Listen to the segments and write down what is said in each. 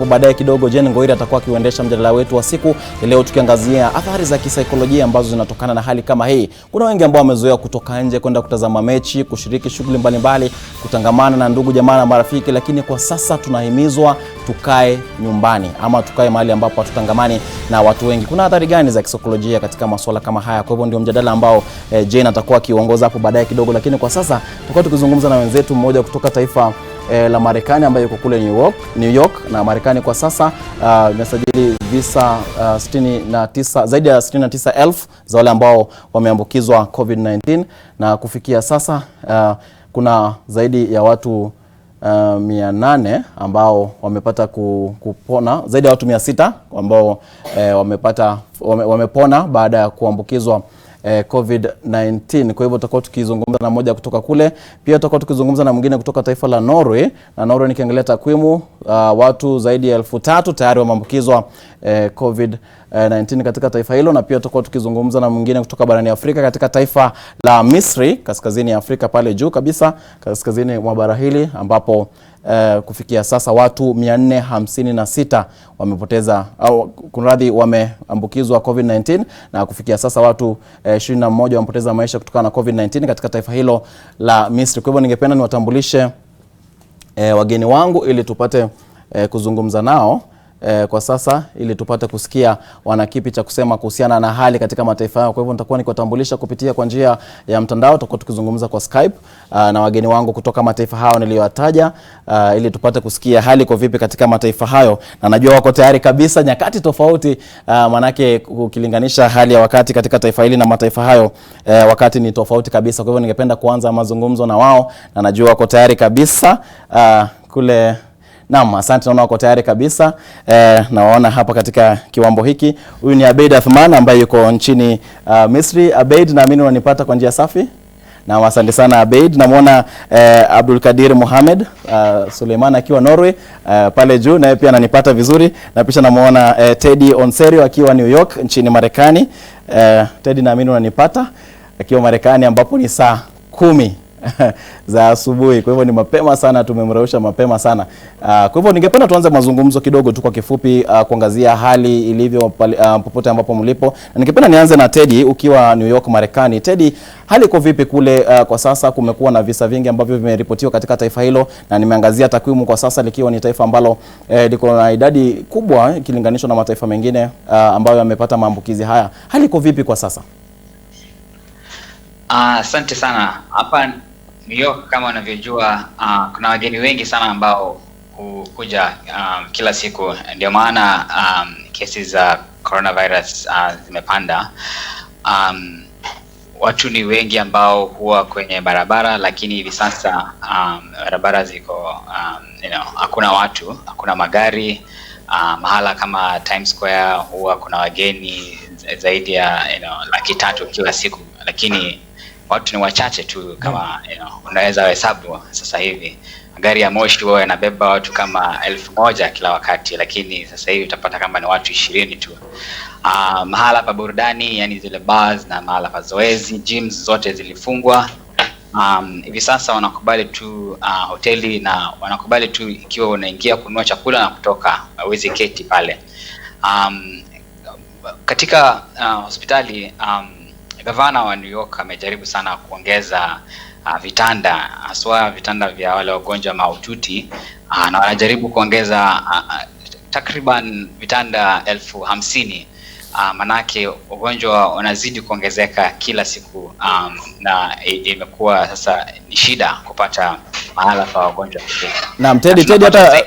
Baadaye kidogo Jen Ngoiri atakuwa akiuendesha mjadala wetu wa siku leo, tukiangazia athari za kisaikolojia ambazo zinatokana na hali kama hii. Kuna wengi ambao wamezoea kutoka nje kwenda kutazama mechi, kushiriki shughuli mbalimbali, kutangamana na ndugu jamaa na marafiki, lakini kwa sasa tunahimizwa tukae nyumbani ama tukae mahali ambapo hatutangamani na watu wengi. Kuna athari gani za kisaikolojia katika masuala kama haya? Kwa hivyo ndio mjadala ambao Jen atakuwa akiongoza hapo baadaye kidogo, lakini kwa sasa tutakuwa tukizungumza na wenzetu mmoja kutoka taifa la Marekani ambaye yuko kule New York, na Marekani kwa sasa imesajili visa 69 zaidi ya 69,000 za wale ambao wameambukizwa COVID-19, na kufikia sasa kuna zaidi ya watu 800 ambao wamepata kupona, zaidi ya watu 600 ambao wamepona baada ya kuambukizwa COVID-19. Kwa hivyo tutakuwa tukizungumza na mmoja kutoka kule, pia tutakuwa tukizungumza na mwingine kutoka taifa la Norway. Na Norway, nikiangalia takwimu, watu zaidi ya 3,000 tayari wameambukizwa COVID-19 katika taifa hilo, na pia tutakuwa tukizungumza na mwingine kutoka barani Afrika katika taifa la Misri, kaskazini ya Afrika pale juu kabisa, kaskazini mwa bara hili, ambapo kufikia sasa watu 456 wamepoteza au kunradhi wameambukizwa COVID-19, na kufikia sasa watu 21 wamepoteza maisha kutokana na COVID-19 katika taifa hilo la Misri. Kwa hivyo ningependa niwatambulishe wageni wangu ili tupate kuzungumza nao kwa sasa, ili tupate kusikia wana kipi cha kusema kuhusiana na hali katika mataifa yao. Kwa hivyo nitakuwa nikutambulisha kupitia kwa njia ya mtandao, tutakuwa tukizungumza kwa Skype na wageni wangu kutoka mataifa hao niliyowataja, ili tupate kusikia hali kwa vipi katika mataifa hayo, na najua wako tayari kabisa, nyakati tofauti, manake ukilinganisha hali ya wakati katika taifa hili na mataifa hayo, wakati ni tofauti kabisa. Kwa hivyo ningependa kuanza mazungumzo na wao, na najua wako tayari kabisa kule. Naam, asante, naona wako tayari kabisa. Naona hapa katika kiwambo hiki, huyu ni Abeid Athman ambaye yuko nchini Misri. Abeid, naamini unanipata kwa njia safi? Na asante sana Abeid. Namuona Abdul Kadir Mohamed Suleiman akiwa Norway pale juu, naye pia ananipata vizuri. Na pisha namuona Teddy Onserio akiwa New York nchini Marekani. Teddy, naamini unanipata akiwa Marekani, ambapo ni saa 10 za asubuhi. Kwa hivyo ni mapema sana, tumemrausha mapema sana. Kwa hivyo ningependa tuanze mazungumzo kidogo tu kwa kifupi, kuangazia hali ilivyo popote ambapo mlipo. Na ningependa nianze na Teddy ukiwa New York Marekani. Teddy, hali iko vipi kule kwa sasa? Kumekuwa na visa vingi ambavyo vimeripotiwa katika taifa hilo, na nimeangazia takwimu kwa sasa likiwa ni taifa ambalo liko na idadi kubwa ikilinganishwa na mataifa mengine ambayo yamepata maambukizi haya. Hali iko vipi kwa sasa? Asante sana. Hapa New York, kama unavyojua, kuna wageni wengi sana ambao hukuja kila siku. Ndio maana kesi za coronavirus zimepanda. Watu ni wengi ambao huwa kwenye barabara, lakini hivi sasa barabara ziko hakuna watu, hakuna magari. Mahala kama Times Square huwa kuna wageni zaidi ya 300,000 kila siku, lakini watu ni wachache tu, kama unaweza hesabu sasa hivi. Magari ya moshi huwa yanabeba watu kama 1,000 kila wakati, lakini sasa hivi utapata kama ni watu 20 tu. Mahala pa burudani, yani zile bars na mahala pa zoezi, gyms zote zilifungwa. Hivi sasa wanakubali tu hoteli, na wanakubali tu ikiwa unaingia kununua chakula na kutoka, huwezi keti pale. Katika hospitali, gavana wa New York amejaribu sana kuongeza vitanda, haswa vitanda vya wale wagonjwa mahututi, na wanajaribu kuongeza takriban vitanda 50,000. Manake ugonjwa unazidi kuongezeka kila siku, na imekuwa sasa ni shida kupata mahala pa wagonjwa. Naam, Teddy, hata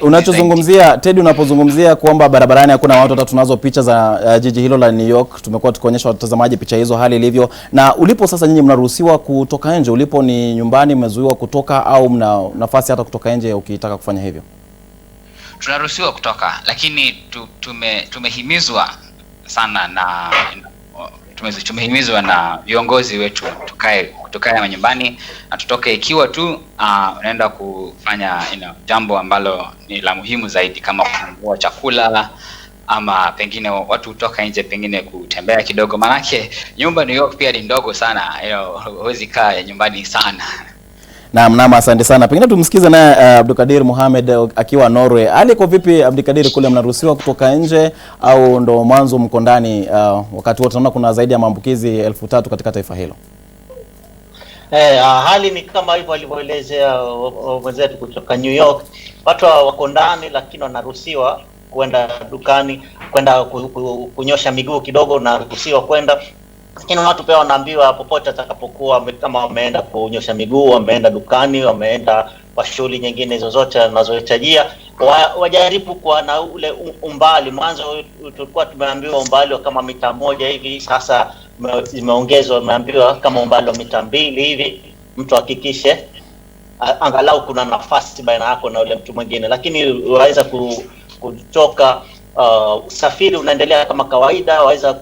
unapozungumzia kwamba barabarani hakuna watu, hata tunazo picha za jiji hilo la New York, tumekuwa tukionyesha watazamaji picha hizo, hali ilivyo. Na ulipo sasa, nyinyi mnaruhusiwa kutoka nje? Ulipo ni nyumbani, mmezuiwa kutoka, au mna nafasi hata kutoka nje ukitaka kufanya hivyo? Tunaruhusiwa kutoka, lakini tumehimizwa sana na tumehimizwa na viongozi wetu tukae nyumbani, na tutoke ikiwa tu unaenda kufanya jambo ambalo ni la muhimu zaidi, kama kununua chakula, ama pengine watu kutoka nje, pengine kutembea kidogo, manake nyumba New York pia ni ndogo sana, huwezi kaa nyumbani sana. Naam, asante sana. Pengine tumsikize naye Abdulkadir Mohamed akiwa Norway. Hali iko vipi Abdulkadir, kule mnaruhusiwa kutoka nje au ndo mwanzo mko ndani wakati wote? Tunaona kuna zaidi ya maambukizi 1000 katika taifa hilo. Hali ni kama hivyo alivyoelezea mwenzetu kutoka New York. Watu wako ndani lakini wanaruhusiwa kwenda dukani, kwenda kunyosha miguu kidogo na kuruhusiwa kwenda. Lakini watu pia wanaambiwa popote atakapokuwa, kama wameenda kunyosha miguu, wameenda dukani, wameenda kwa shughuli nyingine zozote wanazohitajia, wajaribu kwa na ule umbali. Mwanzo tulikuwa tumeambiwa umbali wa kama mita 1 hivi, sasa imeongezwa, tumeambiwa kama umbali wa mita 2 hivi. Mtu hakikishe angalau kuna nafasi baina yako na ule mtu mwingine, lakini waweza kutoka usafiri unaendelea kama kawaida, waweza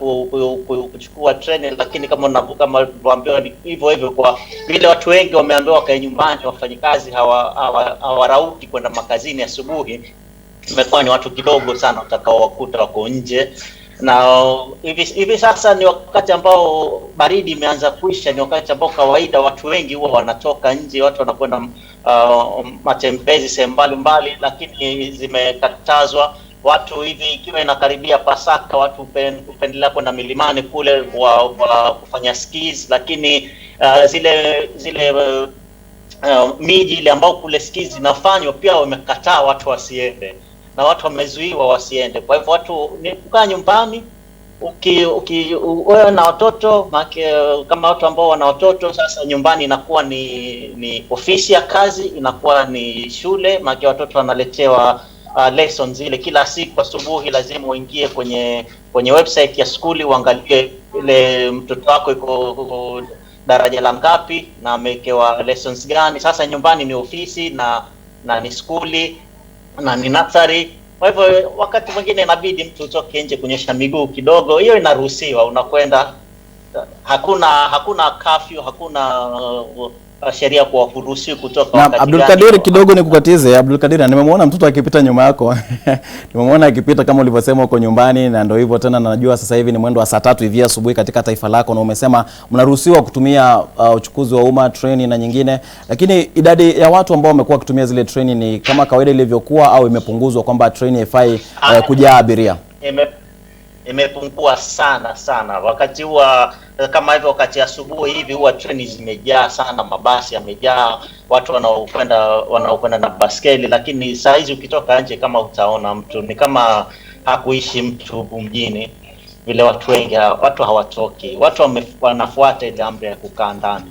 kuchukua treni, lakini kama tunaambiwa hivyo kwa vile watu wengi wameambiwa kae nyumbani, wafanyikazi hawarauki kwenda makazini asubuhi, imekuwa ni watu kidogo sana utakaowakuta wako nje. Na hivi sasa ni wakati ambao baridi imeanza kuisha, ni wakati ambao kawaida watu wengi huwa wanatoka nje, watu wanakwenda matembezi sehemu mbalimbali, lakini zimekatazwa. Watu hivi ikiwa inakaribia Pasaka, watu hupendelea kwenda milimani kule kufanya skis, lakini zile miji ile ambao kule skis zinafanywa pia wamekataa watu wasiende, na watu wamezuiwa wasiende. Kwa hivyo watu ni kukaa nyumbani. Wewe na watoto, kama watu ambao wana watoto, sasa nyumbani inakuwa ni ofisi ya kazi, inakuwa ni shule, maana watoto wanaletewa lessons ile kila siku asubuhi. Lazima uingie kwenye website ya skuli uangalie ile mtoto wako iko daraja la ngapi na amewekewa lessons gani. Sasa nyumbani ni ofisi na ni skuli na ni nursery. Kwa hivyo wakati mwingine inabidi mtu utoke nje kunyosha miguu kidogo. Hiyo inaruhusiwa, unakwenda. Hakuna curfew, hakuna sheria kwa kuruhusi kutoka. Na Abdulkadir, kidogo nikukatize. Abdulkadir, nimemwona mtoto akipita nyuma yako. Nimemwona akipita kama ulivyosema uko nyumbani, na ndio hivyo tena. Najua sasa hivi ni mwendo wa saa 3 hivi asubuhi katika taifa lako, na umesema mnaruhusiwa kutumia uchukuzi wa umma, treni na nyingine, lakini idadi ya watu ambao wamekuwa kutumia zile treni ni kama kawaida ilivyokuwa au imepunguzwa, kwamba treni haifai kujaa abiria? Imepungua sana. Wakati huwa kama hivyo, wakati asubuhi hivi huwa treni zimejaa sana, mabasi yamejaa, watu wanaokwenda na baskeli. Lakini saa hizi ukitoka nje, kama utaona mtu, ni kama hakuishi mtu mjini vile. Watu hawatoki, watu wanafuata ile amri ya kukaa ndani.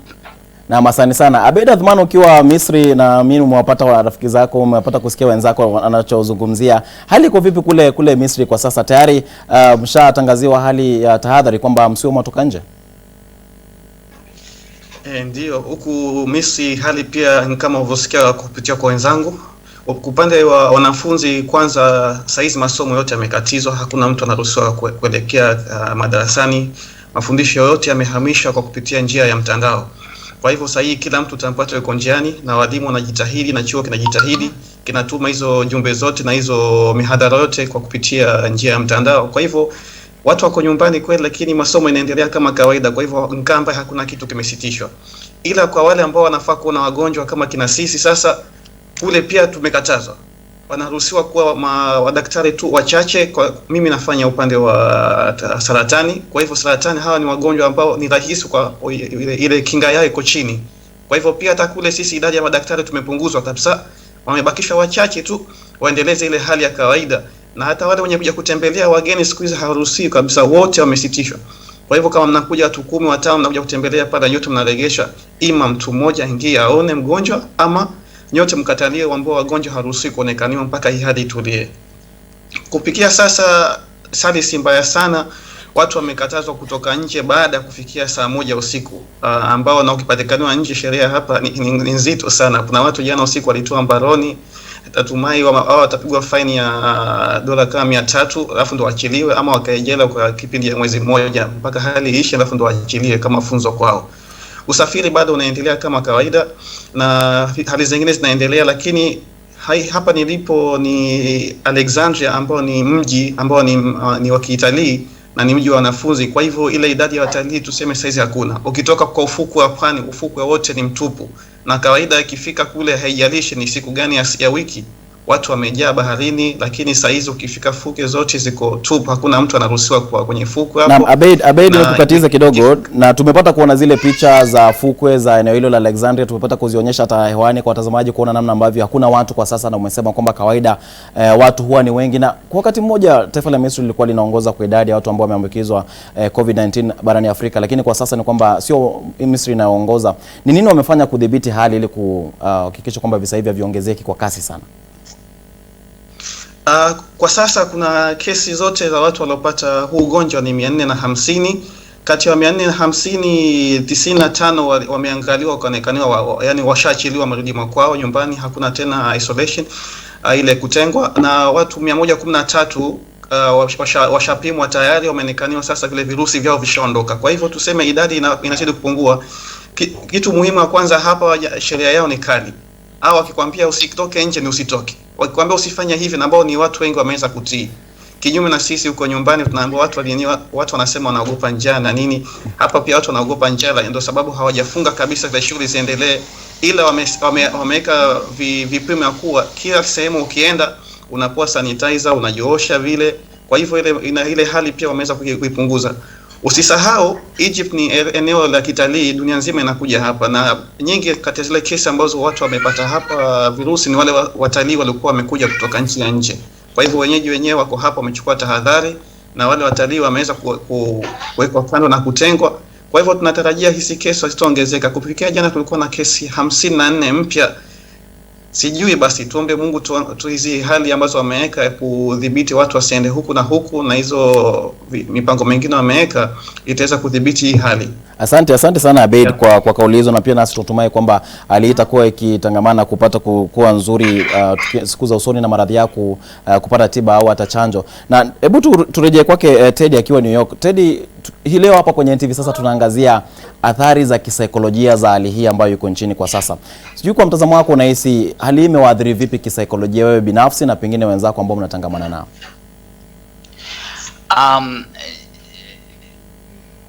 Na asante sana. Abed Athman, ukiwa Misri, na mimi umewapata wa rafiki zako, umepata kusikia wenzako anachozungumzia. Hali iko vipi kule Misri kwa sasa? Tayari mshatangaziwa hali ya tahadhari kwamba msio mtoka nje? Ndio, huku Misri hali pia ni kama ulivyosikia kupitia kwa wenzangu. Upande wa wanafunzi, kwanza saizi masomo yote yamekatizwa, hakuna mtu anaruhusiwa kuelekea madarasani. Mafundisho yote yamehamishwa kwa kupitia njia ya mtandao. Kwa hivyo sasa hii kila mtu utampata yuko njiani, na walimu wanajitahidi na chuo kinajitahidi, kinatuma hizo jumbe zote na hizo mihadhara yote kwa kupitia njia ya mtandao. Kwa hivyo watu wako nyumbani kweli, lakini masomo inaendelea kama kawaida. Kwa hivyo ngamba hakuna kitu kimesitishwa, ila kwa wale ambao wanafaa kuona wagonjwa kama kina sisi, sasa kule pia tumekatazwa. Wanaruhusiwa kuwa wadaktari tu wachache. Kwa mimi nafanya upande wa saratani, kwa hivyo saratani hawa ni wagonjwa ambao ni rahisi, kwa ile kinga yao iko chini. Kwa hivyo pia hata kule sisi idadi ya madaktari tumepunguzwa kabisa, wamebakisha wachache tu waendeleze ile hali ya kawaida. Na hata wale wenye kuja kutembelea wageni siku hizi hawaruhusiwi kabisa, wote wamesitishwa. Kwa hivyo kama mnakuja watu 10 watano mnakuja kutembelea pale, yote mnaregesha, ima mtu mmoja ingie aone mgonjwa, ama nyote mkatalie ambao wagonjwa haruhusiwi kuonekaniwa mpaka hii hadi itulie. Kupikia sasa sali si mbaya sana, watu wamekatazwa kutoka nje baada ya kufikia saa 1 usiku, ambao na ukipatikaniwa nje sheria hapa ni nzito sana. Kuna watu jana usiku walitoa mbaroni, tatumai wao watapigwa faini ya dola kama 300, alafu ndo waachiliwe, ama wakae jela kwa kipindi ya mwezi mmoja mpaka hali iishe, alafu ndo waachiliwe kama funzo kwao. Usafiri bado unaendelea kama kawaida na hali zingine zinaendelea, lakini hapa nilipo ni Alexandria, ambao ni mji ambao ni wa kitalii na ni mji wa wanafunzi. Kwa hivyo ile idadi ya watalii tuseme saizi hakuna. Ukitoka kwa ufukwe wa pwani, ufukwe wote ni mtupu, na kawaida ikifika kule haijalishi ni siku gani ya wiki, watu wamejaa baharini, lakini saa hizo ukifika fukwe zote ziko tupu, hakuna mtu anaruhusiwa kwa kwenye fukwe hapo. Na Abeid nikukatiza kidogo, na tumepata kuona zile picha za fukwe za eneo hilo la Alexandria, tumepata kuzionyesha hata hewani kwa watazamaji kuona namna ambavyo hakuna watu kwa sasa, na umesema kwamba kawaida watu huwa ni wengi, na kwa wakati mmoja taifa la Misri lilikuwa linaongoza kwa idadi ya watu ambao wameambukizwa COVID-19 barani Afrika, lakini kwa sasa ni kwamba sio Misri inaongoza. Ni nini wamefanya kudhibiti hali ili kuhakikisha kwamba visa hivi haviongezeki kwa kasi sana? Kwa sasa kuna kesi zote za watu waliopata huu ugonjwa ni 450. Kati ya 450, 95 wameangaliwa wakaonekaniwa, yani washaachiliwa wamerudi makwao nyumbani, hakuna tena isolation ile kutengwa, na watu 113 washapimwa tayari, wameonekaniwa sasa vile virusi vyao vishaondoka. Kwa hivyo tuseme idadi inazidi kupungua. Kitu muhimu kwanza hapa, sheria yao ni kali. Au wakikwambia usitoke nje ni usitoke. Wakikwambia usifanye hivi, na ambao ni watu wengi wameweza kutii. Kinyume na sisi huko nyumbani tunaambia watu wanasema wanaogopa njaa na nini. Hapa pia watu wanaogopa njaa, ndio sababu hawajafunga kabisa za shughuli ziendelee, ila wameweka vipimo ya kuwa kila sehemu ukienda unapoa sanitizer, unajiosha vile. Kwa hivyo ile hali pia wameweza kuipunguza. Usisahau Egypt ni eneo la kitalii, dunia nzima inakuja hapa, na nyingi kati ya zile kesi ambazo watu wamepata hapa virusi ni wale watalii walikuwa wamekuja kutoka nchi ya nje. Kwa hivyo wenyeji wenyewe wako hapa wamechukua tahadhari, na wale watalii wameweza kuwekwa kando na kutengwa. Kwa hivyo tunatarajia hizi kesi zitaongezeka. Kufikia jana tulikuwa na kesi 54 mpya. Sijui, basi tuombe Mungu tu hizi hali ambazo wameweka kudhibiti watu wasiende huku na huku, na hizo mipango mingine wameweka itaweza kudhibiti hii hali. Asante sana Abeid kwa kauli hizo, na pia nasi tutumai kwamba hali itakuwa ikitangamana kupata kuwa nzuri siku za usoni, na maradhi yako kupata tiba au hata chanjo. Na hebu turejee kwake Teddy akiwa New York. Teddy, hii leo hapa kwenye NTV sasa tunaangazia athari za kisaikolojia za hali hii ambayo yuko nchini kwa sasa. Sijui kwa mtazamo wako unahisi hali hii imewaathiri vipi kisaikolojia wewe binafsi na pengine wenzako ambao mnatangamana nao?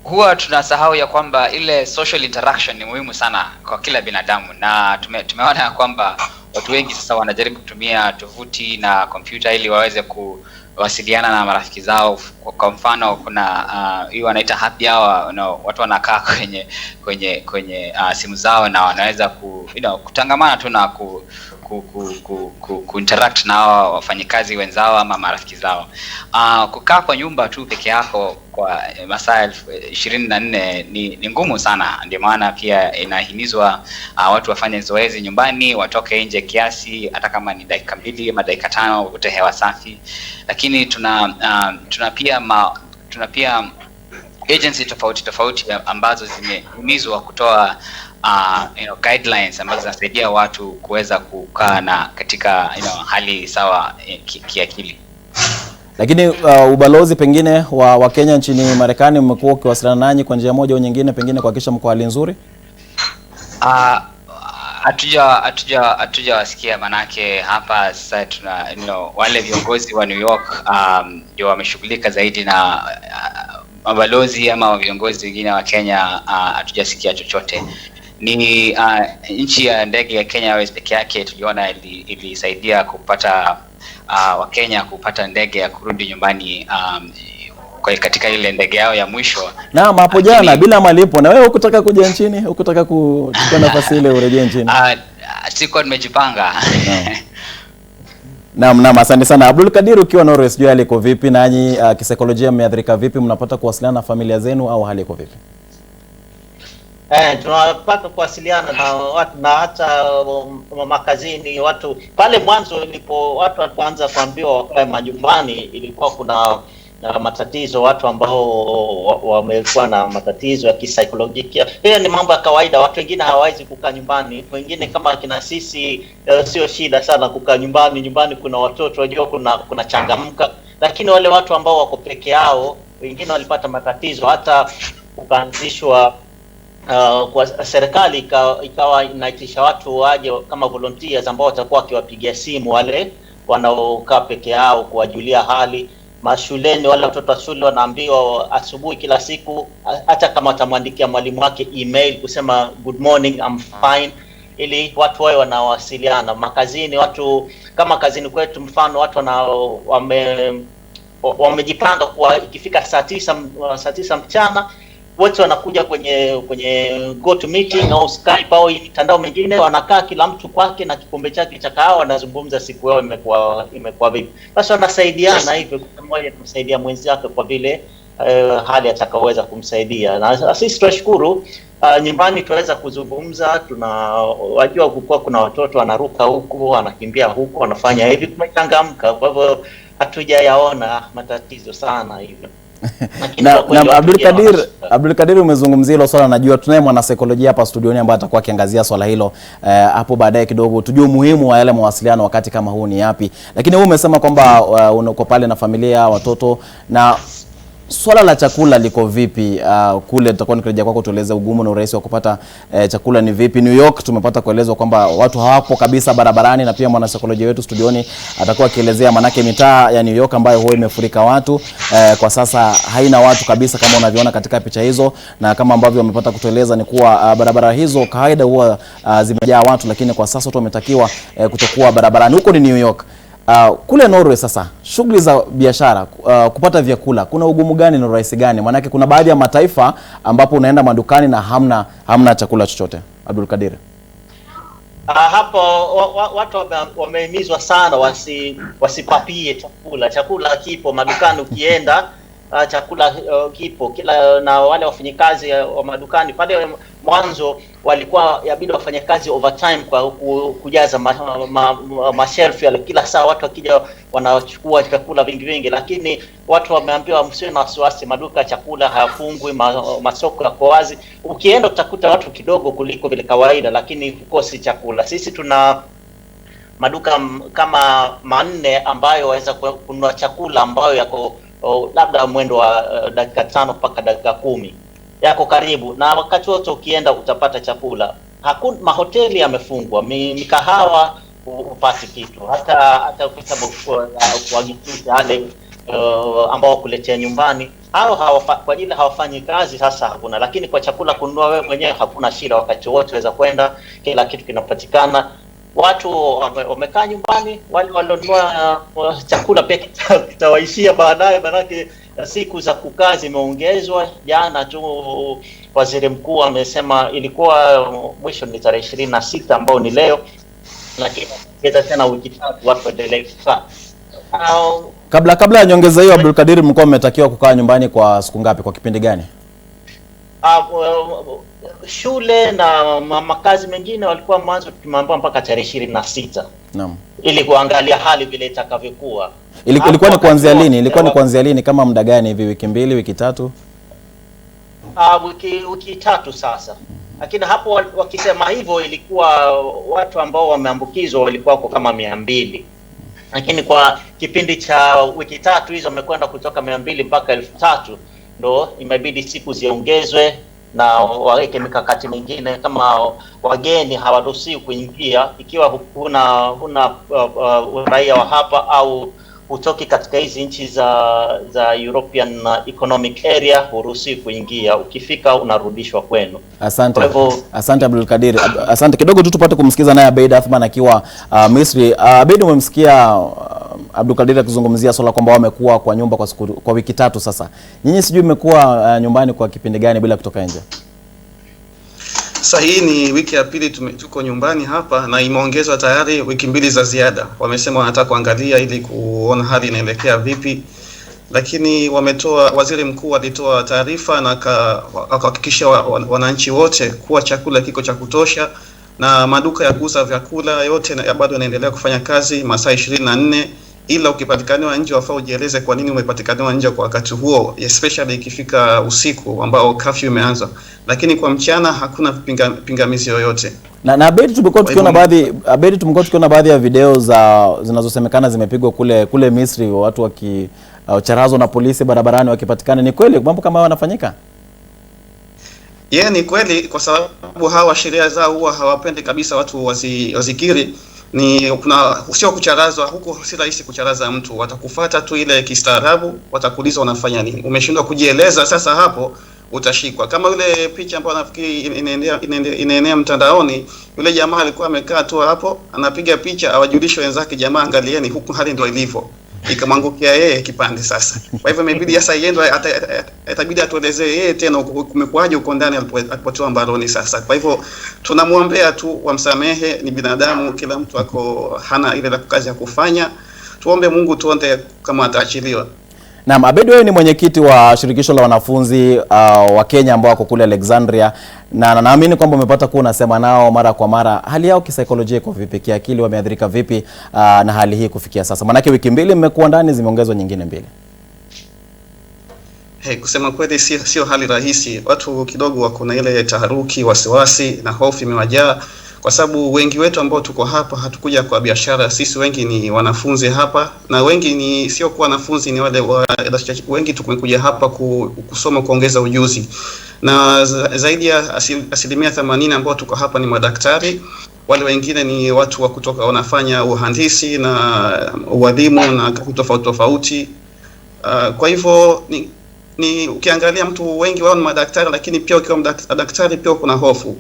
Huwa tunasahau ya kwamba ile social interaction ni muhimu sana kwa kila binadamu, na tumeona kwamba watu wengi sasa wanajaribu kutumia tovuti na kompyuta ili waweze kuwasiliana na marafiki zao. Kwa mfano kuna hii wanaita happy hour, watu wanakaa kwenye simu zao na wanaweza kutangamana tu na interact na wafanyikazi wenzao ama marafiki zao. Kukaa kwa nyumba tu peke yako kwa masaa 24 ni ngumu sana. Ndio maana pia inahimizwa watu wafanye zoezi nyumbani, watoke nje kiasi, hata kama ni dakika 2 ama dakika 5, uvute hewa safi. Lakini tuna pia agency tofauti ambazo zimehimizwa kutoa guidelines ambazo zinasaidia watu kuweza kukaa na katika hali sawa kiakili. Lakini ubalozi pengine wa Kenya nchini Marekani umekuwa ukiwasiliana nanyi kwa njia moja au nyingine, pengine kuhakikisha mko hali nzuri? Hatujawasikia, manake hapa sasa tuna wale viongozi wa New York ndio wameshughulika zaidi na mabalozi ama viongozi wengine wa Kenya. Hatujasikia chochote. Ni nchi ya ndege ya Kenya Airways peke yake tuliona ilisaidia kupata Wakenya kupata ndege ya kurudi nyumbani katika ile ndege yao ya mwisho. Naam, hapo jana bila malipo. Na wewe hukutaka kuja nchini? Hukutaka kuchukua nafasi ile urejee nchini? Sikuwa nimejipanga. Naam, asante sana. Abdul Kadir, ukiwa Norway, sijui hali iko vipi nanyi kisaikolojia mmeathirika vipi? Mnapata kuwasiliana na familia zenu au hali iko vipi? Tunapata kuwasiliana na watu, na hata makazini watu. Pale mwanzo ilipo watu walianza kuambiwa wakae majumbani, ilikuwa kuna matatizo, watu ambao wamekuwa na matatizo ya kisaikolojia. Hiyo ni mambo ya kawaida, watu wengine hawawezi kukaa nyumbani. Wengine kama kina sisi sio shida sana kukaa nyumbani kuna watoto, wajua kuna changamka. Lakini wale watu ambao wako peke yao, wengine walipata matatizo, hata kuanzishwa kwa serikali ikawa inaitisha watu waje kama volunteers ambao watakuwa wakiwapigia simu wale wanaokaa peke yao kuwajulia hali. Mashuleni wale watoto wa shule wanaambiwa asubuhi kila siku, hata kama atamwandikia mwalimu wake email kusema good morning, I'm fine, ili watu wawe wanawasiliana. Makazini, watu kama kazini kwetu mfano, watu wamejipanga kwa ikifika saa 9 mchana wote wanakuja kwenye go to meeting au Skype au mitandao mingine, wanakaa kila mtu kwake na kikombe chake cha kahawa, wanazungumza siku yao imekuwa vipi. Basi wanasaidiana hivyo, mmoja kumsaidia mwenzake kwa vile hali atakaweza kumsaidia. Na sisi tunashukuru nyumbani tunaweza kuzungumza, tunawajua kukua kuna watoto wanaruka huku, wanakimbia huku, wanafanya hivi, tumechangamka. Kwa hivyo hatujayaona matatizo sana hivyo. Na Abdul Kadir umezungumzia hilo swala. Najua tunaye mwana saikolojia hapa studioni ambaye atakuwa akiangazia swala hilo hapo baadaye kidogo, tujue umuhimu wa yale mawasiliano wakati kama huu ni yapi. Lakini wewe umesema kwamba uko pale na familia, watoto, na swala la chakula liko vipi kule? Tutakuwa nikirejea kwako tueleze ugumu na urahisi wa kupata chakula ni vipi. New York tumepata kuelezwa kwamba watu hawapo kabisa barabarani, na pia mwana saikolojia wetu studioni atakuwa akielezea, manake mitaa ya New York ambayo huwa imefurika watu kwa sasa haina watu kabisa kama unavyoona katika picha hizo, na kama ambavyo wamepata kutueleza ni kuwa barabara hizo kawaida huwa zimejaa watu, lakini kwa sasa watu wametakiwa kutokuwa barabarani. Huko ni New York. Kule Norway sasa, shughuli za biashara, kupata vyakula, kuna ugumu gani na urahisi gani? Maanake kuna baadhi ya mataifa ambapo unaenda madukani na hamna chakula chochote. Abdul Kadir. Hapo watu wamehimizwa sana wasipapie chakula. Chakula kipo madukani, ukienda chakula kipo kila, na wale wafanyikazi wa madukani pale mwanzo walikuwa yabidi wafanye kazi overtime kwa kujaza mashelf yale. Kila saa watu wakija wanachukua chakula vingi, lakini watu wameambiwa msiwe na wasiwasi, maduka chakula hayafungwi, masoko yako wazi. Ukienda utakuta watu kidogo kuliko vile kawaida, lakini ukosi chakula. Sisi tuna maduka kama 4 ambayo waweza kununua chakula ambayo yako labda mwendo wa dakika 5 mpaka dakika 10, yako karibu, na wakati wote ukienda utapata chakula. Hakuna mahoteli yamefungwa, mikahawa upati kitu, hata ukitaka kuagiza wale ambao kuletea nyumbani, hao kwa ajili hawafanyi kazi sasa hakuna. Lakini kwa chakula kununua wewe mwenyewe hakuna shida, wakati wote waweza kwenda, kila kitu kinapatikana. Watu wamekaa nyumbani, wale walionunua chakula pia kitawaishia baadaye, manake siku za kukaa zimeongezwa. Jana tu waziri mkuu amesema ilikuwa mwisho ni tarehe 26 ambao ni leo, lakini ongeza tena wiki 3 watu endelee kukaa. Kabla ya nyongeza hiyo, Abdul Kadir, mlikuwa mmetakiwa kukaa nyumbani kwa siku ngapi, kwa kipindi gani? Shule na makazi mengine walikuwa mwanzo tumeambiwa mpaka tarehe 26. Naam. Ili kuangalia hali vile itakavyokuwa. Ilikuwa ni kuanzia lini? Ilikuwa ni kuanzia lini, kama muda gani hivi, wiki 2, wiki 3? Wiki 3 sasa. Lakini hapo wakisema hivyo ilikuwa watu ambao wameambukizwa walikuwa kwa kama 200. Lakini kwa kipindi cha wiki 3 hizo wamekwenda kutoka 200 mpaka 1000, ndo imebidi siku ziongezwe na waweke mikakati mingine, kama wageni hawaruhusiwi kuingia ikiwa huna raia wa hapa au utoki katika hizi nchi za European Economic Area, huruhusiwi kuingia. Ukifika unarudishwa kwenu. Asante Abdul Kadir. Asante kidogo tu tupate kumsikiza naye Abeid Athman akiwa Misri. Abeid, umemsikia Abdul Kadir akizungumzia swala kwamba wamekuwa kwa nyumba kwa wiki 3 sasa. Nyinyi sijui mmekuwa nyumbani kwa kipindi gani bila kutoka nje? Sasa hii ni wiki ya pili tuko nyumbani hapa, na imeongezwa tayari wiki 2 za ziada. Wamesema wanataka kuangalia ili kuona hali inaelekea vipi, lakini waziri mkuu alitoa taarifa na akahakikisha wananchi wote kuwa chakula kiko cha kutosha, na maduka ya kuuza vyakula yote bado yanaendelea kufanya kazi masaa 24, ila ukipatikaniwa nje wafaa ujieleze kwa nini umepatikaniwa nje kwa wakati huo, especially ikifika usiku ambao curfew imeanza. Lakini kwa mchana hakuna pingamizi yoyote. Na Abeid, tumekuwa tukiona baadhi ya video zinazosemekana zimepigwa kule Misri, watu wakicharazwa na polisi barabarani wakipatikana. Ni kweli mambo kama hayo yanafanyika? Ni kweli, kwa sababu hawa sheria zao huwa hawapendi kabisa watu wazikiri. kuna sio kucharazwa huko, si rahisi kucharaza mtu. Watakufuata tu ile kistaarabu, watakuuliza unafanya nini. Umeshindwa kujieleza, sasa hapo utashikwa. Kama yule picha ambayo nafikiri inaenea mtandaoni, yule jamaa alikuwa amekaa tu hapo anapiga picha awajulishe wenzake, jamaa angalieni huku hali ndio ilivyo. Ikamwangukia yeye kipande sasa. Kwa hivyo imebidi sasa yeye itabidi atuelezee yeye tena kumekuaje uko ndani alipotoa mbaroni sasa. Kwa hivyo tunamwombea tu wamsamehe, ni binadamu, kila mtu hana ile la kazi ya kufanya. Tuombe Mungu tuone kama ataachiliwa. Naam, Abedi, wewe ni mwenyekiti wa shirikisho la wanafunzi wa Kenya ambao wako kule Alexandria, na naamini kwamba umepata kuwa unasema nao mara kwa mara. Hali yao kisaikolojia iko vipi, kiakili wameathirika vipi na hali hii kufikia sasa? Maana wiki 2 mmekuwa ndani, zimeongezwa nyingine 2. Kusema kweli sio hali rahisi. Watu kidogo wako na ile taharuki, wasiwasi na hofu imewajaa, kwa sababu wengi wetu ambao tuko hapa hatukuja kwa biashara. Sisi wengi ni wanafunzi hapa, na wengi ni sio kwa wanafunzi, ni wale wengi tumekuja hapa kusoma, kuongeza ujuzi. Na zaidi ya asilimia 80 ambao tuko hapa ni madaktari. Wale wengine ni watu wa kutoka wanafanya uhandisi na ualimu na tofauti tofauti. Kwa hivyo ni ukiangalia mtu wengi wao ni madaktari, lakini pia ukiwa daktari pia kuna hofu.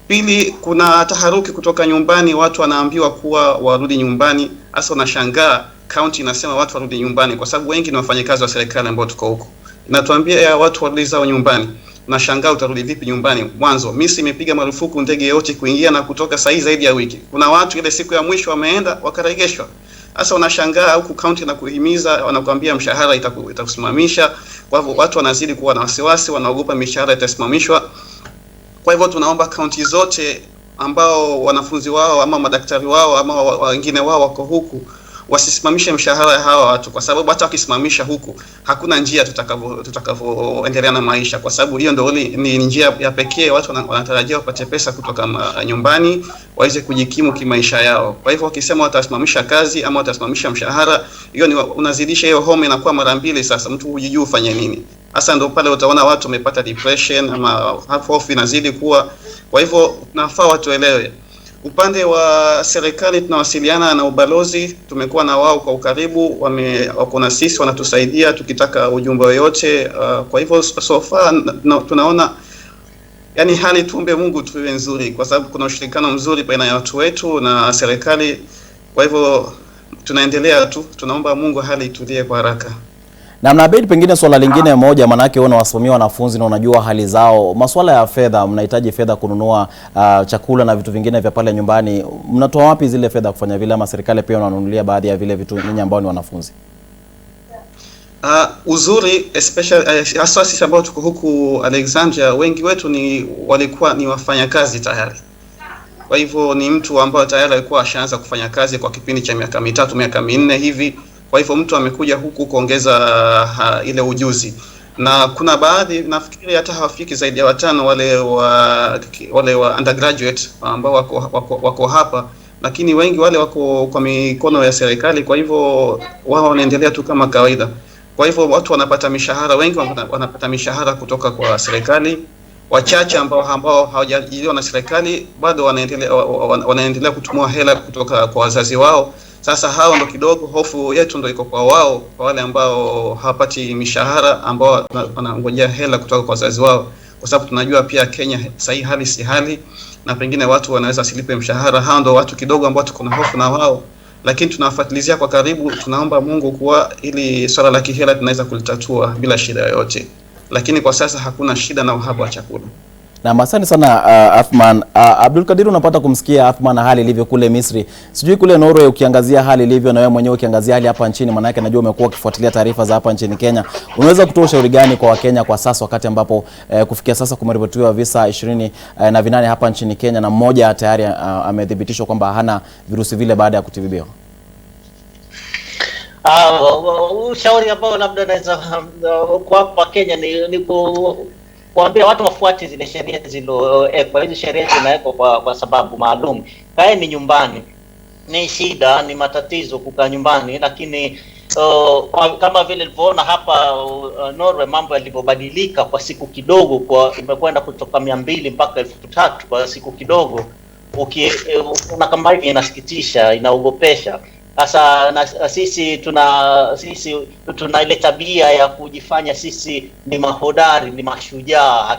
Pili, kuna taharuki kutoka nyumbani, watu wanaambiwa kuwa warudi nyumbani. Hasa unashangaa county inasema watu warudi nyumbani, kwa sababu wengi ni wafanyakazi wa serikali ambao tuko huko. Inatuambia watu warudi zao nyumbani. Unashangaa utarudi vipi nyumbani? Mwanzo Misri imepiga marufuku ndege yote kuingia na kutoka saa hii zaidi ya wiki. Kuna watu ile siku ya mwisho wameenda wakaregeshwa. Sasa unashangaa huku county na kuhimiza, wanakuambia mshahara itakusimamisha. Kwa hivyo watu wanazidi kuwa na wasiwasi, wanaogopa mishahara itasimamishwa. Kwa hivyo tunaomba kaunti zote ambao wanafunzi wao ama madaktari wao ama wengine wao wako huku wasisimamishe mshahara ya hawa watu, kwa sababu hata wakisimamisha huku hakuna njia tutakavyoendelea na maisha, kwa sababu hiyo ndio ni njia ya pekee watu wanatarajia wapate pesa kutoka nyumbani waweze kujikimu kimaisha yao. Kwa hivyo wakisema watasimamisha kazi ama watasimamisha mshahara, hiyo ni unazidisha hiyo home inakuwa mara 2. Sasa mtu hujijui ufanye nini. Hasa ndio pale utaona watu wamepata depression ama hofu inazidi kuwa. Kwa hivyo tunafaa watuelewe. Upande wa serikali tunawasiliana na ubalozi, tumekuwa na wao kwa ukaribu, wako na sisi, wanatusaidia tukitaka ujumbe yoyote. Kwa hivyo so far tunaona yani hali, tuombe Mungu tuwe nzuri, kwa sababu kuna ushirikiano mzuri baina ya watu wetu na serikali. Kwa hivyo tunaendelea tu, tunaomba Mungu hali itulie kwa haraka. Na Abedi, pengine swala lingine moja, manake wewe unawasimamia wanafunzi na unajua hali zao, masuala ya fedha, mnahitaji fedha kununua chakula na vitu vingine vya pale nyumbani. Mnatoa wapi zile fedha kufanya vile, ama serikali pia unanunulia baadhi ya vile vitu ninyi ambao ni wanafunzi? Uzuri especially hasa sisi ambao tuko huku Alexandria, wengi wetu walikuwa ni wafanyakazi tayari. Kwa hivyo ni mtu ambaye tayari alikuwa ashaanza kufanya kazi kwa kipindi cha miaka 3, miaka 4 hivi. Kwa hivyo mtu amekuja huku kuongeza ile ujuzi. Na kuna baadhi nafikiri hata hawafiki zaidi ya 5 wale wa undergraduate ambao wako hapa, lakini wengi wale wako kwa mikono ya serikali. Kwa hivyo wao wanaendelea tu kama kawaida. Kwa hivyo watu wanapata mishahara, wengi wanapata mishahara kutoka kwa serikali. Wachache ambao hawajajiliwa na serikali bado wanaendelea kutumia hela kutoka kwa wazazi wao. Sasa hao ndo kidogo hofu yetu ndo iko kwa wao, kwa wale ambao hawapati mishahara, ambao wanangojea hela kutoka kwa wazazi wao, kwa sababu tunajua pia Kenya sasa hali si hali, na pengine watu wanaweza silipe mshahara. Hao ndo watu kidogo ambao tuko na hofu na wao, lakini tunafuatilizia kwa karibu. Tunaomba Mungu kuwa ili swala la kihela tunaweza kulitatua bila shida yoyote, lakini kwa sasa hakuna shida na uhaba wa chakula. Na asante sana Athman. Abdul Kadir, unapata kumsikia Athman na hali ilivyo kule Misri. Sijui kule Norway ukiangazia hali ilivyo, na wewe mwenyewe ukiangazia hali hapa nchini, maana yake najua umekuwa ukifuatilia taarifa za hapa nchini Kenya. Unaweza kutoa ushauri gani kwa Wakenya kwa sasa, wakati ambapo kufikia sasa kumeripotiwa visa 28 hapa nchini Kenya, na mmoja tayari amethibitishwa kwamba hana virusi vile baada ya kutibiwa? Ushauri ambao labda naweza kwa Kenya ni kuambia watu wafuate zile sheria zilizowekwa. Hizi sheria zinawekwa kwa sababu maalum. Kaeni nyumbani. Ni shida, ni matatizo kukaa nyumbani, lakini kama vile nilivyoona hapa Norway, mambo yalivyobadilika kwa siku kidogo, imekwenda kutoka 200 mpaka 3000 kwa siku kidogo. na kama hivi inasikitisha, inaogopesha. Sasa sisi tuna ile tabia ya kujifanya sisi ni mahodari, ni mashujaa,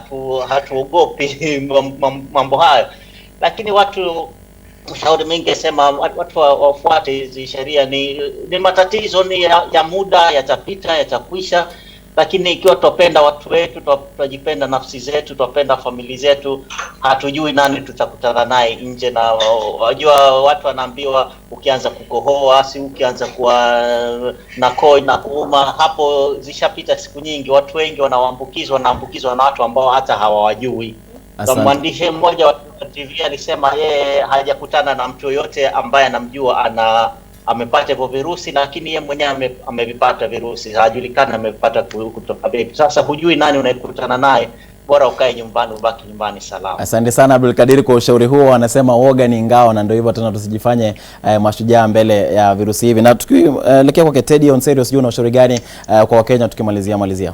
hatuogopi mambo hayo. Lakini ushauri mingi sema watu wafuate hizi sheria. Ni matatizo ni ya muda, yatapita, yatakwisha. Lakini ikiwa tutapenda watu wetu, tutajipenda nafsi zetu, tutapenda familia zetu, hatujui nani tutakutana naye nje. Na wajua watu wanaambiwa ukianza kukohoa, si ukianza kuwa na koo na kuuma, hapo zishapita siku nyingi. Watu wengi wanaambukizwa na watu ambao hata hawawajui. Mwandishi mmoja wa TV alisema yeye hajakutana na mtu yoyote ambaye anamjua amepata hivyo virusi, lakini yeye mwenyewe amevipata virusi, hajulikani amepata kutoka vipi. Sasa hujui nani unayekutana naye, bora ukae nyumbani, ubaki nyumbani salama. Asante sana Abdul Kadir kwa ushauri huo. Anasema woga ni ngao, na ndio hivyo tena, tusijifanye mashujaa mbele ya virusi hivi. Na tukielekea kwa Teddy on serious, una ushauri gani kwa Wakenya tukimalizia?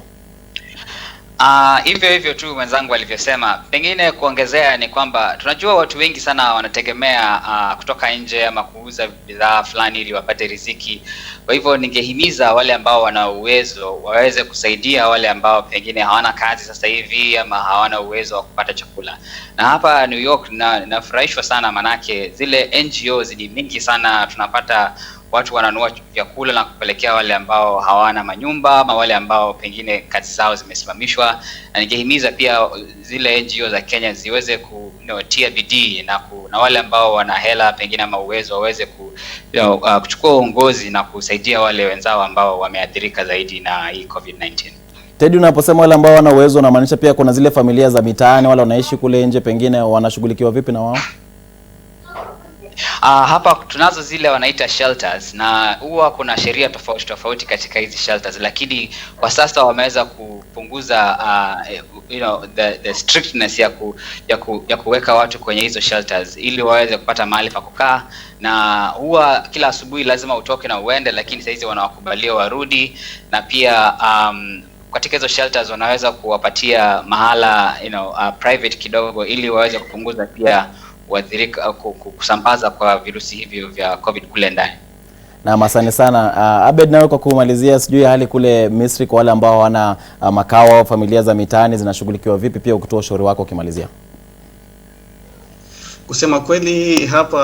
Hivyo tu mwenzangu alivyosema. Pengine kuongezea ni kwamba tunajua watu wengi sana wanategemea kutoka nje ama kuuza bidhaa fulani ili wapate riziki. Kwa hivyo ningehimiza wale ambao wana uwezo waweze kusaidia wale ambao pengine hawana kazi sasa hivi ama hawana uwezo wa kupata chakula. Na hapa New York nafurahishwa sana, manake zile NGOs ni mingi sana. Tunapata watu wananunua vyakula na kupelekea wale ambao hawana manyumba ama wale ambao pengine kazi zao zimesimamishwa. Na ningehimiza pia zile NGO za Kenya ziweze kutia bidii na wale ambao wana hela pengine ama uwezo waweze kuchukua uongozi na kusaidia wale wenzao ambao wameathirika zaidi na hii COVID-19. Teddy, unaposema wale ambao wana uwezo, unamaanisha pia kuna zile familia za mitaani, wale wanaishi kule nje, pengine wanashughulikiwa vipi na wao? Hapa tunazo zile wanaita shelters, na huwa kuna sheria tofauti katika hizi shelters, lakini kwa sasa wameweza kupunguza the strictness ya kuweka watu kwenye hizo shelters ili waweze kupata mahali pa kukaa. Na huwa kila asubuhi lazima utoke na uende, lakini sasa hizi wanawakubalia warudi. Na pia katika hizo shelters wanaweza kuwapatia mahala private kidogo ili waweze kupunguza pia kusambaza kwa virusi hivyo vya COVID kule ndani. Na asante sana. Abed, nawe kwa kumalizia, sijui hali kule Misri kwa wale ambao wana makao, familia za mitaani zinashughulikiwa vipi, pia ukitoa ushauri wako ukimalizia? Kusema kweli hapa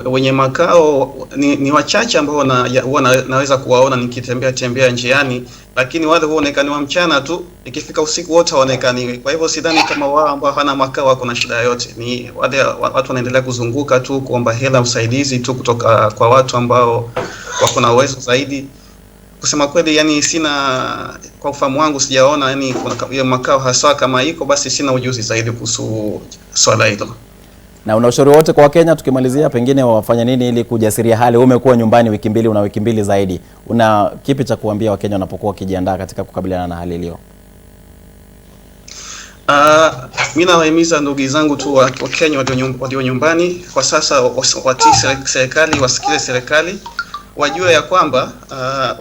wenye makao ni wachache ambao naweza kuwaona nikitembea njiani, lakini wale huonekaniwa mchana tu, ikifika usiku wote haonekani. Kwa hivyo sidhani kama wao ambao hana makao wako na shida yote. Ni wale watu wanaendelea kuzunguka tu kuomba hela, usaidizi tu kutoka kwa watu ambao wako na uwezo zaidi. Kusema kweli, yani kwa ufahamu wangu sijaona kuna makao hasa kama iko, basi sina ujuzi zaidi kuhusu swala hilo. Na una ushauri wote kwa Wakenya tukimalizia, pengine wafanya nini ili kujasiria hali? Umekuwa nyumbani wiki mbili, una wiki mbili zaidi. Una kipi cha kuambia Wakenya wanapokuwa wakijiandaa katika kukabiliana na hali hiyo? Mimi nawahimiza ndugu zangu tu wa Kenya walio nyumbani kwa sasa watii serikali, wasikize serikali, wajue ya kwamba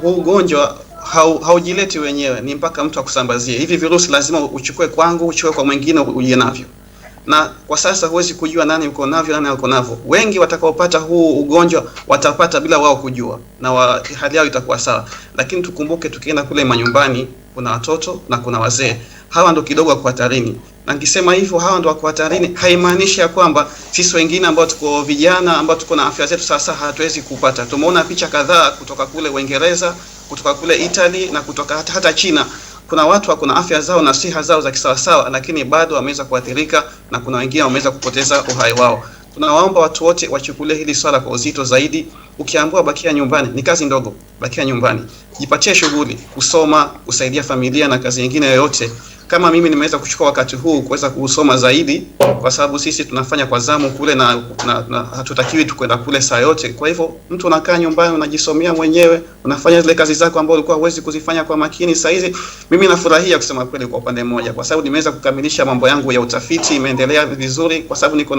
huu ugonjwa haujileti wenyewe, ni mpaka mtu akusambazie. Hivi virusi lazima uchukue kwangu, uchukue kwa mwingine uje navyo. Na kwa sasa huwezi kujua nani uko navyo, nani uko navyo. Wengi watakaopata huu ugonjwa watapata bila wao kujua, na hali yao itakuwa sawa. Lakini tukumbuke, tukienda kule manyumbani kuna watoto na kuna wazee. Hawa ndo kidogo wako hatarini. Na nikisema hivyo hawa ndo wako hatarini, haimaanishi ya kwamba sisi wengine ambao tuko vijana, ambao tuko na afya zetu sasa hatuwezi kupata. Tumeona picha kadhaa kutoka kule Uingereza, kutoka kule Italy na kutoka hata China. Kuna watu wako na afya zao na siha zao za kisawasawa, lakini bado wameweza kuathirika, na kuna wengine wameweza kupoteza uhai wao. Tunawaomba watu wote wachukulie hili swala kwa uzito zaidi. Ukiambiwa bakia nyumbani, ni kazi ndogo, bakia nyumbani. Jipatie shughuli, kusoma, kusaidia familia na kazi nyingine yoyote. Kama mimi nimeweza kuchukua wakati huu kuweza kusoma zaidi, kwa sababu sisi tunafanya kwa zamu kule na hatutakiwi tukwenda kule saa yote. Kwa hivyo mtu unakaa nyumbani, unajisomea mwenyewe, unafanya zile kazi zako ambazo ulikuwa huwezi kuzifanya kwa makini. Saa hizi mimi nafurahia kusema kweli kwa upande mmoja, kwa sababu nimeweza kukamilisha mambo yangu ya utafiti, imeendelea vizuri kwa sababu niko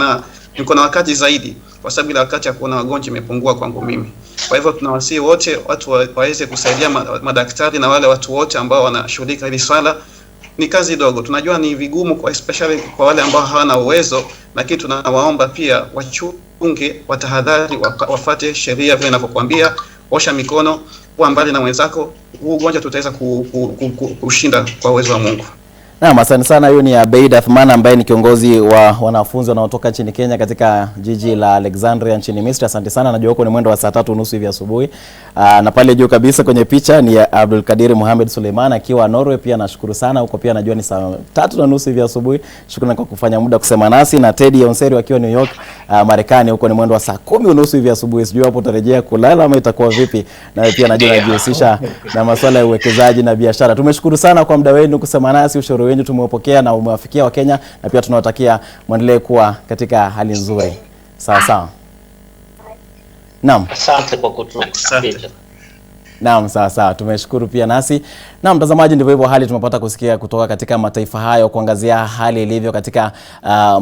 na wakati zaidi, kwa sababu ile wakati ya kuona wagonjwa imepungua kwangu mimi. Kwa hivyo tunawasihi wote watu waweze kusaidia madaktari na wale watu wote ambao wanashughulika hili swala, ni kazi dogo. Tunajua ni vigumu kwa especially kwa wale ambao hawana uwezo, lakini tunawaomba pia wachunge, watahadhari, wafuate sheria vile ninavyokuambia, osha mikono, kuwa mbali na wenzako. Huu ugonjwa tutaweza kushinda kwa uwezo wa Mungu. Naam, asante sana. Huyu ni Abeid Athman ambaye ni kiongozi wa wanafunzi wanaotoka nchini Kenya katika jiji la Alexandria nchini Misri. Asante sana. Najua huko ni mwendo wa saa 3:30 hivi asubuhi. Na pale juu kabisa kwenye picha ni Abdul Kadir Mohamed Suleiman akiwa Norway. Pia nashukuru sana. Huko pia najua ni saa 3:30 hivi asubuhi. Shukrani kwa kufanya muda kusema nasi. Na Teddy Onseri akiwa New York, Marekani. Huko ni mwendo wa saa 10:30 hivi asubuhi. Sijui hapo utarejea kulala ama itakuwa vipi. Na pia najua najihusisha na masuala ya uwekezaji na biashara. Tumeshukuru sana kwa muda wenu kusema nasi. Ushauri wenu tumewapokea na umewafikia wa Kenya, na pia tunawatakia muendelee kuwa katika hali nzuri. Sawa sawa. Naam. Asante kwa kutusikiliza. Naam, sawa. Tumeshukuru pia nasi. Na mtazamaji, ndivyo hivyo hali tumepata kusikia kutoka katika mataifa hayo, kuangazia hali ilivyo katika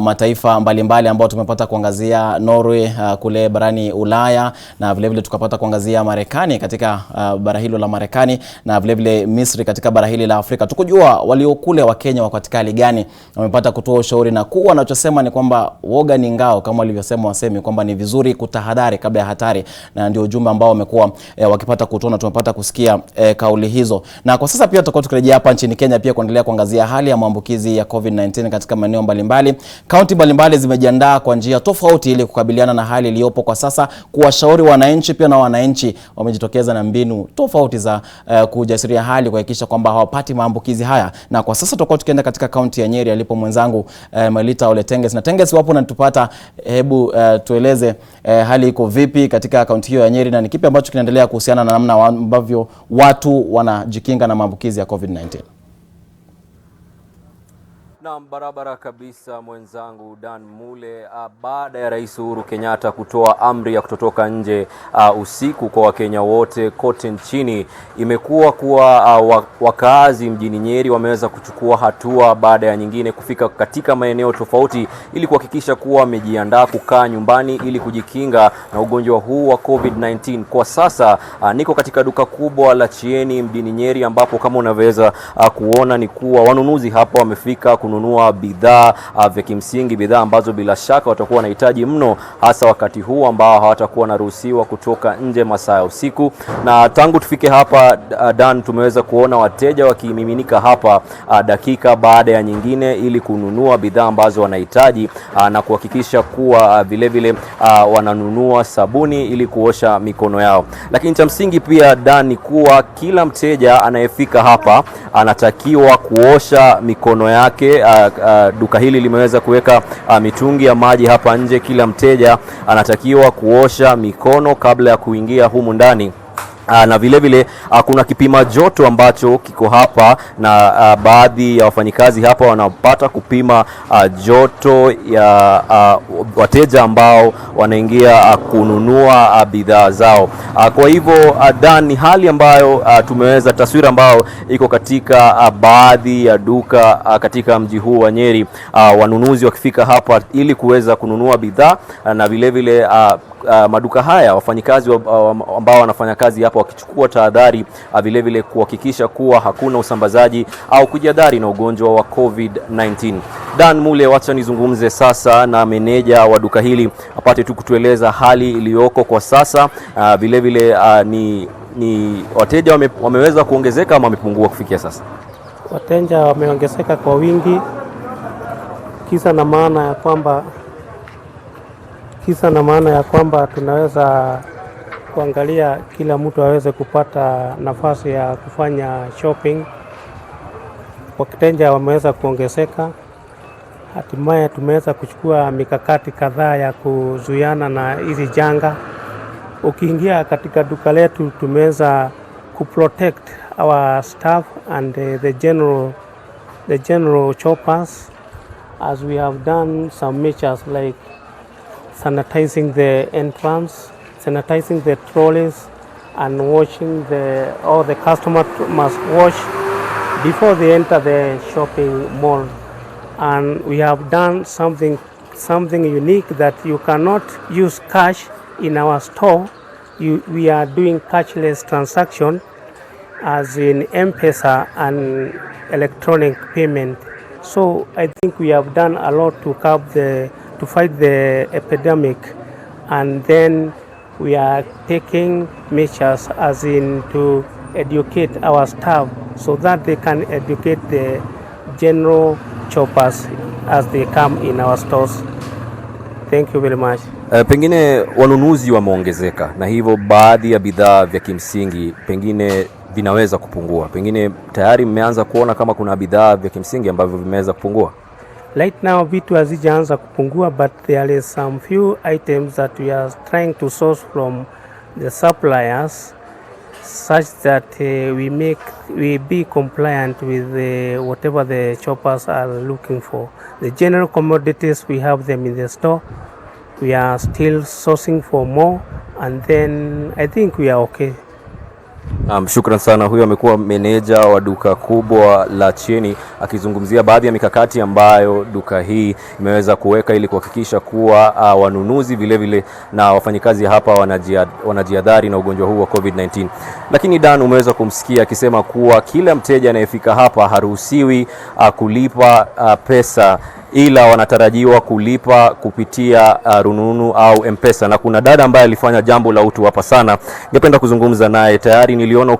mataifa mbalimbali ambao tumepata kuangazia Norway kule barani Ulaya, na vile vile tukapata kuangazia Marekani katika bara hilo la Marekani, na vile vile Misri katika bara hili la Afrika. Tukujua waliokule wa Kenya wako katika hali gani, wamepata kutoa ushauri, na kuwa wanachosema ni kwamba woga ni ngao, kama walivyosema wasemi kwamba ni vizuri kutahadhari kabla ya hatari, na ndio ujumbe ambao wamekuwa wakipata kutoa. Tumepata kusikia kauli hizo. Na kwa sasa pia tutakuwa tukirejea hapa nchini Kenya pia kuendelea kuangazia hali ya maambukizi ya COVID-19 katika maeneo mbalimbali. Kaunti mbalimbali zimejiandaa kwa njia tofauti ili kukabiliana na hali iliyopo kwa sasa, kuwashauri wananchi pia, na wananchi wamejitokeza na mbinu tofauti za kujasiria hali kuhakikisha kwamba hawapati maambukizi haya. Na kwa sasa tutakuwa tukienda katika kaunti ya Nyeri alipo mwenzangu Melita Ole Tenges. Na Tenges, wapo na tupata, hebu tueleze hali iko vipi katika kaunti hiyo ya Nyeri, na ni kipi ambacho kinaendelea kuhusiana na namna ambavyo watu wanajikinga na maambukizi ya COVID-19? Na barabara kabisa mwenzangu Dan Mule. Baada ya Rais Uhuru Kenyatta kutoa amri ya kutotoka nje usiku kwa Wakenya wote kote nchini, imekuwa kuwa wakaazi mjini Nyeri wameweza kuchukua hatua baada ya nyingine kufika katika maeneo tofauti ili kuhakikisha kuwa wamejiandaa kukaa nyumbani ili kujikinga na ugonjwa huu wa COVID-19. Kwa sasa niko katika duka kubwa la Chieni mjini Nyeri, ambapo kama unaweza kuona ni kuwa wanunuzi hapa wamefika kununua bidhaa vya kimsingi, bidhaa ambazo bila shaka watakuwa wanahitaji mno, hasa wakati huu ambao hawatakuwa wanaruhusiwa kutoka nje masaa ya usiku. Na tangu tufike hapa Dan, tumeweza kuona wateja wakimiminika hapa dakika baada ya nyingine ili kununua bidhaa ambazo wanahitaji, na kuhakikisha kuwa vile vile wananunua sabuni ili kuosha mikono yao. Lakini cha msingi pia Dan ni kuwa kila mteja anayefika hapa anatakiwa kuosha mikono yake. Duka hili limeweza kuweka mitungi ya maji hapa nje. Kila mteja anatakiwa kuosha mikono kabla ya kuingia humu ndani. Na vile vile kuna kipima joto ambacho kiko hapa, na baadhi ya wafanyikazi hapa wanapata kupima joto ya wateja ambao wanaingia kununua bidhaa zao. Kwa hivyo Dan, ni hali ambayo tumeweza, taswira ambayo iko katika baadhi ya duka katika mji huu wa Nyeri, wanunuzi wakifika hapa ili kuweza kununua bidhaa, na vile vile maduka haya wafanyikazi ambao wanafanya kazi hapa wakichukua tahadhari vile vile kuhakikisha kuwa hakuna usambazaji au kujihadhari na ugonjwa wa COVID-19. Dan Mule, wacha nizungumze sasa na meneja wa duka hili apate tu kutueleza hali iliyoko kwa sasa. Vile vile ni wateja wameweza kuongezeka ama wamepungua kufikia sasa? Wateja wameongezeka kwa wingi, kisa na maana ya kwamba tunaweza kuangalia kila mtu aweze kupata nafasi ya kufanya shopping. Wateja wameweza kuongezeka. Hatimaye tumeweza kuchukua mikakati kadhaa ya kuzuiana na hizi janga. Ukiingia katika duka letu tumeweza kuprotect our staff and the general shoppers, as we have done some measures like sanitizing the entrance, sanitizing the trolleys, and washing all the customers must wash before they enter the shopping mall. And we have done something unique, that you cannot use cash in our store. We are doing cashless transaction. as in M-Pesa and electronic payment. So I think we have done a lot to fight the epidemic, and then we are taking measures as in to educate our staff so that they can educate the general shoppers as they come in our stores. Thank you very much. Pengine wanunuzi wameongezeka na hivyo baadhi ya bidhaa vya kimsingi pengine vinaweza kupungua. Pengine tayari mmeanza kuona kama kuna bidhaa vya kimsingi ambavyo vimeweza kupungua? Right now vitu hazijaanza kupungua, but there is some few items that we are trying to source from the suppliers such that we be compliant with whatever the shoppers are looking for. The general commodities, we have them in the store. We are still sourcing for more, and then I think we are okay. Shukran sana. Huyo amekuwa meneja wa duka kubwa la Cheni akizungumzia baadhi ya mikakati ambayo duka hii imeweza kuweka ili kuhakikisha kuwa wanunuzi vile vile na wafanyikazi hapa wanajihadhari na ugonjwa huu wa COVID-19. Lakini Dan, umeweza kumsikia akisema kuwa kila mteja anayefika hapa haruhusiwi kulipa pesa, ila wanatarajiwa kulipa kupitia rununu au M-Pesa. Na kuna dada ambaye alifanya jambo la utu hapa sana, ningependa kuzungumza naye. Tayari niliona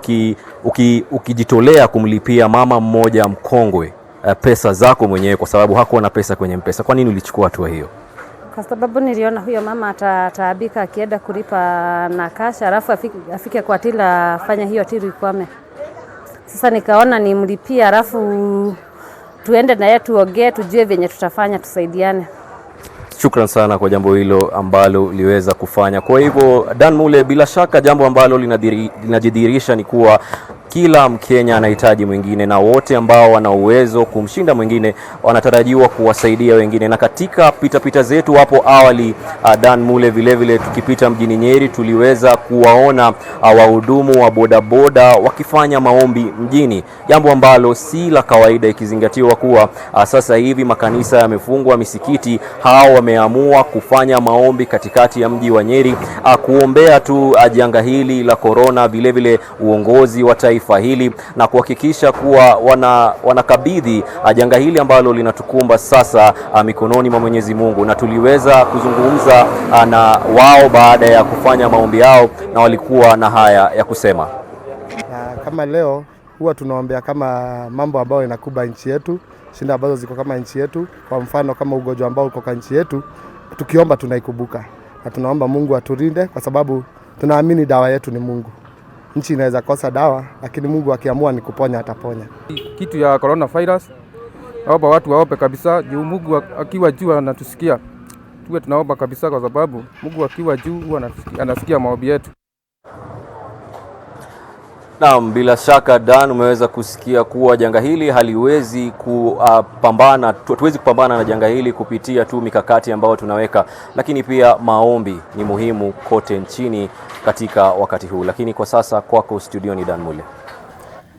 ukijitolea kumlipia mama mmoja mkongwe pesa zako mwenyewe kwa sababu hakuwa na pesa kwenye M-Pesa. Kwa nini ulichukua hatua hiyo? Kwa sababu niliona huyo mama ataabika akienda kulipa na kasha, alafu afike kwa tila fanya hiyo tili kwame. Sasa nikaona nimlipia, alafu tuende na yeye tuongee, tujue venye tutafanya, tusaidiane. Shukran sana kwa jambo hilo ambalo liweza kufanya. Kwa hivyo Dan Mule, bila shaka jambo ambalo linajidhihirisha ni kuwa kila Mkenya anahitaji mwingine, na wote ambao wana uwezo kumshinda mwingine wanatarajiwa kuwasaidia wengine. Na katika pita zetu hapo awali, Dan Mule, vile vile tukipita mjini Nyeri, tuliweza kuwaona wahudumu wa bodaboda wakifanya maombi mjini, jambo ambalo si la kawaida ikizingatiwa kuwa sasa hivi makanisa yamefungwa, misikiti. Hao wameamua kufanya maombi katikati ya mji wa Nyeri kuombea tu janga hili la corona, vile vile uongozi wa taifa hili, na kuhakikisha kuwa wanakabidhi janga hili ambalo linatukumba sasa mikononi mwa Mwenyezi Mungu. Na tuliweza kuzungumza na wao baada ya kufanya maombi yao, na walikuwa na haya ya kusema. Kama leo huwa tunaombea kama mambo ambayo inakuba nchi yetu, shinda ambazo ziko kama nchi yetu. Kwa mfano kama ugonjwa ambao uko kwa nchi yetu, tukiomba tunaikumbuka, na tunaomba Mungu aturinde kwa sababu tunaamini dawa yetu ni Mungu. Nchi inaweza kosa dawa, lakini Mungu akiamua ni kuponya ataponya. Kitu ya coronavirus, naomba watu waombe kabisa, juu Mungu akiwa juu anatusikia. Tuwe tunaomba kabisa kwa sababu Mungu akiwa juu anasikia maombi yetu. Naam, bila shaka Dan, umeweza kusikia kuwa janga hili haliwezi tuwezi kupambana na janga hili kupitia tu mikakati ambayo tunaweka, lakini pia maombi ni muhimu kote nchini katika wakati huu. Lakini kwa sasa kwako studioni Dan Mule.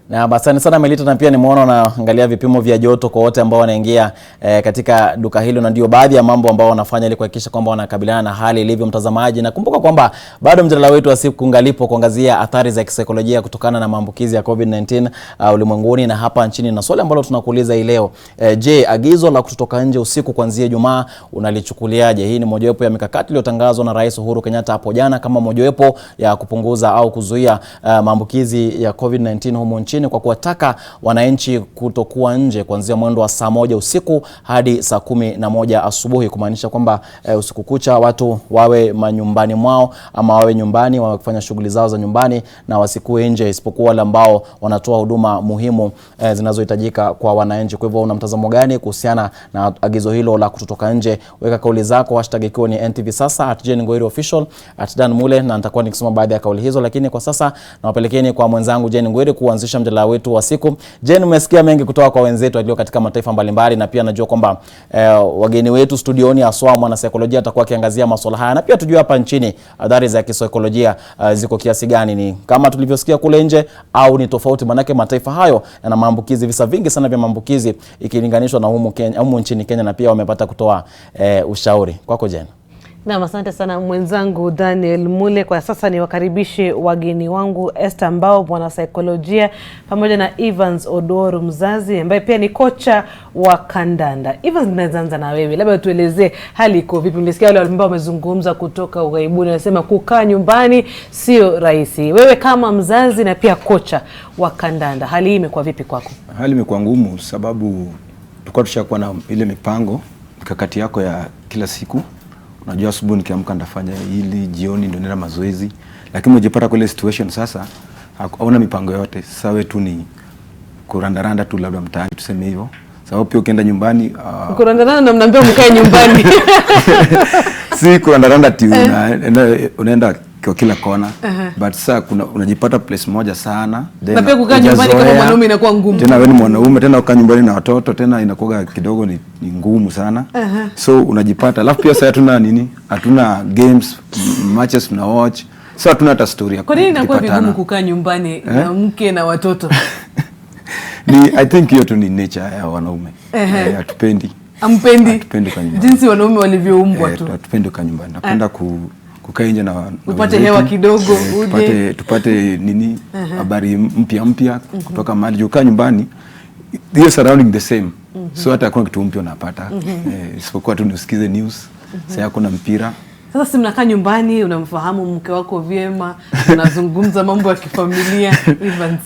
Na basani sana Melita, na pia nimeona naangalia vipimo vya joto kwa wote ambao wanaingia katika duka hilo, na ndio baadhi ya mambo ambao wanafanya ili kuhakikisha kwamba wanakabiliana na hali ilivyo. Mtazamaji, na kumbuka kwamba bado mjadala wetu wa siku ungalipo kuangazia athari za kisaikolojia kutokana na maambukizi ya COVID-19 ulimwenguni na hapa nchini. Na swali ambalo tunakuuliza hii leo, je, agizo la kutotoka nje usiku kuanzia Ijumaa unalichukuliaje? Hii ni mojawapo ya mikakati iliyotangazwa na Rais Uhuru Kenyatta hapo jana kama mojawapo ya kupunguza au kuzuia maambukizi ya COVID-19 humo nchini, kwa kuwataka wananchi kutokuwa nje kuanzia mwendo wa saa 1 usiku hadi saa 11 asubuhi, kumaanisha kwamba usiku kucha watu wawe manyumbani mwao ama wawe nyumbani wakifanya shughuli zao za nyumbani na wasikue nje, isipokuwa wale ambao wanatoa huduma muhimu zinazohitajika kwa wananchi. Kwa hivyo una mtazamo gani kuhusiana na agizo hilo la kutotoka nje? Weka kauli zako, hashtag ikiwa ni NTV sasa @JenNgwiri_official @Dan Mule, na nitakuwa nikisoma baadhi ya kauli hizo. Lakini kwa sasa nawapelekeni kwa mwenzangu Jen Ngwiri kuanzisha mjadala wetu wa siku. Jen, umesikia mengi kutoka kwa wenzetu walio katika mataifa mbalimbali, na pia najua kwamba wageni wetu studioni aswa mwana saikolojia atakuwa akiangazia masuala haya, na pia tujue hapa nchini athari za kisaikolojia ziko kiasi gani, ni kama tulivyosikia kule nje au ni tofauti? Manake mataifa hayo yana maambukizi, visa vingi sana vya maambukizi ikilinganishwa na humu nchini Kenya, na pia wamepata kutoa ushauri. Kwako Jen. Na asante sana mwenzangu Daniel Mule. Kwa sasa ni wakaribishe wageni wangu Esther Mbao, mwana saikolojia, pamoja na Evans Odoro, mzazi ambaye pia ni kocha wa kandanda. Evans, naanza na wewe. Labda tuelezee hali iko vipi? Nimesikia wale ambao wamezungumza kutoka ughaibuni wanasema kukaa nyumbani sio rahisi. Wewe kama mzazi na pia kocha wa kandanda, hali hii imekuwa vipi kwako? Hali imekuwa ngumu sababu tulikuwa tushakuwa na ile mipango, mikakati yako ya kila siku. Unajua asubuhi nikiamka ndafanya hili, jioni ndio nenda mazoezi. Lakini unajipata kwa ile situation sasa hauna mipango yote. Sasa wewe tu ni kurandaranda tu labda mtaani tuseme hivyo. Sababu pia ukienda nyumbani kurandaranda na mnaambia mkae nyumbani. Si kurandaranda tu unaenda kwa kila kona. But sasa unajipata place moja sana. Na pia kukaa nyumbani kama mwanaume inakuwa ngumu. Tena wewe ni mwanaume, tena ukaa nyumbani na watoto, tena inakuwa kidogo ni ngumu sana. So unajipata. Alafu pia sasa hatuna games, matches tuna watch. So hatuna hata story. Kwa nini inakuwa vigumu kukaa nyumbani na mke na watoto? I think hiyo tu ni nature ya wanaume. Hatupendi. Ampendi. Kwa nyumbani. Jinsi wanaume walivyoumbwa tu. Hatupendi kwa nyumbani. Napenda kukaa nje na upate hewa kidogo, tupate habari mpya kutoka mahali. Ukaa nyumbani, hiyo surrounding the same. So hata hakuna kitu mpya unapata. Isipokuwa tu usikize news. Sasa hakuna mpira. Sasa si mnakaa nyumbani, unamfahamu mke wako vyema, unazungumza mambo ya kifamilia. Evans.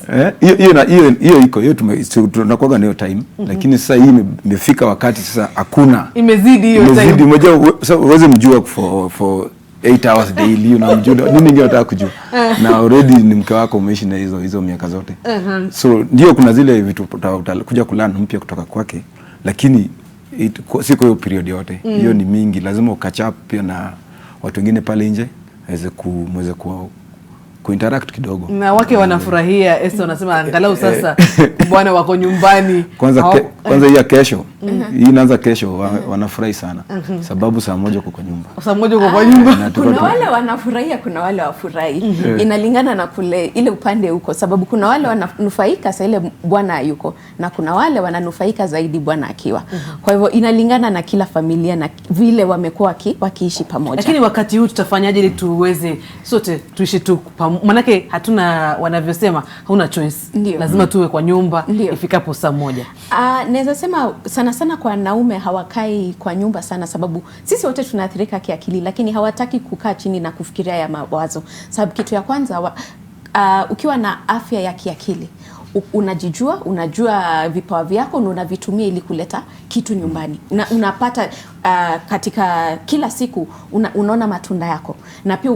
Hiyo tunakuwa nayo time. Lakini sasa hii imefika wakati sasa hakuna. Imezidi hiyo time. Imezidi moja, uweze mjua for 8 hours daily, unamjua nini ningine unataka kujua. Na already ni mke wako umeishi na hizo miaka zote. So ndio kuna zile vitu utakuja kulana mpya kutoka kwake, lakini siko hiyo period yote. Hiyo ni mingi, lazima ukatch up pia na watu wengine pale nje aweze kuinteract kidogo. Na wake wanafurahia. Esther unasema angalau sasa bwana wako nyumbani. Kwanza hii kesho. Hii inaanza kesho, wanafurahi sana. Sababu saa moja uko kwa nyumba. Saa moja uko kwa nyumba. Kuna wale wanafurahia, kuna wale wafurahi. Inalingana na kule ile upande huko, sababu kuna wale wananufaika saa ile bwana yuko na kuna wale wananufaika zaidi bwana akiwa. Kwa hivyo inalingana na kila familia na vile wamekuwa wakiishi pamoja. Lakini wakati huu tutafanyaje ili tuweze sote tuishi tu manake hatuna wanavyosema hauna choice. Lazima tuwe kwa nyumba ifikapo saa moja. Naweza sema sana kwa wanaume hawakai kwa nyumba sana, sababu sisi wote tunaathirika kiakili, lakini hawataki kukaa chini na kufikiria ya mawazo. Sababu kitu ya kwanza ukiwa na afya ya kiakili, unajijua, unajua vipawa vyako na unavitumia ili kuleta kitu nyumbani. Unapata katika kila siku unaona matunda yako. Na pia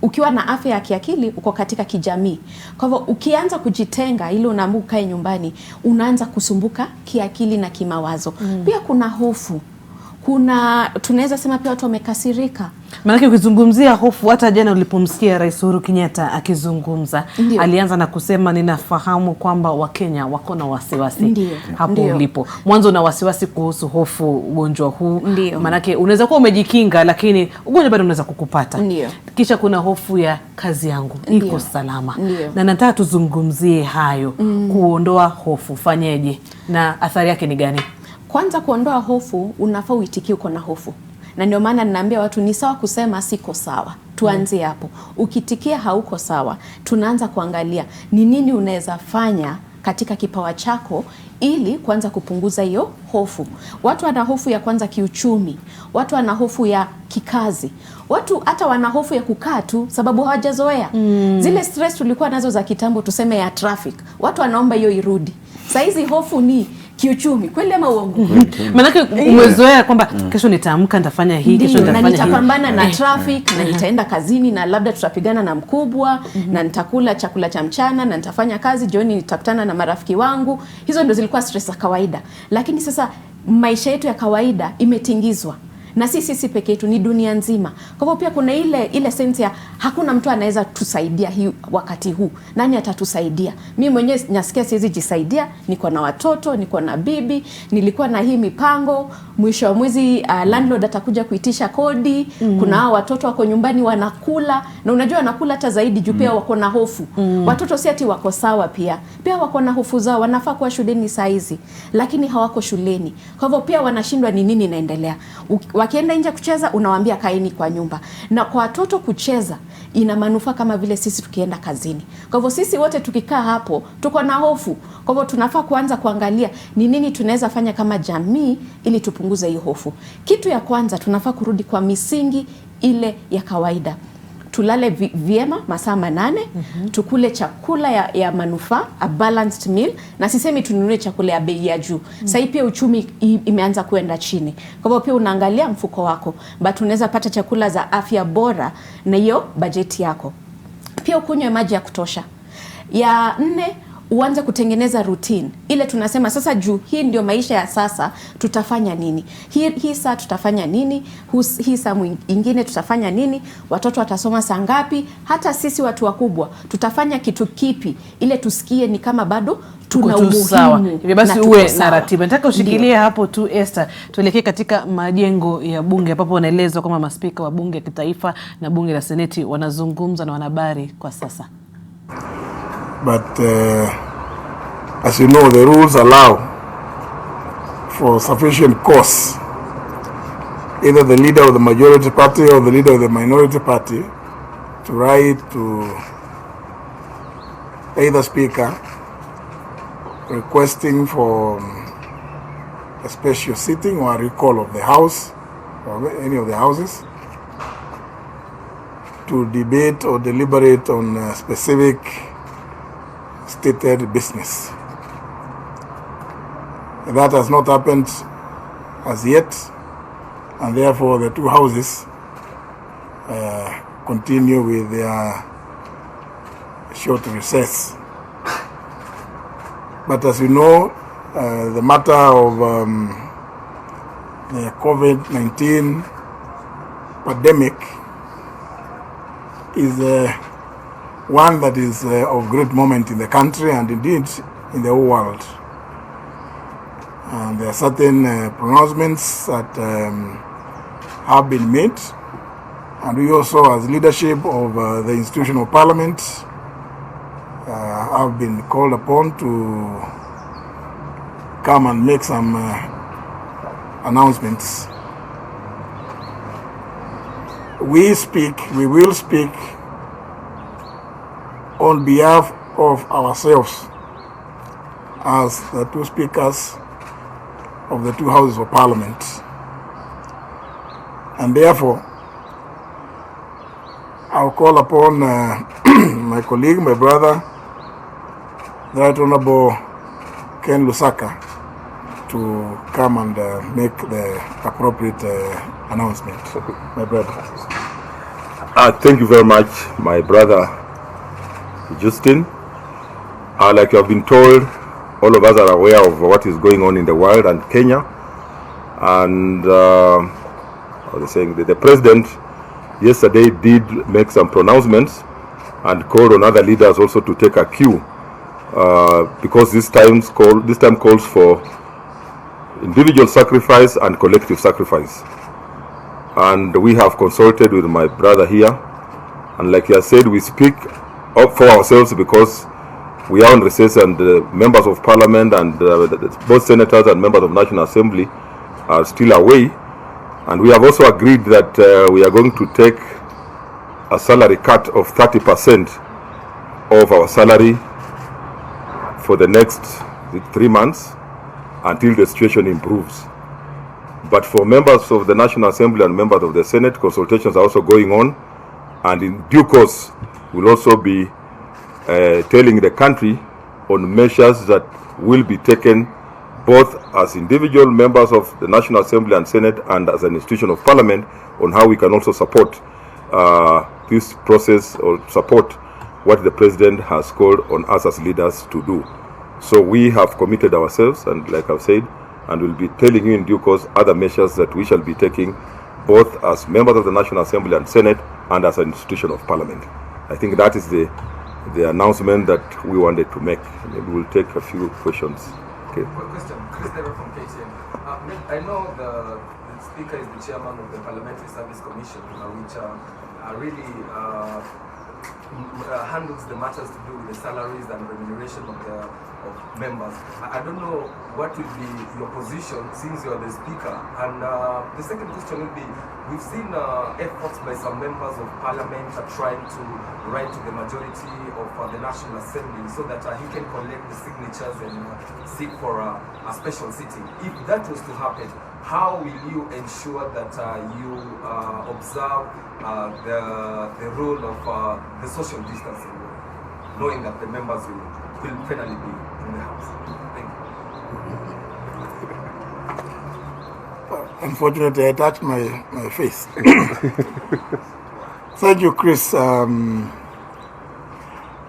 ukiwa na afya ya kiakili uko katika kijamii. Kwa hivyo ukianza kujitenga ili unaamua ukae nyumbani, unaanza kusumbuka kiakili na kimawazo. Pia kuna hofu. Tunaweza sema pia watu wamekasirika. Maana ukizungumzia hofu, hata jana ulipomsikia Rais Uhuru Kenyatta akizungumza, alianza na kusema ninafahamu kwamba Wakenya wako na wasiwasi. Hapo ulipo. Mwanzo na wasiwasi kuhusu hofu ugonjwa huu. Maana unaweza kuwa umejikinga lakini ugonjwa bado unaweza kukupata. Kisha kuna hofu ya kazi yangu iko salama. Na nataka tuzungumzie hayo. Kuondoa hofu fanyeje na athari yake ni gani? Kwanza kuondoa hofu, unafaa uitikie uko na hofu. Na ndio maana ninaambia watu ni sawa kusema siko sawa. Tuanzie hapo. Ukitikia hauko sawa, tunaanza kuangalia ni nini unaweza fanya katika kipawa chako ili kwanza kupunguza hiyo hofu. Watu wana hofu ya kwanza kiuchumi, watu wana hofu ya kikazi, watu hata wana hofu ya kukaa tu sababu hawajazoea. Zile stress tulikuwa nazo za kitambo, tuseme ya traffic, watu wanaomba hiyo irudi. Saizi hofu ni kiuchumi, kweli ama uongo? Maana umezoea kwamba kesho nitaamka nitafanya hii, kesho nitafanya hii. Na nitapambana na traffic, na nitaenda kazini, na labda tutapigana na mkubwa, na nitakula chakula cha mchana, na nitafanya kazi, jioni nitakutana na marafiki wangu. Hizo ndio zilikuwa stress za kawaida. Lakini sasa maisha yetu ya kawaida imetingizwa. Na sisi peke yetu, ni dunia nzima. Kwa hivyo pia kuna ile sense ya hakuna mtu anaweza tusaidia hii wakati huu. Nani atatusaidia? Mimi mwenyewe nasikia siwezi jisaidia, niko na watoto, niko na bibi, nilikuwa na hii mipango, mwisho wa mwezi landlord atakuja kuitisha kodi, kuna hao watoto wako nyumbani wanakula, na unajua wanakula hata zaidi juu pia wako na hofu. Watoto si ati wako sawa pia wako na hofu zao, wanafaa kuwa shuleni saa hizi, lakini hawako shuleni. Kwa hivyo pia wanashindwa ni nini inaendelea. Wakienda nje kucheza, unawaambia kaeni kwa nyumba. Na kwa watoto kucheza ina manufaa kama vile sisi tukienda kazini. Kwa hivyo sisi wote tukikaa hapo tuko na hofu. Kwa hivyo tunafaa kuanza kuangalia ni nini tunaweza fanya kama jamii ili tupunguze hiyo hofu. Kitu ya kwanza tunafaa kurudi kwa misingi ile ya kawaida. Tulale vyema masaa 8, tukule chakula ya manufaa, a balanced meal, na sisemi tununue chakula ya bei ya juu. Sasa pia uchumi imeanza kuenda chini. Kwa hivyo pia unaangalia mfuko wako, but unaweza pata chakula za afya bora na hiyo bajeti yako. Pia ukunywe maji ya kutosha. Ya 4, uanze kutengeneza routine. Ile tunasema sasa juu hii ndio maisha ya sasa, tutafanya nini? Hii saa tutafanya nini? Hii saa nyingine tutafanya nini? Watoto watasoma saa ngapi? Hata sisi watu wakubwa tutafanya kitu kipi ile tusikie ni kama bado tuna umuhimu. Hivyo basi uwe na ratiba. Nataka ushikilie hapo tu Esther. Tuelekee katika majengo ya bunge ambapo wanaelezwa kama maspika wa bunge ya kitaifa na bunge la seneti wanazungumza na wanahabari kwa sasa. But as you know, the rules allow for sufficient cause, either the leader of the majority party or the leader of the minority party to write to either speaker requesting for a special sitting or a recall of the house or any of the houses to debate or deliberate on a specific stated business. That has not happened as yet, and therefore the two houses continue with their short recess. But as you know, the matter of the COVID-19 pandemic is one that is of great moment in the country and indeed in the whole world. And there are certain pronouncements that have been made, and we also, as leadership of the institution of Parliament, have been called upon to come and make some announcements. We will speak on behalf of ourselves as the two speakers of the two houses of Parliament. And therefore, I'll call upon my colleague, my brother, the Right Honorable Ken Lusaka, to come and make the appropriate announcement. My brother. Thank you very much, my brother Justin. Like you have been told, all of us are aware of what is going on in the world and Kenya. And the president yesterday did make some pronouncements and called on other leaders also to take a cue, because this time calls for individual sacrifice and collective sacrifice. And we have consulted with my brother here, and like he has said, we speak up for ourselves because we are on recess, and members of Parliament and both senators and members of National Assembly are still away. And we have also agreed that we are going to take a salary cut of 30% of our salary for the next 3 months until the situation improves. But for members of the National Assembly and members of the Senate, consultations are also going on, and in due course we'll also be telling the country on measures that will be taken both as individual members of the National Assembly and Senate and as an institution of Parliament on how we can also support this process or support what the President has called on us as leaders to do. So we have committed ourselves, and like I've said, and we'll be telling you in due course other measures that we shall be taking both as members of the National Assembly and Senate and as an institution of Parliament. I think that is the announcement that we wanted to make. Maybe we'll take a few questions. Okay. Question, Chris Dever from KTN. I know the Speaker is the chairman of the Parliamentary Service Commission, which really handles the matters to do with the salaries and remuneration of members. I don't know what will be your position since you are the speaker. And the second question will be, we've seen efforts by some members of parliament are trying to write to the majority of the National Assembly so that he can collect the signatures and seek for a special sitting. If that was to happen, how will you ensure that you observe the rule of the social distancing, knowing that the members will finally be in the House? Thank you. Unfortunately, I touched my face. Thank you, Chris. In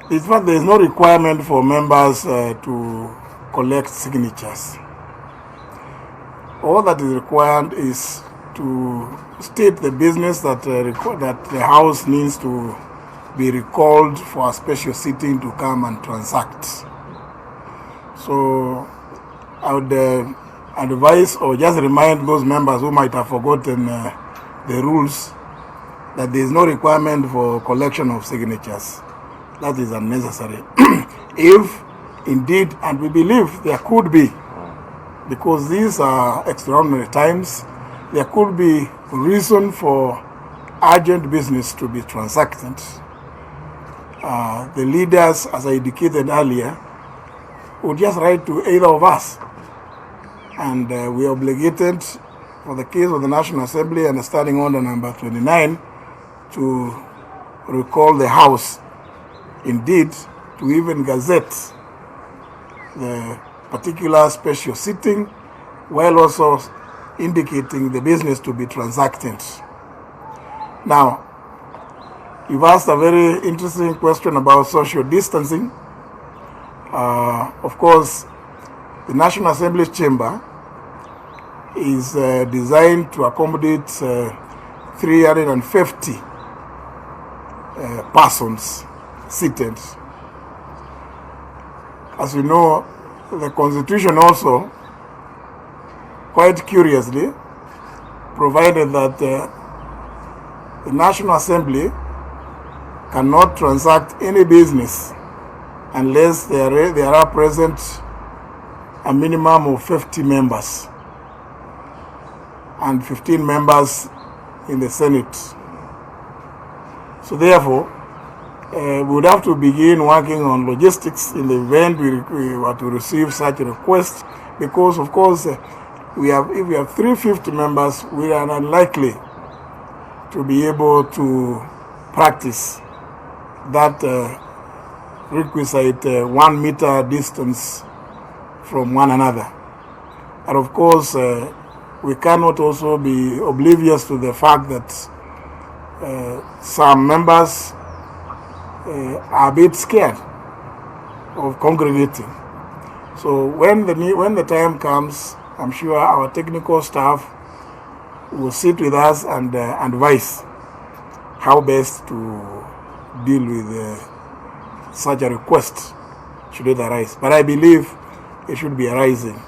fact, there is no requirement for members to collect signatures. All that is required is to state the business that that the House needs to be recalled for a special sitting to come and transact. So I would advise or just remind those members who might have forgotten the rules that there is no requirement for collection of signatures. That is unnecessary. If indeed, and we believe there could be, because these are extraordinary times, there could be reason for urgent business to be transacted. The leaders, as I indicated earlier, would just write to either of us. And we are obligated, for the case of the National Assembly and Standing Order number 29, to recall the House, indeed, to even gazette the particular special sitting, while also indicating the business to be transacted. Now, you've asked a very interesting question about social distancing. Of course, the National Assembly chamber is designed to accommodate 350 persons seated. As you know, the Constitution also, quite curiously, provided that the National Assembly cannot transact any business unless there are present a minimum of 50 members and 15 members in the Senate. So therefore, we would have to begin working on logistics in the event we were to receive such a request, because of course if we have 350 members, we are unlikely to be able to practice that requisite 1 meter distance from one another. And of course, we cannot also be oblivious to the fact that some members are a bit scared of congregating. So when the time comes, I'm sure our technical staff will sit with us and advise how best to deal with such a request should it arise. But I believe it should be arising.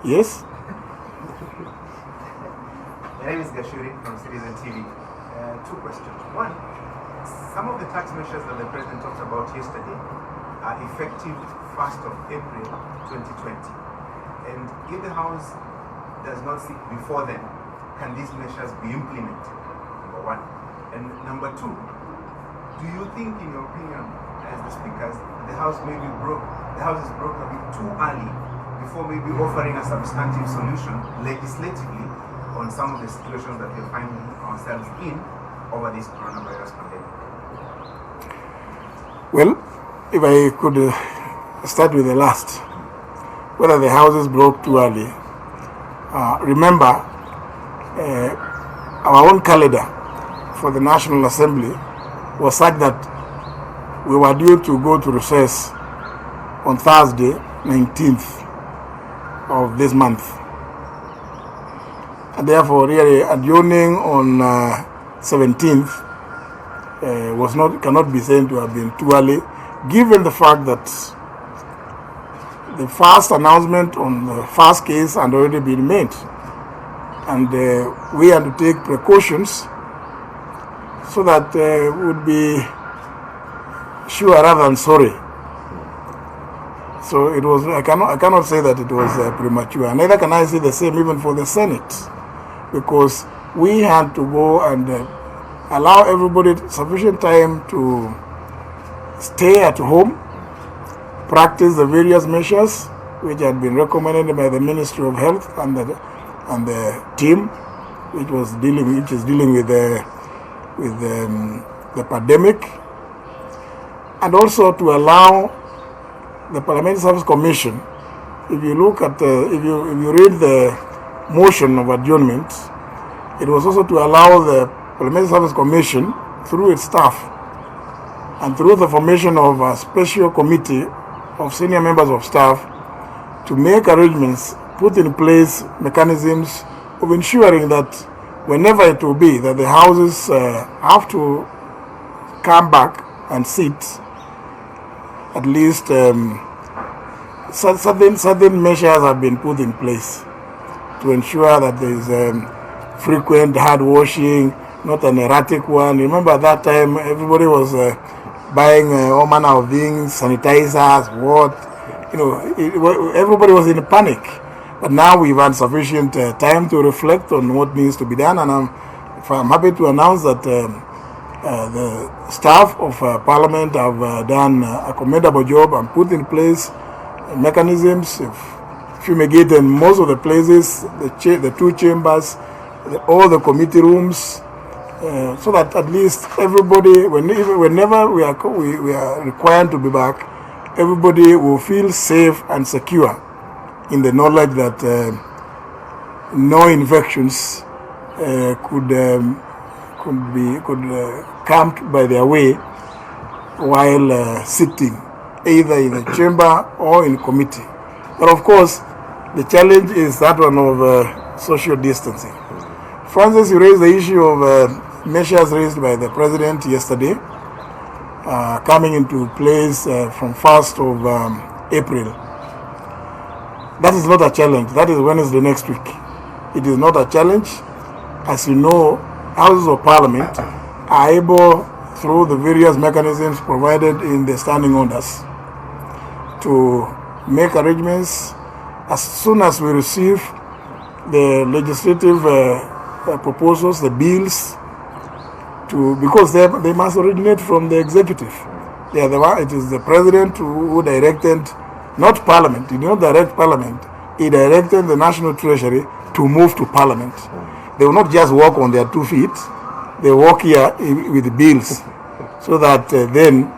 Yes? My name is Gashuri from Citizen TV. Two questions. One, some of the tax measures that the President talked about yesterday are effective 1st of April 2020. And if the House does not sit before then, can these measures be implemented? Number one. And number two, do you think, in your opinion, as the speakers, the House is broke a bit too early before maybe offering a substantive solution legislatively on some of the situations that we're finding ourselves in over this coronavirus pandemic? Well, if I could start with the last, whether the House is broke too early. Remember, our own calendar for the National Assembly was such that we were due to go to recess on Thursday, 19th of this month. And therefore, really adjourning on 17th cannot be said to have been too early, given the fact that the first announcement on the first case had already been made. And we had to take precautions so that we would be sure rather than sorry So it was. I cannot say that it was premature. Neither can I say the same even for the Senate, because we had to go and allow everybody sufficient time to stay at home, practice the various measures which had been recommended by the Ministry of Health and the team which is dealing with the pandemic, and also to allow the Parliamentary Service Commission. If you look at if you read the motion of adjournment, it was also to allow the Parliamentary Service Commission, through its staff and through the formation of a special committee of senior members of staff, to make arrangements, put in place mechanisms of ensuring that whenever it will be that the houses have to come back and sit, at least certain measures have been put in place to ensure that there is frequent hand washing, not an erratic one. Remember at that time everybody was buying all manner of things, sanitizers, everybody was in panic. But now we've had sufficient time to reflect on what needs to be done, and I'm happy to announce that the staff of Parliament have done a commendable job and put in place mechanisms, fumigate in most of the places, the two chambers, all the committee rooms, so that at least everybody, whenever we are required to be back, everybody will feel safe and secure in the knowledge that no infections could come by their way while sitting either in the chamber or in committee. But of course, the challenge is that one of social distancing. Francis, you raised the issue of measures raised by the President yesterday, coming into place from 1st of April. That is not a challenge. That is Wednesday next week. It is not a challenge. As you know, Houses of Parliament are able, through the various mechanisms provided in the standing orders, to make arrangements as soon as we receive the legislative proposals, the bills, because they must originate from the executive. They are it is the President who directed, not Parliament. He did not direct Parliament. He directed the National Treasury to move to Parliament. They will not just walk on their 2 feet. They walk here with the bills, so that then,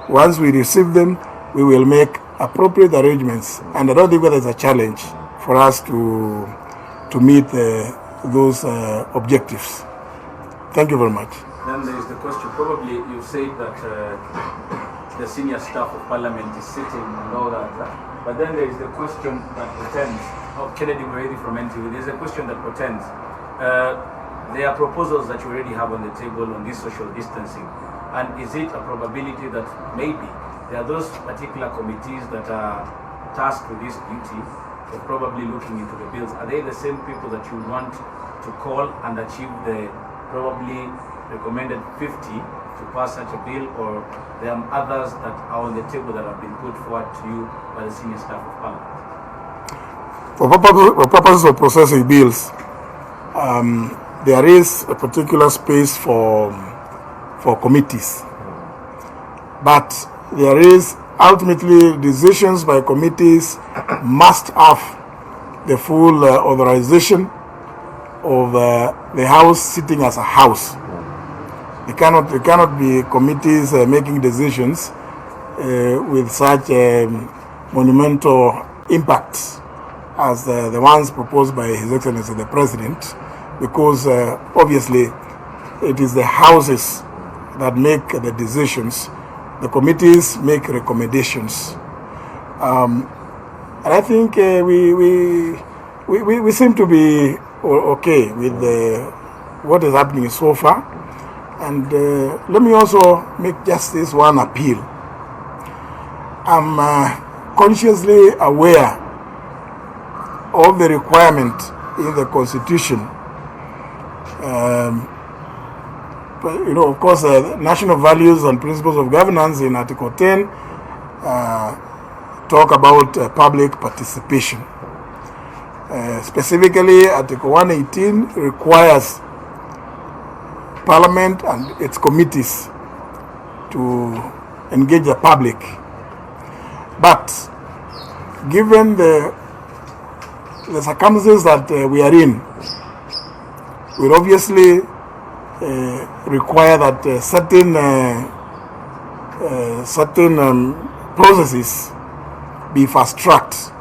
once we receive them, we will make appropriate arrangements. And I don't think that is a challenge for us to meet those objectives. Thank you very much. Then there is the question. Probably you said that the senior staff of Parliament is sitting and all that. But then there is the question that pretends, Kennedy Muredi from NTV, there is a question that pretends, there are proposals that you already have on the table on this social distancing. And is it a probability that maybe there are those particular committees that are tasked with this duty of probably looking into the bills? Are they the same people that you want to call and achieve the probably recommended 50 to pass such a bill, or there are others that are on the table that have been put forward to you by the senior staff of Parliament? For purposes of processing bills, there is a particular space for committees, but there is ultimately decisions by committees must have the full authorization of the House sitting as a House. There cannot be committees making decisions with such monumental impacts as the ones proposed by His Excellency the President, because obviously it is the houses that make the decisions. The committees make recommendations. And I think we seem to be okay with what is happening so far. And let me also make just this one appeal. I'm consciously aware of the requirement in the Constitution. But, of course, national values and principles of governance in Article 10 talk about public participation. Specifically, Article 118 requires Parliament and its committees to engage the public. But given the circumstances that we are in, will obviously require that certain processes be fast-tracked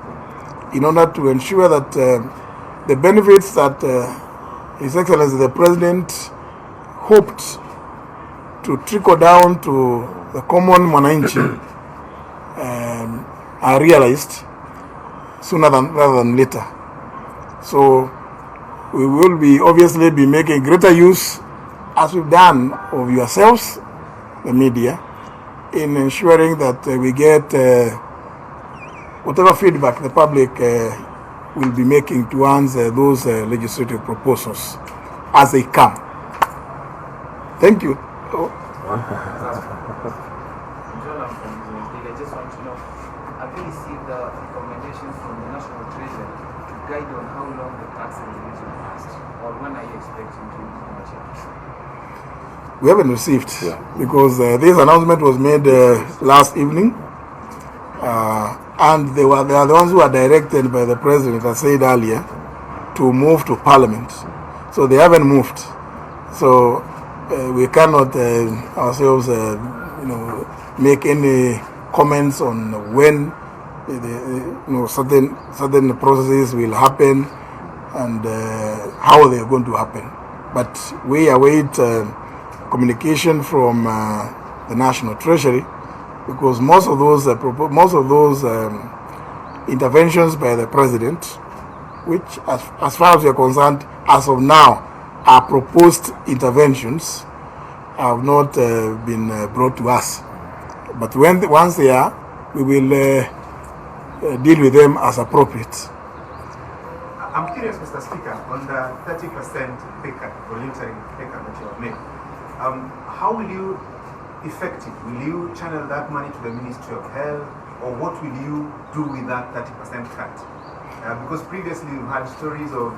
in order to ensure that the benefits that His Excellency the President hoped to trickle down to the common mwananchi are realized sooner rather than later. So we will obviously be making greater use, as we've done, of yourselves, the media, in ensuring that we get whatever feedback the public will be making towards those legislative proposals as they come. Thank you. I just want to know, have you received the recommendations from the National Treasury to guide on how long the tax reviews will last, or when are you expecting to implement it? We haven't received, because this announcement was made last evening, and they are the ones who are directed by the President, as I said earlier, to move to Parliament. So they haven't moved. So we cannot ourselves, make any comments on when certain processes will happen and how they are going to happen. But we await communication from the National Treasury, because most of those interventions by the President, which as far as we are concerned, as of now, are proposed interventions, have not been brought to us. But once they are, we will deal with them as appropriate. I'm curious, Mr. Speaker, on the 30% pay cut, voluntary pay cut that you have made. How will you effect it? Will you channel that money to the Ministry of Health, or what will you do with that 30% cut? Because previously we've had stories of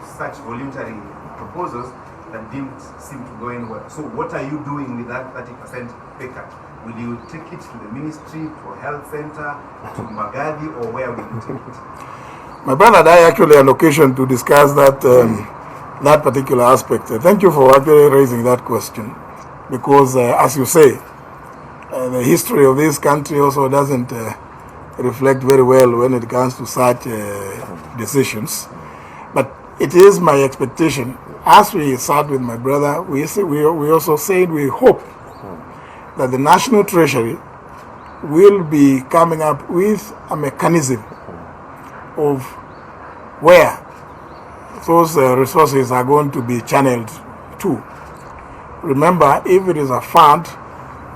such voluntary proposals that didn't seem to go anywhere. So what are you doing with that 30% pay cut? Will you take it to the ministry, to a health center, to Magadi, or where will you take it? My brother and I actually had an occasion to discuss that that particular aspect. Thank you for actually raising that question, because as you say, the history of this country also doesn't reflect very well when it comes to such decisions. But it is my expectation, as we sat with my brother, we also said we hope that the National Treasury will be coming up with a mechanism of where those resources are going to be channeled to. Remember, if it is a fund,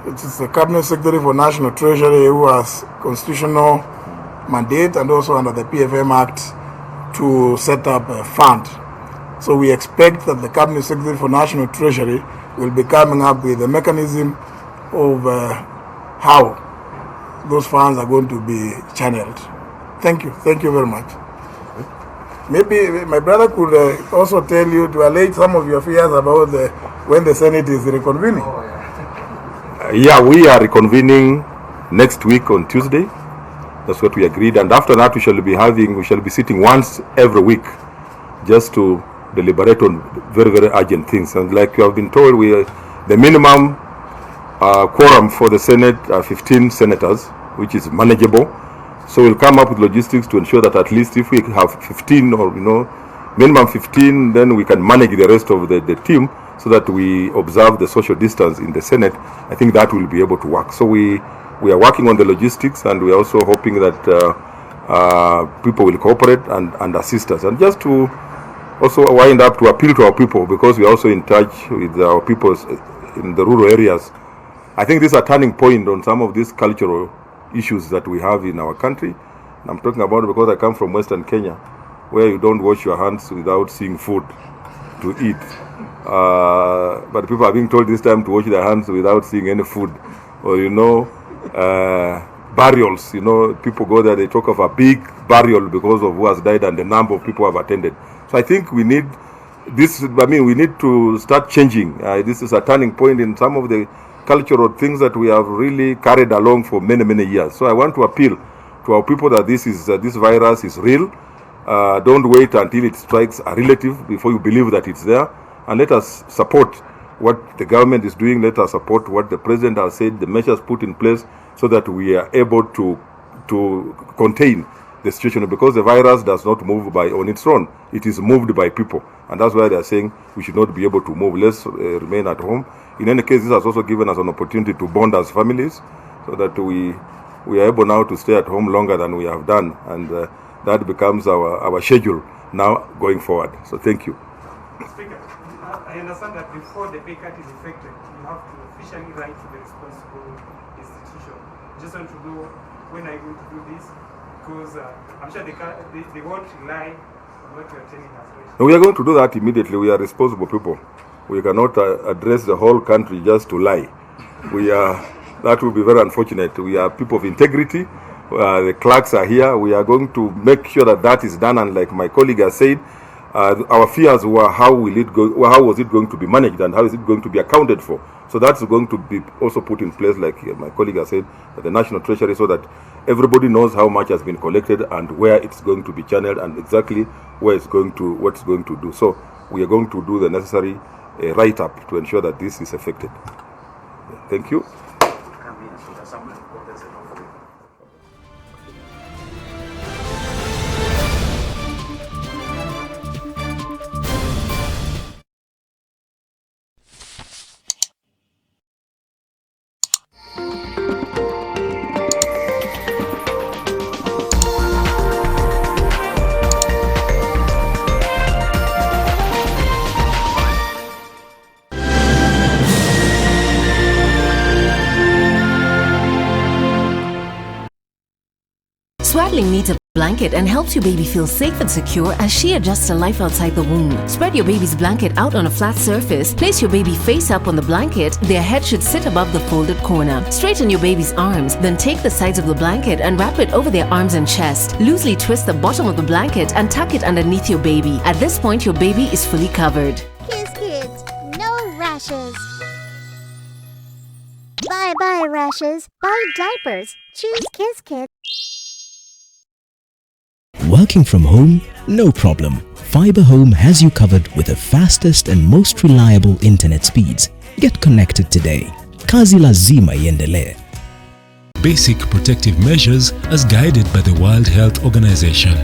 it is the Cabinet Secretary for National Treasury who has constitutional mandate and also under the PFM Act to set up a fund. So we expect that the Cabinet Secretary for National Treasury will be coming up with a mechanism of how those funds are going to be channeled. Thank you. Thank you very much. Maybe my brother could also tell you to allay some of your fears about when the Senate is reconvening. Yeah, we are reconvening next week on Tuesday. That's what we agreed. And after that, we shall be sitting once every week just to deliberate on very, very urgent things. And like you have been told, the minimum quorum for the Senate are 15 senators, which is manageable. So we'll come up with logistics to ensure that at least if we have 15 or minimum 15, then we can manage the rest of the team so that we observe the social distance in the Senate. I think that will be able to work. So we are working on the logistics, and we are also hoping that people will cooperate and assist us. And just to also wind up, to appeal to our people, because we are also in touch with our people in the rural areas. I think this is a turning point on some of these cultural issues that we have in our country. And I'm talking about it because I come from Western Kenya, where you don't wash your hands without seeing food to eat. But people are being told this time to wash their hands without seeing any food. Or burials. You know, people go there, they talk of a big burial because of who has died and the number of people who have attended. So I think we need this. I mean, we need to start changing. This is a turning point in some of the cultural things that we have really carried along for many, many years. So I want to appeal to our people that this virus is real. Don't wait until it strikes a relative before you believe that it's there. And let us support what the government is doing. Let us support what the president has said, the measures put in place, so that we are able to contain the situation, because the virus does not move on its own. It is moved by people. And that's why they are saying we should not be able to move. Let's remain at home. In any case, this has also given us an opportunity to bond as families, so that we are able now to stay at home longer than we have done. And that becomes our schedule now going forward. So thank you. Speaker, I understand that before the pay cut is effective, you have to officially write to the responsible institution. Just want to know, when are you going to do this? Because I'm sure they won't rely on what you're telling us. Right? No, we are going to do that immediately. We are responsible people. We cannot address the whole country just to lie. That will be very unfortunate. We are people of integrity. The clerks are here. We are going to make sure that is done. And like my colleague has said, our fears were how was it going to be managed and how is it going to be accounted for. So that's going to be also put in place, like my colleague has said, at the National Treasury, so that everybody knows how much has been collected and where it's going to be channeled and exactly what it's going to do. So we are going to do the necessary write-up to ensure that this is effected. Thank you. Swaddling needs a blanket and helps your baby feel safe and secure as she adjusts to life outside the womb. Spread your baby's blanket out on a flat surface. Place your baby face up on the blanket. Their head should sit above the folded corner. Straighten your baby's arms, then take the sides of the blanket and wrap it over their arms and chest. Loosely twist the bottom of the blanket and tuck it underneath your baby. At this point, your baby is fully covered. Kiss Kids, no rashes. Bye-bye rashes. Buy diapers. Choose Kiss Kids. Working from home? No problem. Fiber Home has you covered with the fastest and most reliable internet speeds. Get connected today. Kazi lazima iendelee. Basic protective measures as guided by the World Health Organization.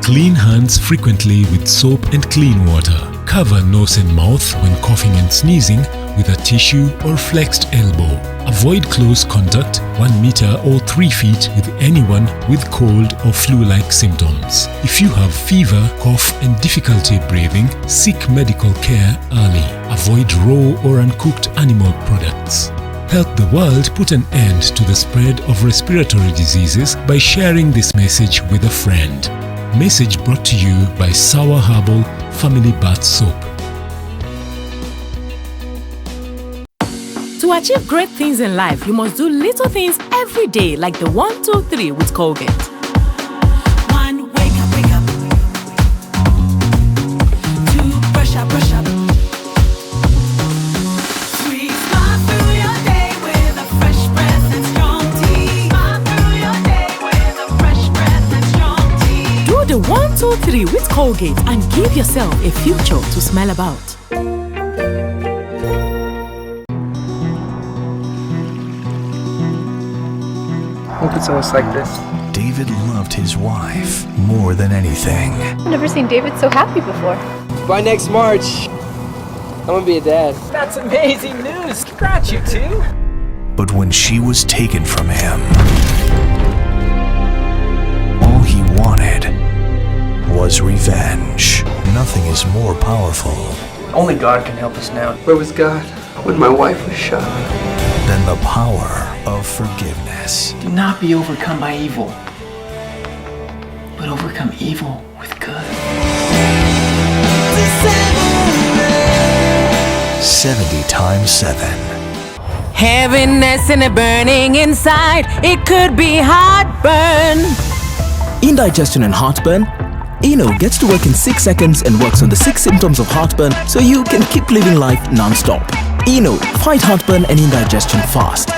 Clean hands frequently with soap and clean water. Cover nose and mouth when coughing and sneezing with a tissue or flexed elbow. Avoid close contact 1 meter or 3 feet with anyone with cold or flu-like symptoms. If you have fever, cough and difficulty breathing, seek medical care early. Avoid raw or uncooked animal products. Help the world put an end to the spread of respiratory diseases by sharing this message with a friend. Message brought to you by Sour Herbal Family Bath Soap. To achieve great things in life, you must do little things every day, like the 1, 2, 3 with Colgate. 1, wake up, wake up. 2, brush up, brush up. 3, smile through your day with a fresh breath and strong tea. Smile through your day with a fresh breath and strong tea. Do the 1, 2, 3 with Colgate and give yourself a future to smile about. Hope it's always like this. David loved his wife more than anything. I've never seen David so happy before. By next March, I'm gonna be a dad. That's amazing news! Congrats, you two! But when she was taken from him, all he wanted was revenge. Nothing is more powerful Only God can help us now. Where was God when my wife was shot? than the power of forgiveness. Do not be overcome by evil, but overcome evil with good. 70 times 7. Heaviness and a burning inside, it could be heartburn. Indigestion and heartburn? Eno gets to work in 6 seconds and works on the 6 symptoms of heartburn so you can keep living life non-stop. Eno, fight heartburn and indigestion fast.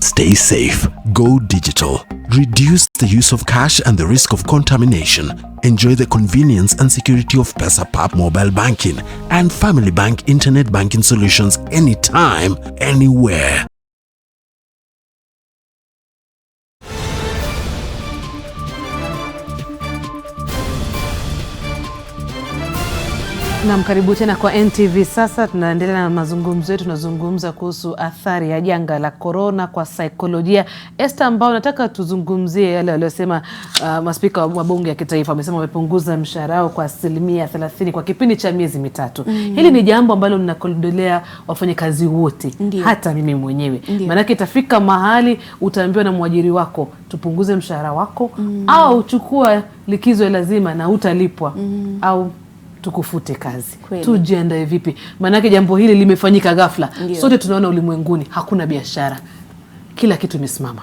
Stay safe. Go digital. Reduce the use of cash and the risk of contamination. Enjoy the convenience and security of PesaPap mobile banking and Family Bank internet banking solutions anytime, anywhere. Na karibu tena kwa NTV. Sasa tunaendelea na mazungumzo yetu, tunazungumza kuhusu athari ya janga la corona kwa saikolojia. Esther, ambao nataka tuzungumzie yale waliosema maspika wa bunge ya kitaifa wamesema wamepunguza mshahara wao kwa 30% kwa kipindi cha miezi mitatu. Hili ni jambo ambalo linakodolea wafanyakazi wote, hata mimi mwenyewe. Maana itafika mahali utaambiwa na mwajiri wako tupunguze mshahara wako au chukua likizo ya lazima na utalipwa au tukufute kazi. Tujiandae vipi? Maanake jambo hili limefanyika ghafla. Sote tunaona ulimwenguni hakuna biashara. Kila kitu imesimama.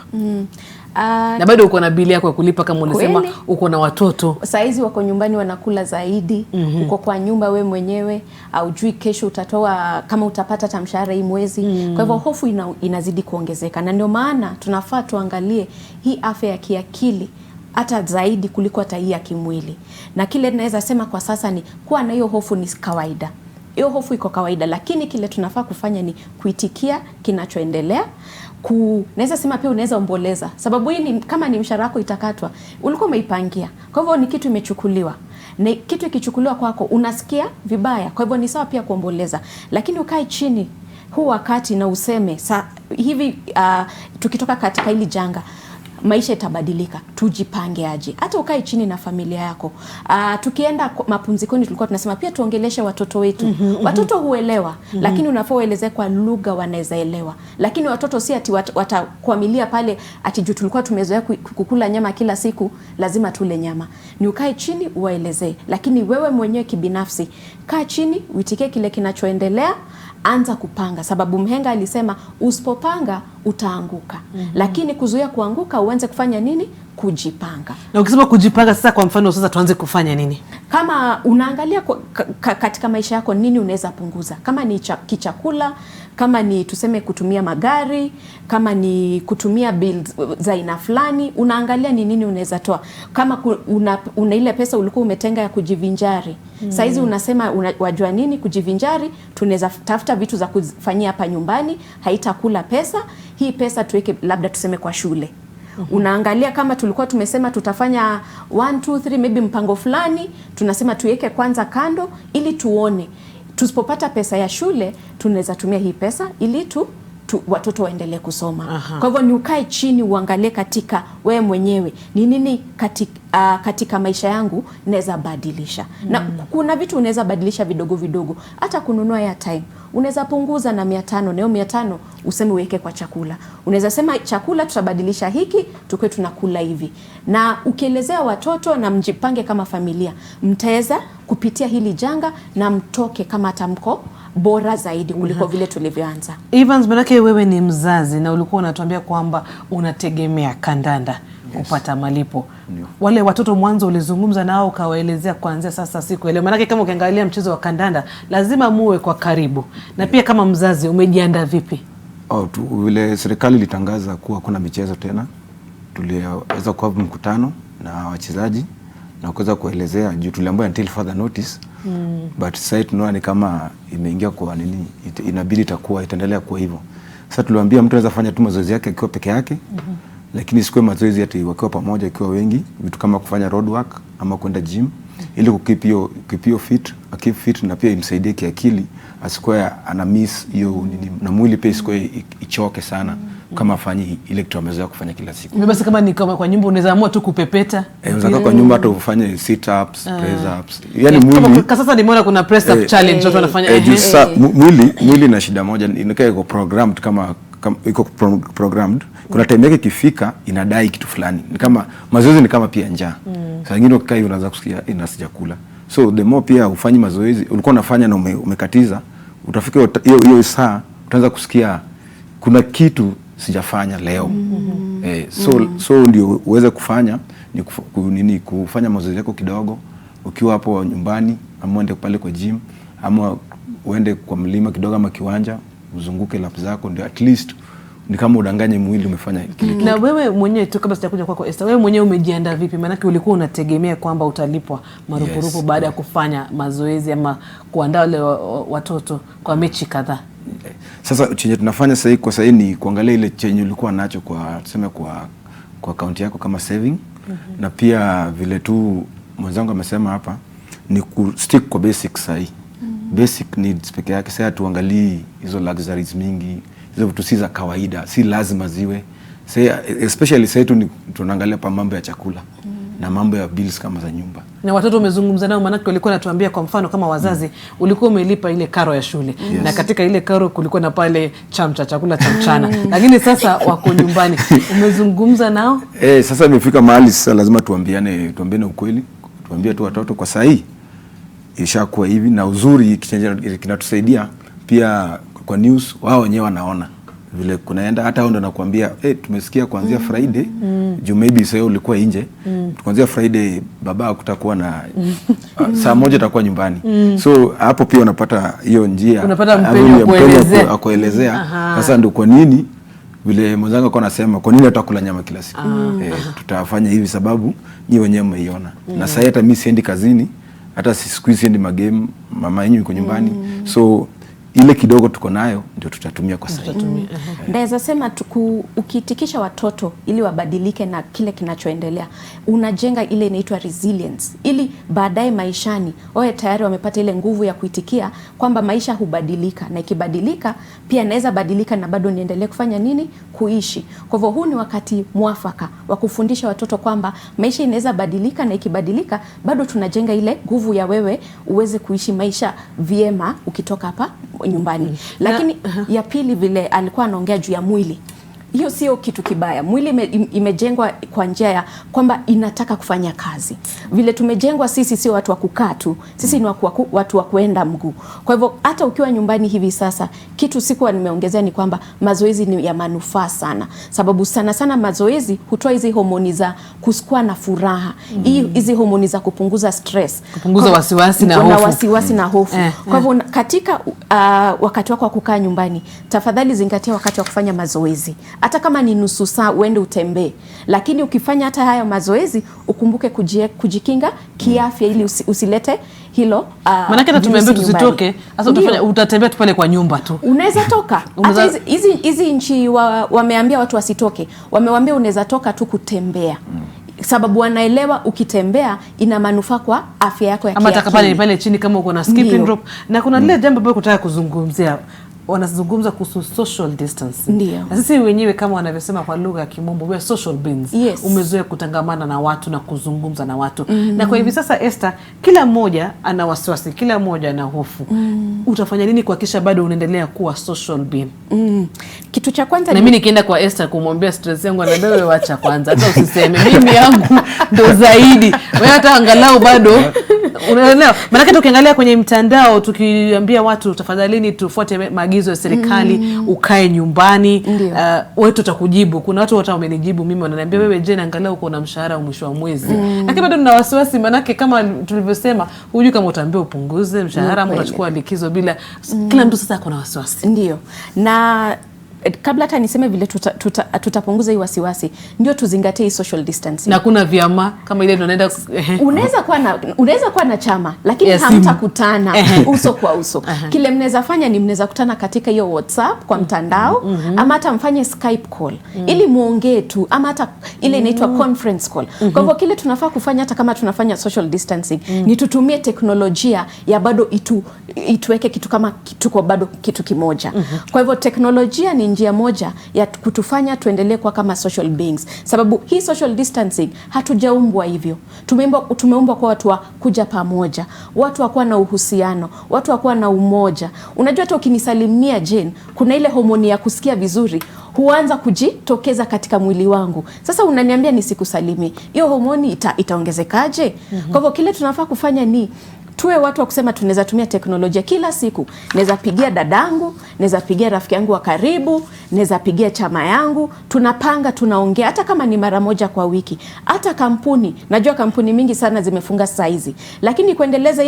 Na bado uko na bili yako ya kulipa kama ulisema, uko na watoto. Saizi wako nyumbani wanakula zaidi, uko kwa nyumba we mwenyewe, haujui kesho utatoa kama utapata tamshahara hii mwezi. Kwa hivyo hofu inazidi kuongezeka. Na ndio maana tunafaa tuangalie hii afya ya kiakili hata zaidi kuliko hata hii ya kimwili. Na kile naweza sema kwa sasa ni kuwa na hiyo hofu ni kawaida. Hiyo hofu iko kawaida, lakini kile tunafaa kufanya ni kuitikia kinachoendelea. Naweza sema pia unaweza omboleza. Sababu hii ni kama ni mshahara wako itakatwa, ulikuwa umeipangia. Kwa hivyo ni kitu imechukuliwa. Na kitu ikichukuliwa kwako unasikia vibaya. Kwa hivyo ni sawa pia kuomboleza. Lakini ukae chini huu wakati na useme hivi tukitoka katika hili janga maisha itabadilika, tujipange aje. Hata ukae chini na familia yako. Tukienda mapumzikoni tulikuwa tunasema pia tuongeleshe watoto wetu. Watoto huelewa, lakini unafaa ueleze kwa lugha wanaweza elewa. Lakini watoto si ati watakuamilia pale ati juu tulikuwa tumezoea kukula nyama kila siku, lazima tule nyama. Ni ukae chini uwaelezee. Lakini wewe mwenyewe kibinafsi, kaa chini, uitike kile kinachoendelea, anza kupanga. Sababu mhenga alisema usipopanga utaanguka. Lakini kuzuia kuanguka uanze kufanya nini? Kujipanga. Na ukisema kujipanga sasa, kwa mfano sasa tuanze kufanya nini? Kama unaangalia katika maisha yako nini unaweza punguza. Kama ni kichakula, kama ni tuseme kutumia magari, kama ni kutumia bills za aina fulani, unaangalia ni nini unaweza toa. Kama una ile pesa ulikuwa umetenga ya kujivinjari. Saizi unasema wajua nini kujivinjari, tunaweza tafuta vitu za kufanyia hapa nyumbani, haitakula pesa. Hii pesa tuweke labda tuseme kwa shule. Unaangalia kama tulikuwa tumesema tutafanya 1 2 3 maybe mpango fulani, tunasema tuweke kwanza kando ili tuone tusipopata pesa ya shule tunaweza tumia hii pesa ili watoto waendelee kusoma. Kwa hivyo ni ukae chini uangalie katika wewe mwenyewe ni nini katika maisha yangu naweza badilisha. Na kuna vitu unaweza badilisha vidogo vidogo. Hata kununua airtime unaweza punguza na 500, na hiyo 500 useme uweke kwa chakula. Unaweza sema chakula tutabadilisha hiki tukue tunakula hivi. Na ukielezea watoto na mjipange kama familia, mtaweza kupitia hili janga na mtoke kama tamko bora zaidi kuliko vile tulivyoanza. Evans, manake wewe ni mzazi na ulikuwa unatuambia kwamba unategemea kandanda kupata malipo. Wale watoto mwanzo ulizungumza nao ukawaelezea kuanzia sasa siku ile. Manake kama ukiangalia mchezo wa kandanda lazima muwe kwa karibu. Na pia kama mzazi umejiandaa vipi? Vile serikali ilitangaza kuwa kuna michezo tena, tuliweza kuwa mkutano na wachezaji na kuweza kuelezea juu tuliambiwa until further notice But sasa tunaona ni kama imeingia kwa nini, inabidi itaendelea kuwa hivyo. Sasa tuliwaambia mtu anaweza fanya tu mazoezi yake akiwa peke yake, lakini sikuwe mazoezi ati wakiwa pamoja, ikiwa wengi, vitu kama kufanya road work ama kwenda gym, ili keep hiyo fit na pia imsaidie kiakili, asikuwe ana miss hiyo nini, na mwili pia isikuwe ichoke sana kama afanye ile kitu amezoea kufanya kila siku. Basi kama ni kama kwa nyumba unaweza amua tu kupepeta. Unaweza kwa nyumba hata ufanye sit ups, press ups. Yaani mwili kama sasa nimeona kuna press up challenge watu wanafanya. Mwili na shida moja, inakaa iko programmed kama iko programmed. Kuna time yake ikifika inadai kitu fulani. Ni kama mazoezi ni kama pia njaa. Sasa nyingine ukikaa hivi unaanza kusikia inasija kula. So the more pia ufanye mazoezi, ulikuwa unafanya na umekatiza, utafika hiyo saa utaanza kusikia kuna kitu sijafanya leo. So ndio uweze kufanya ni kufanya mazoezi yako kidogo ukiwa hapo nyumbani, ama uende pale kwa gym, ama uende kwa mlima kidogo ama kiwanja, uzunguke lap zako, ndio at least ni kama udanganye mwili umefanya kile kitu. Na wewe mwenyewe tu, kabla sijakuja kwako Esther, wewe mwenyewe umejiandaa vipi? Maana ulikuwa unategemea kwamba utalipwa marupurupu baada ya kufanya mazoezi ama kuandaa wale watoto kwa mechi kadhaa. Sasa chenye tunafanya sasa ni kuangalia ile chenye ulikuwa nacho kwa tuseme kwa account yako kama saving, na pia vile tu mwenzangu amesema hapa ni ku stick kwa basics sahi. Basic needs peke yake. Sasa tuangalie hizo luxuries mingi, hizo vitu si za kawaida, si lazima ziwe. Sasa especially sasa tunaangalia pa mambo ya chakula na mambo ya bills kama za nyumba. Na watoto umezungumza nao, maana walikuwa natuambia kwa mfano kama wazazi ulikuwa umelipa ile karo ya shule. Na katika ile karo kulikuwa na pale chakula cha mchana. Lakini sasa wako nyumbani. Umezungumza nao? Sasa imefika mahali sasa lazima tuambiane ukweli. Tuambie tu watoto kwa sahi ishakuwa hivi, na uzuri kinatusaidia pia kwa news, wao wenyewe wanaona vile kunaenda. Hata wao ndio nakwambia tumesikia kuanzia Friday, juu maybe sasa ulikuwa nje, kuanzia Friday baba kutakuwa na saa moja atakuwa nyumbani. So hapo pia unapata hiyo njia, unapata mpenyo kuelezea. Sasa ndio kwa nini vile mwenzangu kwa anasema kwa nini atakula nyama kila siku. Tutafanya hivi sababu nyinyi wenyewe mmeiona. Na sasa hata mimi siendi kazini, hata siku hizi siendi magame, mama yenu yuko nyumbani. So ile kidogo tuko nayo ndio tutatumia kwa sasa. Naweza sema ukiitikisha watoto ili wabadilike na kile kinachoendelea, unajenga ile inaitwa resilience, ili baadaye maishani wao tayari wamepata ile nguvu ya kuitikia kwamba maisha hubadilika, na ikibadilika pia naweza badilika na bado niendelee kufanya nini? Kuishi. Kwa hivyo huu ni wakati mwafaka wa kufundisha watoto kwamba maisha inaweza badilika, na ikibadilika bado tunajenga ile nguvu ya wewe uweze kuishi maisha vyema ukitoka hapa nyumbani. Lakini ya pili, vile alikuwa anaongea juu ya mwili, hiyo sio kitu kibaya. Mwili imejengwa kwa njia ya kwamba inataka kufanya kazi. Vile tumejengwa sisi sio watu wa kukaa tu, sisi ni watu wa kuenda mguu. Kwa hivyo hata ukiwa nyumbani hivi sasa, kitu sikuwa nimeongezea ni kwamba mazoezi ni ya manufaa sana, sababu sana mazoezi hutoa hizi homoni za kusikua na furaha, hizi homoni za kupunguza stress, kupunguza wasiwasi na hofu. Kwa hivyo katika wakati wako wa kukaa nyumbani, tafadhali zingatia wakati wa kufanya mazoezi. Hata kama ni nusu saa uende utembee, lakini ukifanya hata haya mazoezi ukumbuke kujikinga kiafya, ili usilete hilo. Maana hata tumeambia tusitoke, sasa utatembea tu pale kwa nyumba tu. Unaweza toka. Hata hizi nchi wameambia watu wasitoke. Wamewaambia unaweza toka tu kutembea. Sababu wanaelewa ukitembea ina manufaa kwa afya yako ya kiakili. Ama pale chini kama uko na skipping rope. Na kuna lile jambo ambalo kutaka kuzungumzia, wanazungumza kuhusu social distancing. Na sisi wenyewe kama wanavyosema kwa lugha ya Kimombo, we are social beings. Umezoea kutangamana na watu na kuzungumza na watu. Na kwa hivi sasa Esther, kila mmoja ana wasiwasi, kila mmoja ana hofu. Utafanya nini kuhakikisha bado unaendelea kuwa social being? Kitu cha kwanza na mimi nikienda kwa Esther kumwambia stress yangu, anaambia wewe acha kwanza, hata usiseme mimi yangu ndo zaidi. Wewe hata angalau bado unaelewa. Maana ukiangalia kwenye mtandao tukiambia watu tafadhalini tufuate maagizo ya serikali, ukae nyumbani, wewe tutakujibu. Kuna watu hata wamenijibu mimi, wananiambia wewe je, angalau uko na mshahara mwisho wa mwezi. Lakini bado nina wasiwasi, maana kama tulivyosema, hujui kama utaambia upunguze mshahara ama utachukua likizo bila. Kila mtu sasa ako na wasiwasi. Ndio. Na kabla hata niseme vile tutapunguza hii wasiwasi, ndio tuzingatie social distancing. Na kuna vyama kama ile tunaenda unaweza kuwa na chama lakini hamtakutana uso kwa uso. Kile mnaweza fanya ni mnaweza kutana katika hiyo WhatsApp kwa mtandao, ama hata mfanye Skype call ili muongee tu, ama hata ile inaitwa conference call. Kwa hivyo kile tunafaa kufanya hata kama tunafanya social distancing ni tutumie teknolojia ya bado ituweke kitu kama tuko bado kitu kimoja. Kwa hivyo teknolojia ni njia moja ya kutufanya tuendelee kwa kama social beings, sababu hii social distancing hatujaumbwa hivyo. Tumeumbwa kwa watu wa kuja pamoja, watu wa kuwa na uhusiano, watu wa kuwa na umoja. Unajua hata ukinisalimia Jane, kuna ile homoni ya kusikia vizuri huanza kujitokeza katika mwili wangu. Sasa unaniambia nisikusalimie, hiyo homoni itaongezekaje? Kwa hivyo kile tunafaa kufanya ni tuwe watu wa kusema tunaweza tumia teknolojia kila siku. Naweza pigia dadangu, naweza pigia rafiki yangu wa karibu, naweza pigia chama yangu, tunapanga, tunaongea hata kama ni mara moja kwa wiki. Hata kampuni, najua kampuni mingi sana zimefunga saizi, lakini kuendeleza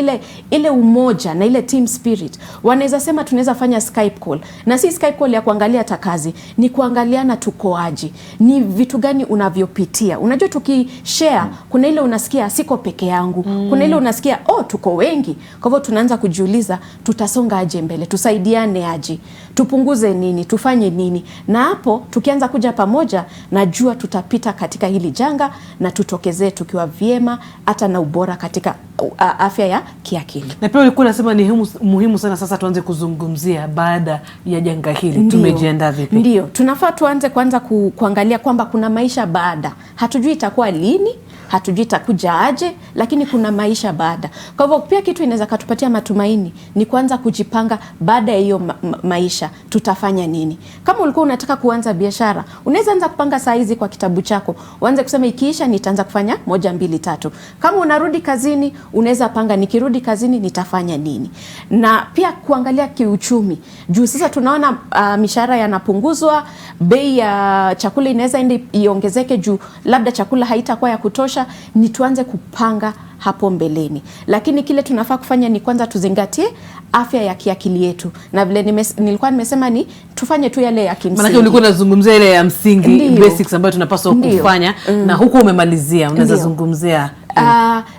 ile umoja na ile team spirit, wanaweza sema tunaweza fanya Skype call. Na si Skype call ya kuangalia hata kazi, ni kuangaliana tukoaje, ni vitu gani unavyopitia. Unajua tukishare, kuna ile unasikia siko peke yangu, kuna ile unasikia tuko wengi. Kwa hivyo tunaanza kujiuliza tutasonga aje mbele, tusaidiane aje, tupunguze nini, tufanye nini. Na hapo tukianza kuja pamoja, najua tutapita katika hili janga na tutokezee tukiwa vyema, hata na ubora katika afya ya kiakili. Na pia ulikuwa unasema ni muhimu sana sasa tuanze kuzungumzia baada ya janga hili. Tumejiandaa vipi? Ndio, tunafaa tuanze kwanza kuangalia kwamba kuna maisha baada. Hatujui itakuwa lini, hatujui itakuja aje, lakini kuna maisha baada. Kwa hivyo pia kitu inaweza katupatia matumaini ni kuanza kujipanga baada ya hiyo maisha tutafanya nini. Kama ulikuwa unataka kuanza biashara, unaweza anza kupanga saa hizi kwa kitabu chako. Uanze kusema ikiisha nitaanza kufanya 1 2 3. Kama unarudi kazini, unaweza panga nikirudi kazini nitafanya nini. Na pia kuangalia kiuchumi. Juu sasa tunaona mishahara yanapunguzwa, bei ya chakula inaweza ende iongezeke juu labda chakula haitakuwa ya kutosha, ni tuanze kupanga hapo mbeleni. Lakini kile tunafaa kufanya ni kwanza tuzingatie afya ya kiakili yetu. Na vile nilikuwa nimesema ni tufanye tu yale ya kimsingi. Maana ulikuwa unazungumzia ile ya msingi, basics ambayo tunapaswa kufanya, na huko umemalizia. Unaweza zungumzia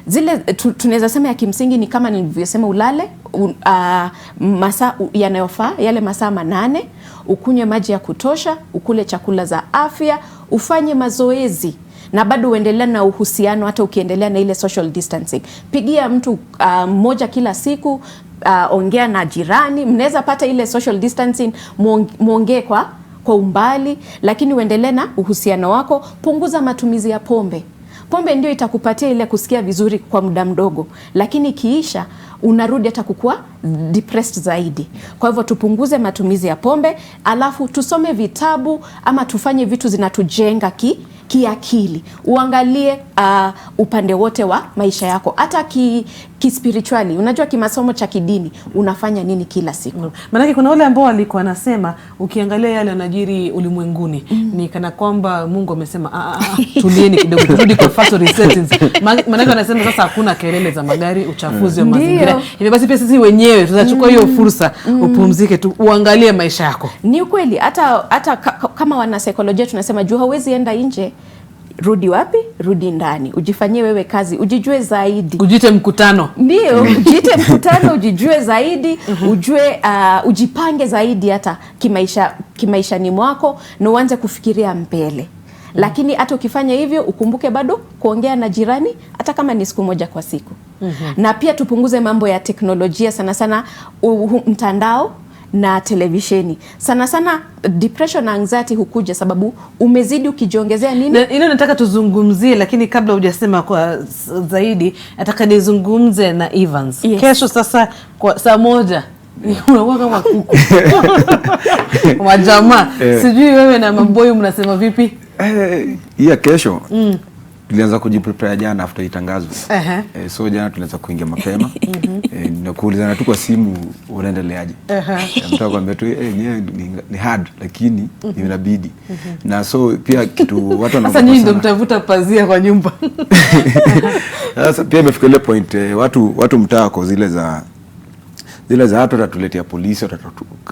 zile tunaweza sema ya kimsingi ni kama nilivyosema, ulale masaa yanayofaa, yale masaa 8, ukunywe maji ya kutosha, ukule chakula za afya, ufanye mazoezi, na bado uendelea na uhusiano hata ukiendelea na ile social distancing. Pigia mtu mmoja kila siku, ongea na jirani, mnaweza pata ile social distancing, muongee kwa umbali, lakini uendelee na uhusiano wako. Punguza matumizi ya pombe. Pombe ndio itakupatia ile kusikia vizuri kwa muda mdogo, lakini kiisha unarudi hata kukua depressed zaidi. Kwa hivyo tupunguze matumizi ya pombe, alafu tusome vitabu ama tufanye vitu zinatujenga kiakili. Uangalie upande wote wa maisha yako, hata kispirituali. Unajua kimasomo cha kidini unafanya nini kila siku. Maana kuna wale ambao walikuwa nasema ukiangalia yale yanajiri ulimwenguni ni kana kwamba Mungu amesema tulieni kidogo, turudi kwa factory settings. Maana anasema sasa hakuna kelele za magari, uchafuzi wa mazingira. Hivyo basi pia sisi wenyewe tutachukua hiyo fursa, upumzike tu, uangalie maisha yako. Ni ukweli, hata kama wana saikolojia tunasema juu hauwezi enda nje, rudi wapi? Rudi ndani. Ujifanyie wewe kazi, ujijue zaidi. Ujite mkutano. Ndio, ujite mkutano, ujijue zaidi, ujue ujipange zaidi hata kimaisha ni mwako, na uanze kufikiria mbele. Lakini hata ukifanya hivyo ukumbuke bado kuongea na jirani hata kama ni siku moja kwa siku. Na pia tupunguze mambo ya teknolojia, sana sana mtandao na televisheni. Sana sana depression na anxiety hukuja sababu umezidi ukijiongezea nini. Ile nataka tuzungumzie, lakini kabla hujasema kwa zaidi, nataka nizungumze na Evans. Kesho sasa kwa saa 1 unakuwa kama kuku. Wajamaa, sijui wewe na maboyo mnasema vipi? Kesho tulianza kujiprepare jana after itangazwe. So jana tulianza kuingia mapema. Na kuulizana tu kwa simu unaendeleaje. Mtaka kwambia tu ni hard lakini inabidi. Na so pia kitu watu sasa nyinyi ndio mtavuta pazia kwa nyumba. Sasa pia imefikia ile point watu mtaa kwa zile za zile za watu watatuletea polisi,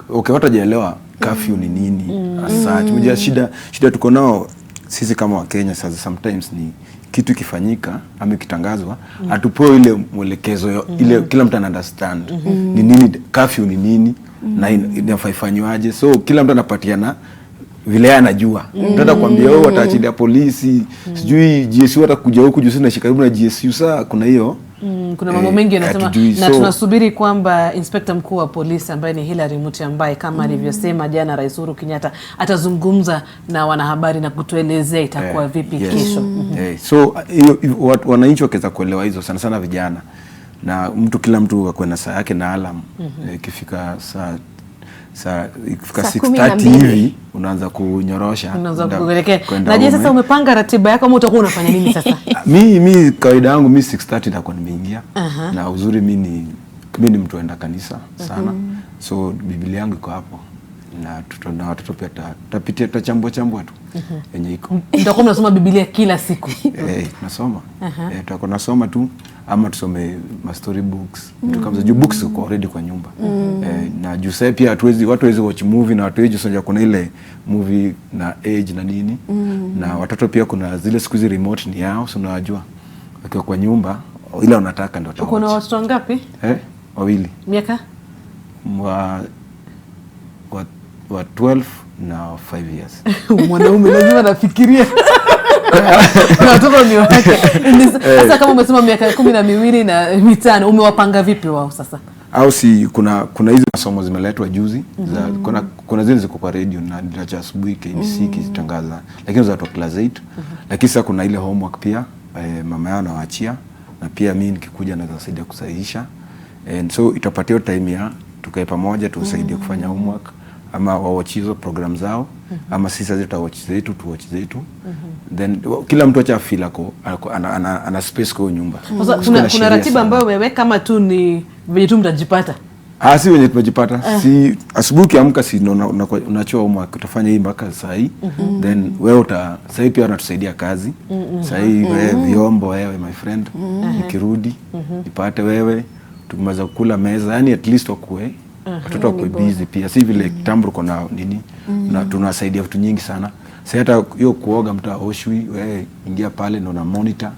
watajaelewa curfew ni nini hasa. Unajua shida tuko nao sisi kama Wakenya sasa, sometimes ni kitu kifanyika ama kitangazwa atupewe ile mwelekezo ile kila mtu ana understand ni nini curfew ni nini na inafaa ifanywaje. So kila mtu anapatiana vile anajua. Mtata kuambia wao wataachilia polisi, sijui GSU watakuja huku juu na karibu na GSU. Saa kuna hiyo kuna mambo mengi yanasema na tunasubiri kwamba inspector mkuu wa polisi ambaye ni Hilary Muty ambaye kama alivyosema jana Rais Uhuru Kenyatta atazungumza na wanahabari na kutuelezea itakuwa vipi kesho. So wananchi wakaweza kuelewa hizo sana sana vijana na kila mtu akwe na saa yake na alarm. Ikifika saa 6:30 hivi unaanza kunyorosha, unaanza kuelekea. Na je, sasa umepanga ratiba yako ama utakuwa unafanya nini sasa? Mimi kawaida yangu 6:30 nitakuwa nimeingia. Na uzuri mimi ni mtu aenda kanisa sana. So Biblia yangu iko hapo na watoto pia tutapitia tutachambua tu yenye iko. Nitakuwa mnasoma Biblia kila siku? Nasoma. Tutakuwa nasoma tu ama tusome story books. Kama juu books uko already kwa nyumba. Na juu sasa pia watu wezi watch movie na watu wezi sonja kuna ile movie na age na nini. Na watoto pia kuna zile siku hizi remote ni yao, so unajua wakiwa kwa nyumba ile unataka ndio watawatch. Kuna watoto ngapi? 2. Miaka? wa 12 na 5 years. Mwanaume lazima nafikiria. Na watoto ni wake. Sasa kama umesema miaka 12 na 5, umewapanga vipi wao sasa? Au si kuna hizo masomo zimeletwa juzi kuna zile ziko kwa radio na ndio asubuhi KBC kitangaza, lakini za class 8. Lakini sasa kuna ile homework pia mama yao anawaachia na pia mimi nikikuja naweza kusaidia kusahihisha. And so itapatia time ya tukae pamoja tusaidie kufanya homework ama watch hizo program zao ama sisi sasa tutawatch zetu. Then kila mtu acha feel ana space kwa nyumba. Kuna ratiba ambayo umeweka kama tu ni venye tu mtajipata? Si venye tumejipata. Si asubuhi kiamka si unachoa homework utafanya hii mpaka saa hii. Then wewe saa hii pia unatusaidia kazi. Saa hii wewe vyombo wewe my friend. Nikirudi nipate wewe tukimaliza kula meza, yani at least wakue watoto wako busy pia. Si vile kitambo kuna nini na tunasaidia vitu nyingi sana. Sasa hata hiyo kuoga mtu aoshwi, wewe ingia pale na una monitor.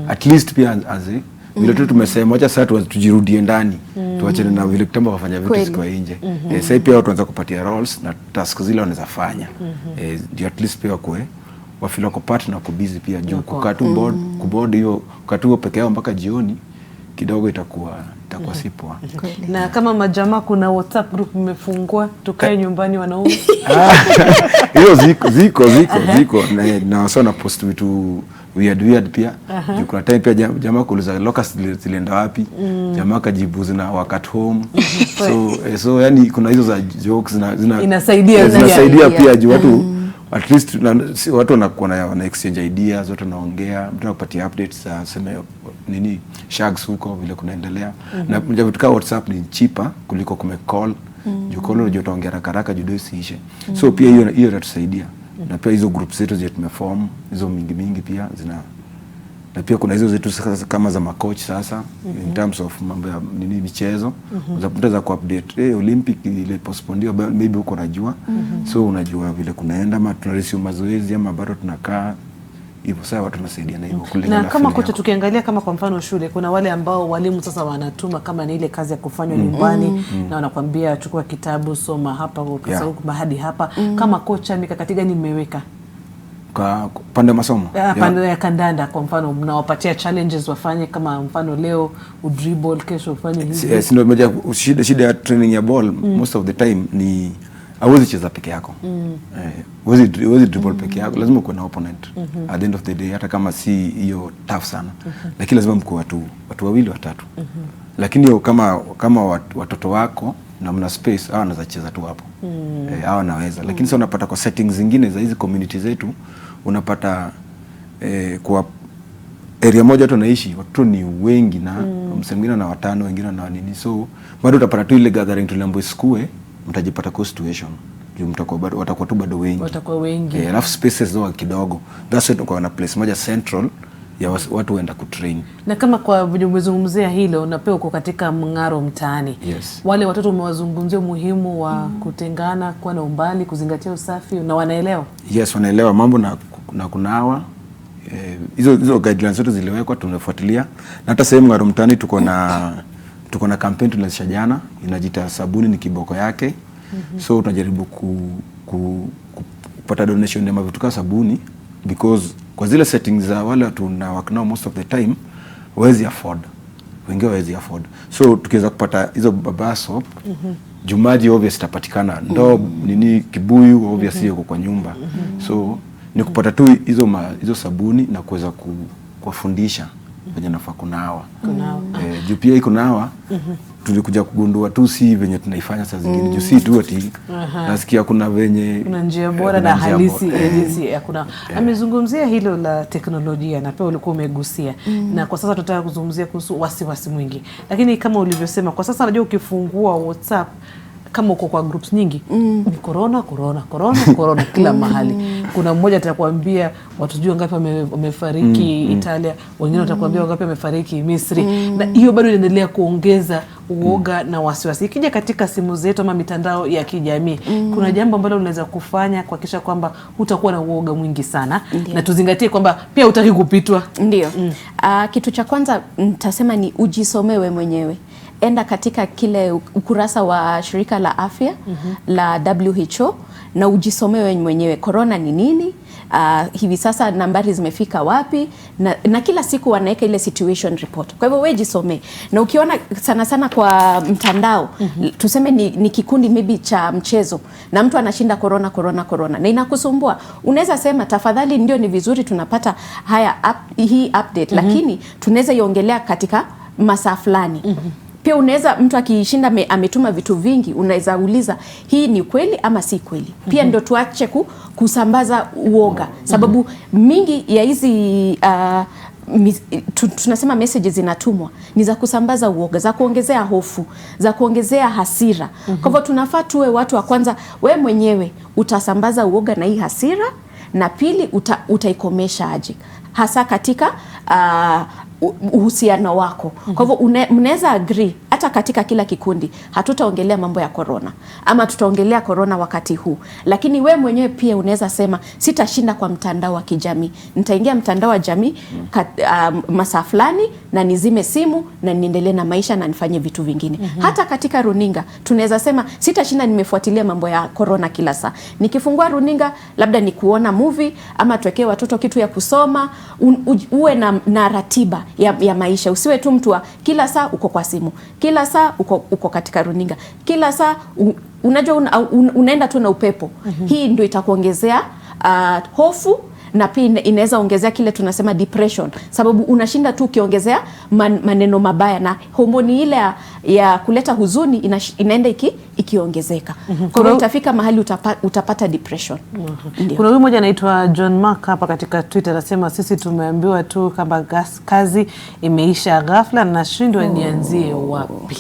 At least pia aze vile tu tumesema acha sasa tujirudie ndani. Tuachane na vile kitambo wafanya vitu kwa nje. Sasa pia watu wanaanza kupatia roles na tasks zile wanaweza fanya. Ndio at least pia kwa wafilo kwa partner kwa busy pia juu kukaa tu board hiyo katu peke yao mpaka jioni kidogo itakuwa sipoa. Na kama majamaa kuna WhatsApp group mmefungua tukae nyumbani wanaume? Hiyo ziko na sana post vitu weird pia. Kuna time pia jamaa kuuliza locust zilienda wapi? Jamaa kajibu zina work at home. So yani kuna hizo za jokes zinasaidia pia juu watu at least watu wana exchange ideas, watu wanaongea, mtu anakupatia updates za sema nini shags huko vile kunaendelea. Na vitu kama WhatsApp ni cheaper kuliko call. Juu call unajua utaongea haraka juu ndio siishe. So pia hiyo inatusaidia. Na pia hizo groups zetu zetu tumeform hizo mingi pia na pia kuna hizo zetu kama za macoach sasa in terms of mambo ya nini michezo. Unaweza kuupdate Olympic ile postponed maybe uko unajua. So unajua vile kunaenda ama tunaresume mazoezi ama bado tunakaa hivyo. Sasa watu tunasaidiana hivyo kulingana na kama kocha. Tukiangalia kama kwa mfano shule kuna wale ambao walimu sasa wanatuma kama ni ile kazi ya kufanywa nyumbani na wanakuambia chukua kitabu soma hapa ukasa huko mahadi hapa. Kama kocha mikakati gani mmeweka kwa pande masomo? Pande ya kandanda kwa mfano mnawapatia challenges wafanye kama mfano leo udribble kesho ufanye hivi? Sio moja shida ya training ya ball most of the time ni hauwezi cheza peke yako. Huwezi dribble peke yako, lazima uwe na opponent. At the end of the day hata kama si hiyo tough sana. Lakini lazima mko watu wawili watatu. Lakini hiyo kama watoto wako na mna space hao wanaweza cheza tu hapo. Hao wanaweza. Lakini sasa unapata kwa settings zingine za hizi community zetu unapata kwa area moja watu wanaishi watu ni wengi na msengine na 5 wengine na nini. So bado utapata tu ile gathering tuliambo isikue mtajipata kwa situation. Watakuwa tu bado wengi. Watakuwa wengi. Alafu spaces zao kidogo. That's why tuko na place moja central ya watu waenda kutrain. Na kama kwa vile umezungumzia hilo, na pia uko katika mng'aro mtaani. Yes. Wale watoto umewazungumzia umuhimu wa kutengana, kuwa na umbali, kuzingatia usafi, na wanaelewa? Yes, wanaelewa mambo na kunawa. Hizo guidelines zote ziliwekwa, tunafuatilia. Na hata sehemu mng'aro mtaani tuko na campaign tulianzisha jana, inajiita sabuni ni kiboko yake. So tunajaribu kupata donation ya mavitu kama sabuni, because kwa zile settings za wale watu na work now most of the time hawezi afford, wengi hawezi afford. So tukiweza kupata hizo baba soap, jumaji obvious itapatikana, ndoo nini kibuyu obvious yuko kwa nyumba. So ni kupata tu hizo sabuni na kuweza kuwafundisha venye nafaa kunawa. Juu pia iko nawa tulikuja kugundua tu si venye tunaifanya saa zingine. Juu si tu ati nasikia kuna venye kuna njia bora na halisi ya kuna. Amezungumzia hilo la teknolojia na pia ulikuwa umegusia. Na kwa sasa tutataka kuzungumzia kuhusu wasiwasi mwingi. Lakini kama ulivyosema, kwa sasa najua ukifungua WhatsApp kama uko kwa groups nyingi ni corona kila mahali. Kuna mmoja atakwambia watu jua ngapi wamefariki Italia, wengine watakwambia ngapi wamefariki Misri. Na hiyo bado inaendelea kuongeza uoga na wasiwasi. Ikija katika simu zetu ama mitandao ya kijamii, kuna jambo ambalo unaweza kufanya kuhakikisha kwamba hutakuwa na uoga mwingi sana. Na tuzingatie kwamba pia hutaki kupitwa. Ndio. Kitu cha kwanza nitasema ni ujisomewe mwenyewe. Enda katika kile ukurasa wa shirika la afya la WHO na ujisomewe mwenyewe corona ni nini, hivi sasa nambari zimefika wapi, na kila siku wanaweka ile situation report. Kwa hivyo wewe jisome, na ukiona sana kwa mtandao tuseme ni kikundi maybe cha mchezo na mtu anashinda corona na inakusumbua, unaweza sema tafadhali, ndio ni vizuri tunapata hii update, lakini tunaweza iongelea katika masaa fulani. Pia unaweza mtu akishinda ametuma vitu vingi, unaweza uliza hii ni kweli ama si kweli. Pia ndio tuache kusambaza uoga, sababu mingi ya hizi tunasema messages zinatumwa ni za kusambaza uoga, za kuongezea hofu, za kuongezea hasira. Kwa hivyo tunafaa tuwe watu wa kwanza, we mwenyewe utasambaza uoga na hii hasira, na pili utaikomesha aje hasa katika uhusiano wako. Kwa hivyo mnaweza agree hata katika kila kikundi hatutaongelea mambo ya corona ama tutaongelea corona wakati huu, lakini we mwenyewe pia unaweza sema sitashinda kwa mtandao wa kijamii, nitaingia mtandao wa jamii masaa fulani na nizime simu na niendelee na maisha na nifanye vitu vingine. Hata katika runinga tunaweza sema sitashinda nimefuatilia mambo ya corona kila saa, nikifungua runinga labda ni kuona movie ama tuwekee watoto kitu ya kusoma. Uwe na ratiba ya maisha, usiwe tu mtu wa kila saa uko kwa simu, kila saa uko katika runinga, kila saa unajua unaenda tu na upepo. Hii ndio itakuongezea hofu, na pia inaweza ongezea kile tunasema depression, sababu unashinda tu ukiongezea maneno mabaya, na homoni ile ya kuleta huzuni inaenda ikiongezeka. Kwa hiyo utafika mahali utapata depression. Kuna huyu mmoja anaitwa John Mark hapa katika Twitter anasema sisi tumeambiwa tu kama kazi imeisha ghafla na nashindwa nianzie wapi.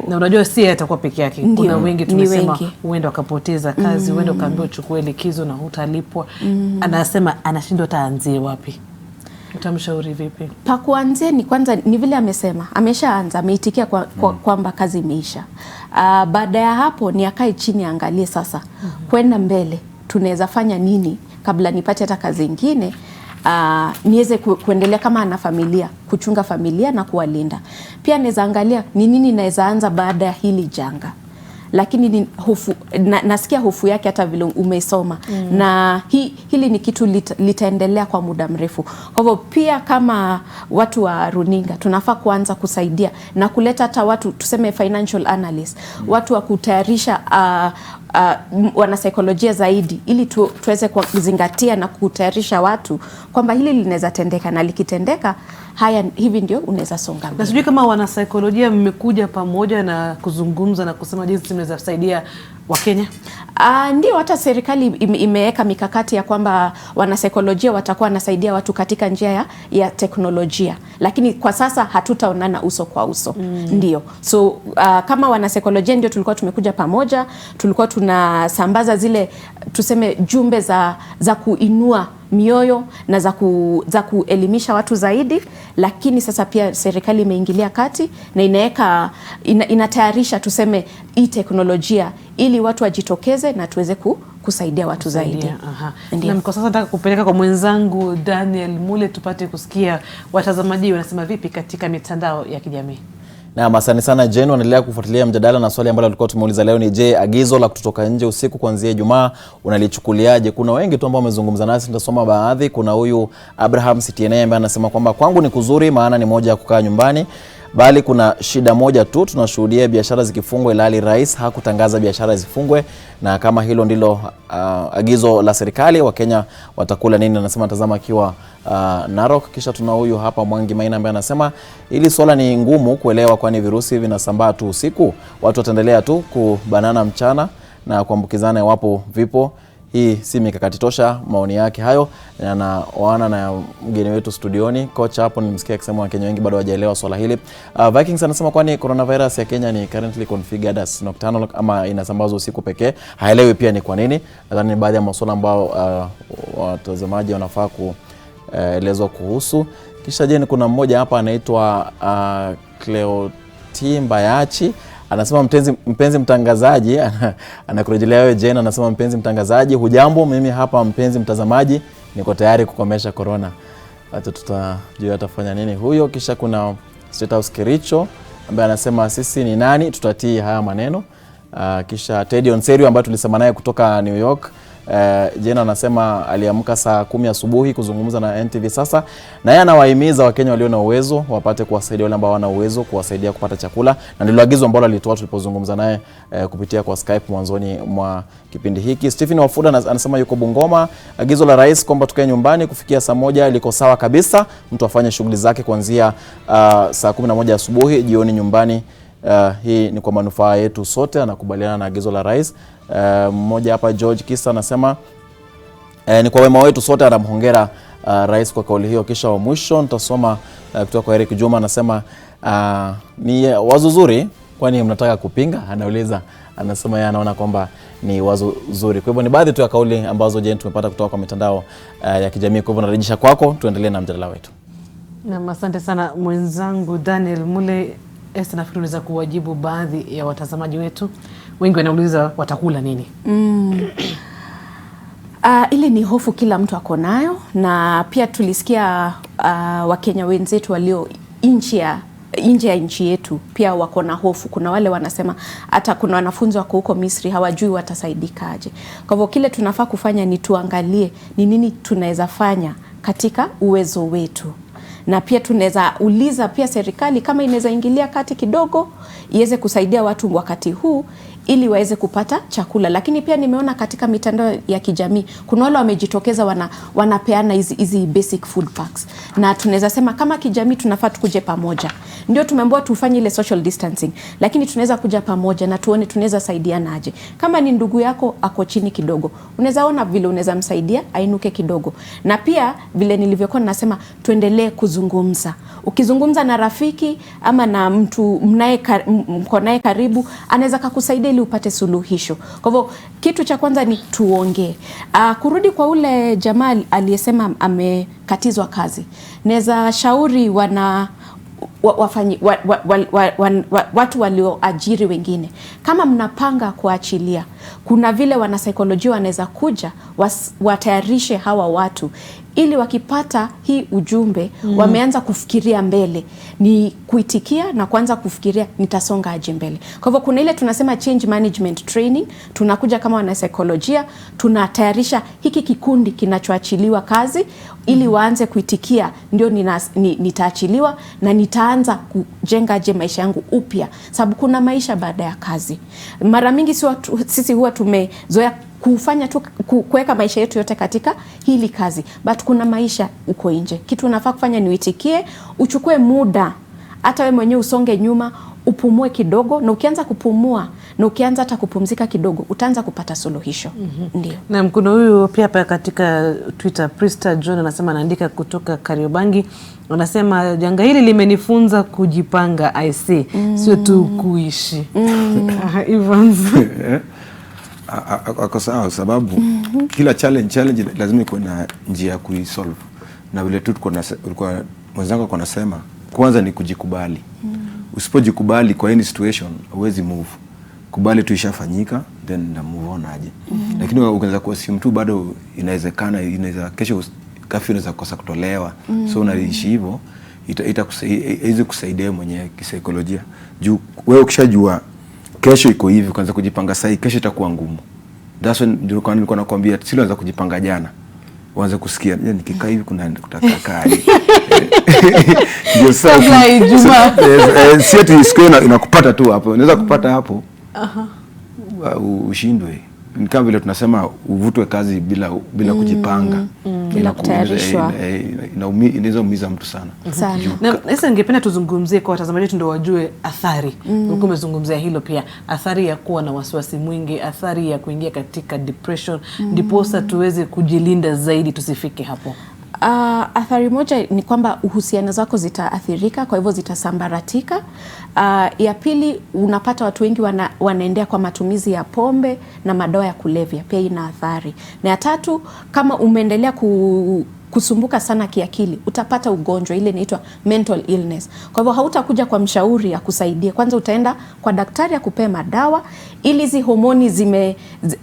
Na unajua si atakuwa peke yake. Kuna wengi tumesema uende wakapoteza kazi, uende ukaambiwa uchukue likizo na hutalipwa. Anasema anashindwa ataanzie wapi. Utamshauri vipi? Pa kuanzia ni kwanza ni vile amesema, ameshaanza, ameitikia kwamba kazi imeisha. Baada ya hapo ni akae chini angalie sasa kwenda mbele tunaweza fanya nini kabla nipate hata kazi nyingine. Niweze kuendelea kama ana familia, kuchunga familia na kuwalinda. Pia naweza angalia ni nini naweza anza baada ya hili janga. Lakini ni hofu, nasikia hofu yake hata vile umesoma. Na hili ni kitu litaendelea kwa muda mrefu. Kwa hivyo pia kama watu wa runinga tunafaa kuanza kusaidia na kuleta hata watu tuseme financial analyst, watu wa kutayarisha wanasaikolojia zaidi, ili tuweze kuzingatia na kutayarisha watu kwamba hili linaweza tendeka, na likitendeka hivi ndio unaweza songa mbele. Na sijui kama wanasaikolojia mmekuja pamoja na kuzungumza na kusema jinsi tunaweza kusaidia Wakenya? Ndio, hata serikali imeweka mikakati ya kwamba wanasaikolojia watakuwa wanasaidia watu katika njia ya teknolojia, lakini kwa sasa hatutaonana uso kwa uso. Ndio. So kama wanasaikolojia ndio tulikuwa tumekuja pamoja, tulikuwa tunasambaza zile tuseme jumbe za kuinua mioyo na za kuelimisha watu zaidi, lakini sasa pia serikali imeingilia kati na inatayarisha tuseme hii teknolojia ili watu wajitokeze na tuweze kusaidia watu zaidi. Na kwa sasa nataka kupeleka kwa mwenzangu Daniel Mule tupate kusikia watazamaji wanasema vipi katika mitandao ya kijamii. Na asante sana Jane, wanaendelea kufuatilia mjadala na swali ambalo tulikuwa tumeuliza leo ni je, agizo la kutoka nje usiku kuanzia Ijumaa unalichukuliaje? Kuna wengi tu ambao wamezungumza nasi, nitasoma baadhi. Kuna huyu Abraham CTNA ambaye anasema kwamba kwangu ni kuzuri, maana ni moja ya kukaa nyumbani, bali kuna shida moja tu, tunashuhudia biashara zikifungwa ilhali rais hakutangaza biashara zifungwe, na kama hilo ndilo agizo la serikali, Wakenya watakula nini? Anasema tazama akiwa Narok. Kisha tuna huyu hapa Mwangi Maina ambaye anasema ili swala ni ngumu kuelewa, kwani virusi vinasambaa tu usiku, watu wataendelea tu kubanana mchana na kuambukizana iwapo vipo. Hii si mikakati tosha. Maoni yake hayo, na wana na mgeni wetu studioni kocha hapo nimsikia akisema Wakenya wengi bado hawajaelewa swala hili. Vikings anasema kwani coronavirus ya Kenya ni currently configured as nocturnal ama inasambazwa usiku pekee. Haelewi pia ni kwa nini. Nadhani ni baadhi ya masuala ambao watazamaji wanafaa kuelezwa kuhusu. Kisha je, kuna mmoja hapa anaitwa Cleotimba Yachi. Anasema mpenzi mtangazaji, anakurejelea wewe Jane, anasema mpenzi mtangazaji, hujambo? Mimi hapa mpenzi mtazamaji, niko tayari kukomesha corona. Hata tutajua atafanya nini huyo. Kisha kuna State House Kericho ambaye anasema sisi ni nani tutatii haya maneno. Kisha Teddy Onserio ambaye tulisema naye kutoka New York. Jena anasema aliamka saa 10 asubuhi kuzungumza na NTV sasa, na yeye anawahimiza Wakenya walio na uwezo wapate kuwasaidia wale ambao hawana uwezo, kuwasaidia kupata chakula, na ndilo agizo ambalo alitoa tulipozungumza naye kupitia kwa Skype mwanzoni mwa kipindi hiki. Stephen Wafuda anasema yuko Bungoma, agizo la rais kwamba tukae nyumbani kufikia saa 1 liko sawa kabisa, mtu afanye shughuli zake kuanzia saa 11 asubuhi jioni nyumbani. Hii ni kwa manufaa yetu sote, anakubaliana na agizo la rais. Mmoja hapa George Kisa anasema ni kwa wema wetu sote, anamhongera rais kwa kauli hiyo. Kisha wa mwisho nitasoma kutoka kwa Eric Juma, anasema ni wazo zuri, kwani mnataka kupinga? Anauliza, anasema yeye anaona kwamba ni wazo zuri. Kwa hivyo ni baadhi tu ya kauli ambazo Jane tumepata kutoka kwa mitandao ya kijamii. Kwa hivyo narejesha kwako, tuendelee na mjadala wetu. Na asante sana mwenzangu Daniel Mule. Esther, nafikiri unaweza kuwajibu baadhi ya watazamaji wetu. Wengi wanauliza watakula nini? Ile ni hofu kila mtu ako nayo, na pia tulisikia Wakenya wenzetu walio nje ya nchi yetu pia wako na hofu. Kuna wale wanasema hata kuna wanafunzi wako huko Misri hawajui watasaidika aje. Kwa hivyo kile tunafaa kufanya ni tuangalie ni nini tunaweza fanya katika uwezo wetu, na pia tunaweza uliza pia serikali kama inaweza ingilia kati kidogo iweze kusaidia watu wakati huu ili waweze kupata chakula. Lakini pia nimeona katika mitandao ya kijamii kuna wale wamejitokeza wanapeana hizi basic food packs, na tunaweza sema kama kijamii tunafaa tukuje pamoja. Ndio tumeambiwa tufanye ile social distancing, lakini tunaweza kuja pamoja na tuone tunaweza saidiana aje. Kama ni ndugu yako ako chini kidogo, unaweza ona vile unaweza msaidia ainuke kidogo. Na pia vile nilivyokuwa ninasema tuendelee kuzungumza. Ukizungumza na rafiki ama na mtu mko naye karibu, anaweza kukusaidia ili upate suluhisho. Kwa hivyo kitu cha kwanza ni tuongee. Kurudi kwa ule jamaa aliyesema amekatizwa kazi, naweza shauri watu walioajiri wengine, kama mnapanga kuachilia, kuna vile wanasaikolojia wanaweza kuja watayarishe hawa watu ili wakipata hii ujumbe wameanza kufikiria mbele, ni kuitikia na kuanza kufikiria nitasonga aje mbele. Kwa hivyo kuna ile tunasema change management training, tunakuja kama wanasaikolojia, tunatayarisha hiki kikundi kinachoachiliwa kazi ili waanze kuitikia, ndio nitaachiliwa na nitaanza kujenga aje maisha yangu upya, sababu kuna maisha baada ya kazi. Mara mingi sisi huwa tumezoea kufanya tu kuweka maisha yetu yote katika hili kazi, but kuna maisha uko nje. Kitu unafaa kufanya ni uitikie, uchukue muda, hata wewe mwenyewe usonge nyuma, upumue kidogo, na ukianza kupumua na ukianza hata kupumzika kidogo utaanza kupata suluhisho. Ndio. Na mkono huyu pia hapa katika Twitter, Prista John anasema, anaandika kutoka Kariobangi, anasema janga hili limenifunza kujipanga IC, sio tu kuishi. Evans. ako sawa sababu kila challenge lazima ikuwe na njia ya kuisolve. Na vile tu ulikuwa mwenzangu kwa nasema kwanza ni kujikubali. Usipojikubali kwa any situation huwezi move. Kubali tu ishafanyika then na move on aje. Lakini ukianza kuassume tu bado inawezekana, inaweza kesho kafi inaweza kosa kutolewa. So unaishi hivyo hizi kusaidia mwenyewe kisaikolojia. Juu wewe ukishajua kesho iko hivi, kwanza kujipanga sasa, kesho itakuwa ngumu. That's when nilikuwa nakwambia sio unaweza kujipanga jana. Uanze kusikia nikikaa hivi kuna kutakaa. Ndio sasa Ijumaa. Si ati siku inakupata tu hapo. Unaweza kupata hapo. Ushindwe. Ni kama vile tunasema uvutwe kazi bila kujipanga. Bila kutayarishwa. Inaweza umiza mtu sana. Na sasa ningependa tuzungumzie kwa watazamaji wetu ndio wajue athari. Ulikuwa umezungumzia hilo pia. Athari ya kuwa na wasiwasi mwingi, athari ya kuingia katika depression, ndipo sasa tuweze kujilinda zaidi tusifike hapo. Athari moja ni kwamba uhusiano zako zitaathirika, kwa hivyo zitasambaratika. Ya pili, unapata watu wengi wanaendea kwa matumizi ya pombe na madawa ya kulevya, pia ina athari. Na ya tatu, kama umeendelea kusumbuka sana kiakili, utapata ugonjwa ile inaitwa mental illness. Kwa hivyo hautakuja kwa mshauri ya kusaidia. Kwanza utaenda kwa daktari ya kupea madawa ili hizi homoni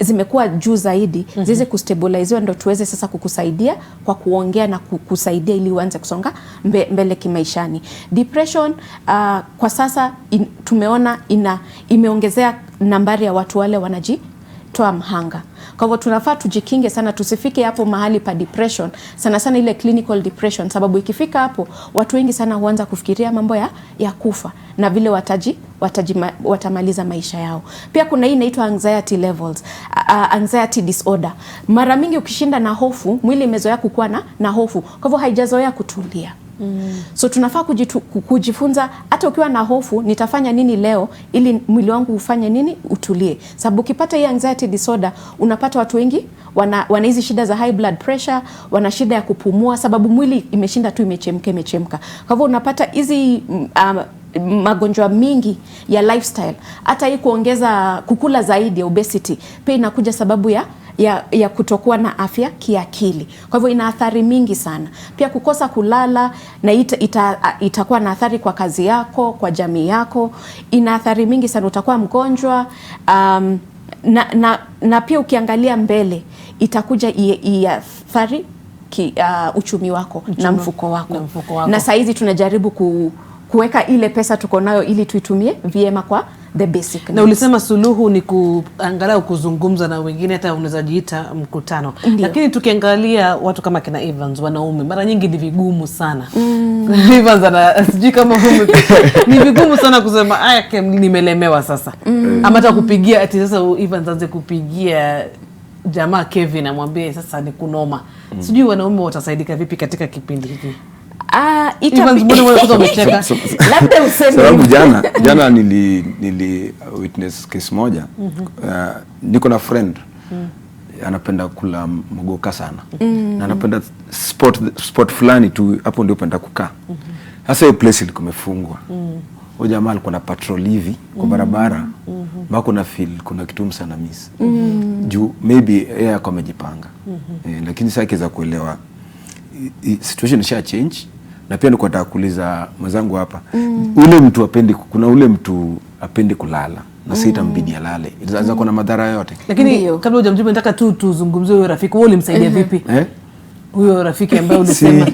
zimekuwa juu zaidi, ziweze kustabilizewa ndio tuweze sasa kukusaidia kwa kuongea na kukusaidia ili uanze kusonga mbele kimaishani. Depression kwa sasa tumeona imeongezea nambari ya watu wale wanajitoa mhanga. Kwa hivyo tunafaa tujikinge sana tusifike hapo mahali pa depression, sana sana ile clinical depression, sababu ikifika hapo watu wengi sana huanza kufikiria mambo ya kufa na vile watamaliza maisha yao. Pia kuna hii inaitwa anxiety levels, anxiety disorder. Mara mingi ukishinda na hofu, mwili imezoea kukuwa na hofu, kwa hivyo haijazoea kutulia. So tunafaa kujifunza hata ukiwa na hofu, nitafanya nini leo ili mwili wangu ufanye nini, utulie. Sababu ukipata hii anxiety disorder, unapata watu wengi wana hizi shida za high blood pressure, wana shida ya kupumua sababu mwili imeshinda tu imechemka. Kwa hivyo unapata hizi magonjwa mingi ya lifestyle, hata hii kuongeza kukula zaidi ya obesity, pia inakuja sababu ya kutokuwa na afya kiakili. Kwa hivyo ina athari mingi sana. Pia kukosa kulala na itakuwa na athari kwa kazi yako, kwa jamii yako. Ina athari mingi sana, utakuwa mgonjwa. Na pia ukiangalia mbele itakuja iathari uchumi wako na mfuko wako. Na saizi tunajaribu kuweka ile pesa tuko nayo ili tuitumie vyema kwa the basic needs. Na ulisema suluhu ni kuangalau kuzungumza na wengine, hata unaweza jiita mkutano. Lakini tukiangalia watu kama kina Evans, wanaume mara nyingi ni vigumu sana. Evans sijui kama ni vigumu sana kusema aya nimelemewa sasa. Ama hata kupigia ati sasa Evans aanze kupigia jamaa Kevin amwambie sasa ni kunoma. Sijui wanaume watasaidika vipi katika kipindi hiki. Labda useme sababu jana nili witness case moja. Niko na friend anapenda kula mgoka sana na anapenda sport fulani tu, hapo ndio penda kukaa. Sasa hiyo place ilikuwa imefungwa. Huyo jamaa alikuwa na patrol hivi kwa barabara, bako na feel kuna kitu msana miss. Juu maybe yeye akawa amejipanga. Lakini sasa kiweza kuelewa situation isha change. Na pia niko nataka kuuliza mwenzangu hapa, ule mtu kuna ule mtu apendi kulala na sita mbidi alale, inaweza kuwa na madhara yote. Lakini kabla hujamjibu nataka tu tuzungumzie huyo rafiki, wewe ulimsaidia vipi? Huyo rafiki ambaye ulisema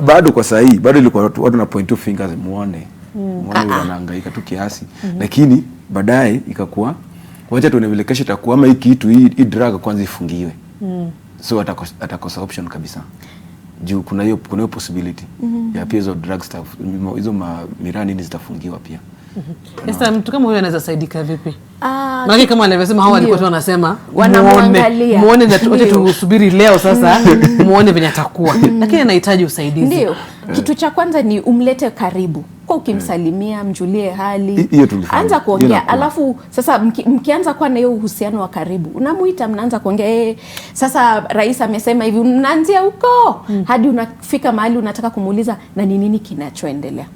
bado kwa sahihi, bado ilikuwa watu na point two fingers muone wanahangaika tu kiasi. Lakini baadaye ikakuwa wacha tuone vile kesho itakuwa, ama hii kitu hii drug kwanza ifungiwe. So atakosa option kabisa. Juu kuna hiyo possibility ya pia hizo drug stuff, hizo mirani ni zitafungiwa pia. Sasa mtu kama huyo anaweza saidika vipi? Maana kama alivyosema hao walikuwa wanasema muone na wote tusubiri leo sasa muone venye atakuwa. Lakini anahitaji usaidizi. Ndio. Kitu cha kwanza ni umlete karibu. Kwa ukimsalimia, mjulie hali, anza kuongea. Alafu sasa mkianza kuwa na hiyo uhusiano wa karibu, unamuita, mnaanza kuongea, sasa rais amesema hivi, unaanzia huko hadi unafika mahali unataka kumuuliza na ni nini kinachoendelea.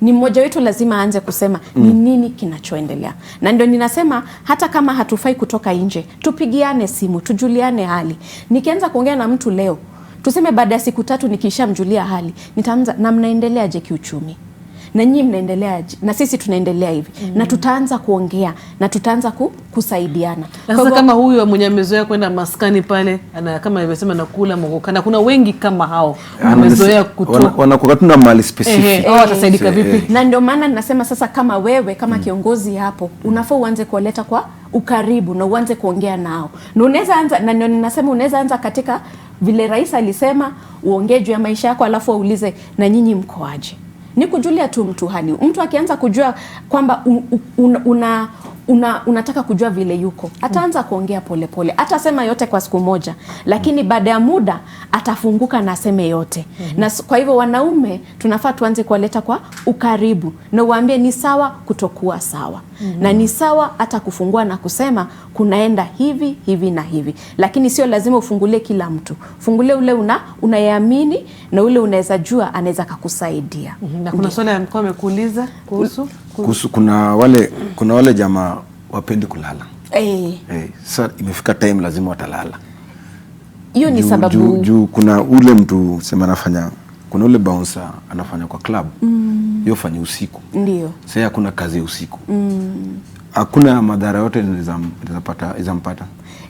ni mmoja wetu lazima aanze kusema ni nini kinachoendelea. Na ndio ninasema hata kama hatufai kutoka nje, tupigiane simu, tujuliane hali. Nikianza kuongea na mtu leo, tuseme baada ya siku 3 nikishamjulia hali, nitaanza na mnaendeleaje kiuchumi? Na nyinyi mnaendeleaje? Na sisi tunaendelea hivi. Na tutaanza kuongea na tutaanza kusaidiana. Sasa kama huyu mwenye amezoea kwenda maskani pale, ana kama nimesema nakula mogokana, kuna wengi kama hao wamezoea kutoka wanakuwa tuna mali specific. Watasaidika vipi? Na ndio maana ninasema sasa kama wewe kama kiongozi hapo, unafaa uanze kuwaleta kwa ukaribu na uanze kuongea nao. Na unaweza anza, na ndio ninasema unaweza anza katika vile rais alisema, uongee juu ya maisha yako alafu uulize na nyinyi mko aje. Ni kujulia tu mtu hali. Mtu akianza kujua kwamba unataka kujua vile yuko, ataanza kuongea polepole. Atasema yote kwa siku moja, lakini baada ya muda atafunguka na aseme yote. Na kwa hivyo wanaume tunafaa tuanze kuwaleta kwa ukaribu na uambie ni sawa kutokuwa sawa. Na ni sawa hata kufungua na kusema kunaenda hivi hivi na hivi, lakini sio lazima ufungulie kila mtu. Fungulie ule unayeamini na ule unaweza jua anaweza kukusaidia. Na kuna swali alikuwa amekuuliza kuhusu kuna wale jamaa wapendi kulala. Sasa imefika time lazima watalala. Hiyo ni sababu juu kuna ule mtu sema anafanya, kuna ule bouncer anafanya kwa club. Yeye fanya usiku. Ndio. Sasa hakuna kazi usiku. Hakuna madhara yote izampata.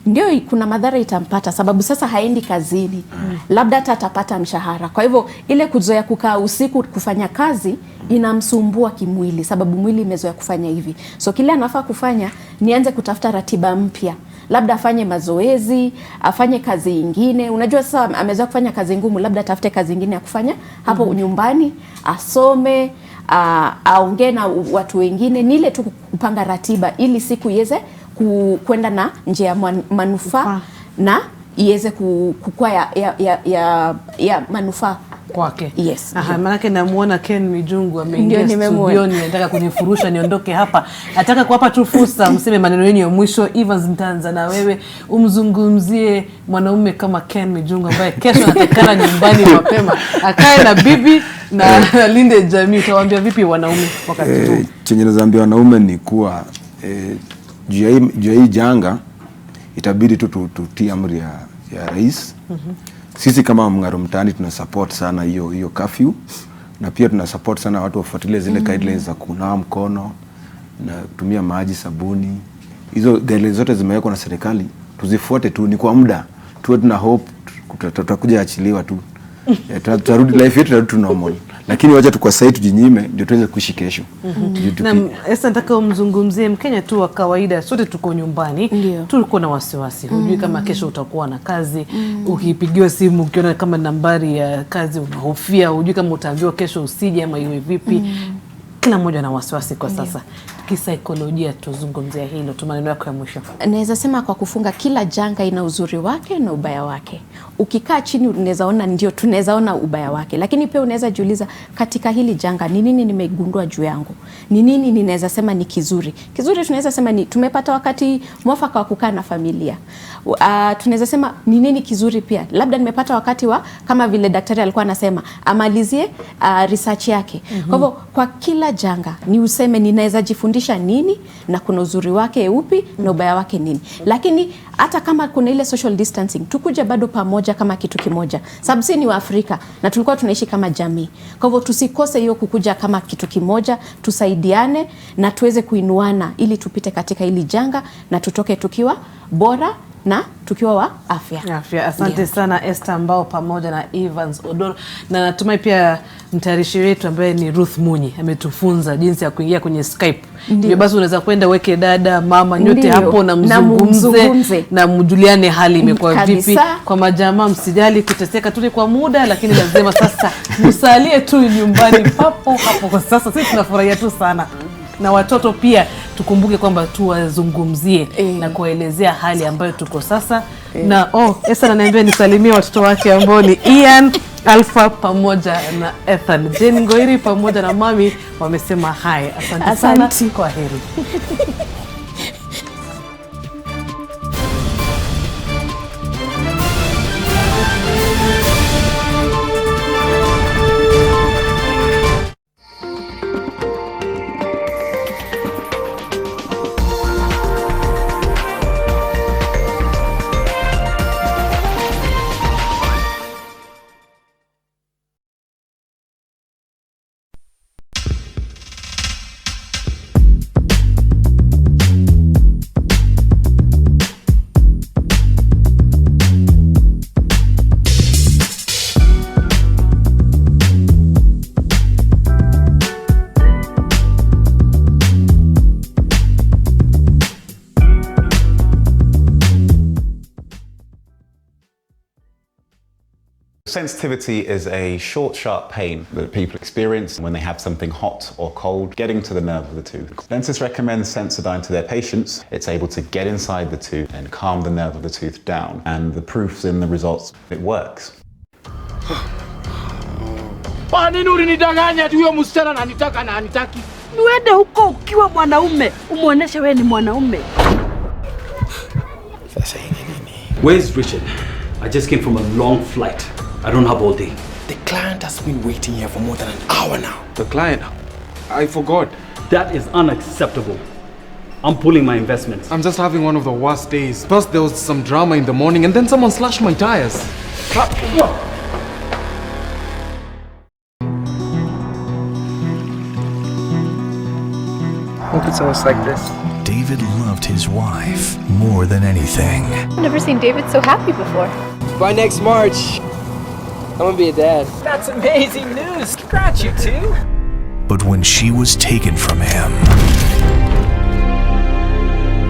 Ndio, kuna madhara itampata sababu sasa haendi kazini. Labda hata atapata mshahara. Kwa hivyo ile kuzoea kukaa usiku kufanya kazi inamsumbua kimwili sababu mwili imezoea kufanya hivi. So kile anafaa kufanya ni anze kutafuta ratiba mpya. Labda afanye mazoezi, afanye kazi nyingine. Unajua sasa amezoea kufanya kazi ngumu, labda atafute kazi nyingine ya kufanya hapo nyumbani, asome, aongee na watu wengine. Ni ile tu kupanga ratiba ili siku iweze kwenda na njia manufaa na iweze kukua ya manufaa kwake. Yes. Manake namuona Ken Mijungu ameingia studioni, nataka kunifurusha niondoke hapa. Nataka kuwapa tu fursa mseme maneno yenu ya mwisho. Evans, mtaanza na wewe, umzungumzie mwanaume kama Ken Mijungu ambaye kesho anatakana nyumbani mapema akae na bibi na linde jamii. Utawaambia vipi wanaume wakati huu? Chenye nazaambia wanaume ni kuwa juu ya hii janga itabidi tu tutii amri ya rais. Sisi kama Mng'aro Mtaani tuna support sana hiyo curfew, na pia tuna support sana watu wafuatilie zile guidelines za kunawa mkono na kutumia maji, sabuni. Hizo guidelines zote zimewekwa na serikali, tuzifuate tu, ni kwa muda. Tuwe tuna hope tutakuja achiliwa tu. Tutarudi life yetu tu normal. Lakini wacha tu kwa sasa tujinyime ndio tuweze kuishi kesho. Na sasa nataka umzungumzie Mkenya tu wa kawaida, sote tuko nyumbani, tuko na wasiwasi. Hujui kama kesho utakuwa na kazi, ukipigiwa simu ukiona kama nambari ya kazi unahofia, hujui kama utaambiwa kesho usije ama iwe vipi. Kila mmoja na wasiwasi kwa sasa. Kisaikolojia tuzungumzia hilo, tu maneno yako ya mwisho. Naweza sema kwa kufunga, kila janga ina uzuri wake na ubaya wake. Ukikaa chini unaweza ona, ndio tunaweza ona ubaya wake, lakini pia unaweza jiuliza katika hili janga ni nini nimegundua juu yangu? Ni nini ninaweza sema ni kizuri? Kizuri tunaweza sema ni tumepata wakati mwafaka wa kukaa na familia. Tunaweza sema ni nini kizuri pia? Labda nimepata wakati wa, kama vile daktari alikuwa anasema, amalizie research yake. Kwa hivyo kwa kila janga ni useme ninaweza jifundisha nini na kuna uzuri wake upi na ubaya wake nini. Lakini hata kama kuna ile social distancing, tukuje bado pamoja kama kitu kimoja. Sababu sisi ni wa Afrika na tulikuwa tunaishi kama jamii. Kwa hivyo tusikose hiyo kukuja kama kitu kimoja, tusaidiane na tuweze kuinuana ili tupite katika hili janga na tutoke tukiwa bora na tukiwa wa afya. Asante sana Esther ambao pamoja na Evans Odoro, na natumai pia mtayarishi wetu ambaye ni Ruth Munyi ametufunza jinsi ya kuingia kwenye Skype. Ndio basi unaweza kwenda weke dada mama nyote hapo na mzungumze na mjuliane hali imekuwa vipi. Kwa majamaa msijali kuteseka tu kwa muda, lakini lazima sasa msalie tu nyumbani hapo kwa sasa. Sisi tunafurahia tu sana. Na watoto pia tukumbuke kwamba tuwazungumzie na kuelezea hali ambayo tuko sasa. Na Esther ananiambia nisalimie watoto wake ambao ni Ian, Alpha pamoja na Ethan. Jane Ngoiri pamoja na mami wamesema hai. Asante sana, kwa heri. sensitivity is a short, sharp pain that people experience when they have something hot or cold getting to the nerve of the tooth. Dentists recommend Sensodyne to their patients. It's able to get inside the tooth and calm the nerve of the tooth down. And the proof's in the results. It works. Nini ulinidanganya ati huyo msichana ananitaka na anitaki? Niende huko ukiwa mwanaume, umuoneshe wewe ni mwanaume. Sasa hii nini? Where's Richard? I just came from a long flight. I don't have all day. The client has been waiting here for more than an hour now. The client? I forgot. That is unacceptable. I'm pulling my investments. I'm just having one of the worst days. First there was some drama in the morning and then someone slashed my tires. I think it's always like this. David loved his wife more than anything. I've never seen David so happy before. By next March, I'm gonna be a dad. That's amazing news. Congrats, you two. But when she was taken from him,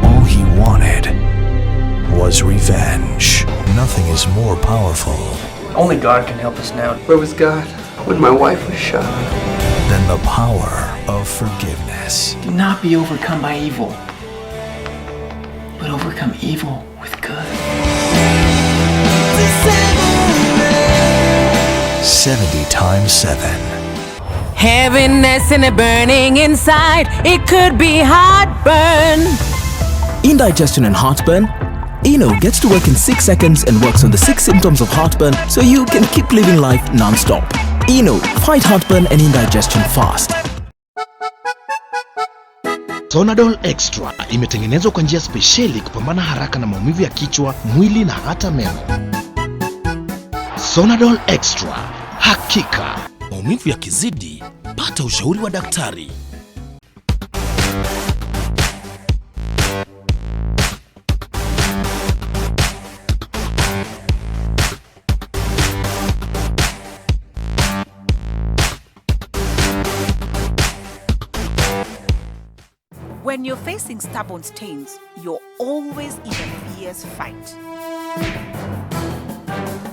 all he wanted was revenge. Nothing is more powerful. Only God can help us now. Where was God when my wife was shot? Than the power of forgiveness. Do not be overcome by evil, but overcome evil with good. 70 times 7. Heaviness and a burning inside, it could be heartburn. Indigestion and heartburn? Eno gets to work in 6 seconds and works on the 6 symptoms of heartburn so you can keep living life non-stop. Eno, fight heartburn and indigestion fast. Sonadol Extra imetengenezwa kwa njia spesheli kupambana haraka na maumivu ya kichwa, mwili na hata meno. Sonadol Extra, hakika maumivu yakizidi, pata ushauri wa daktari. When you're facing stubborn stains, you're always in a fierce fight.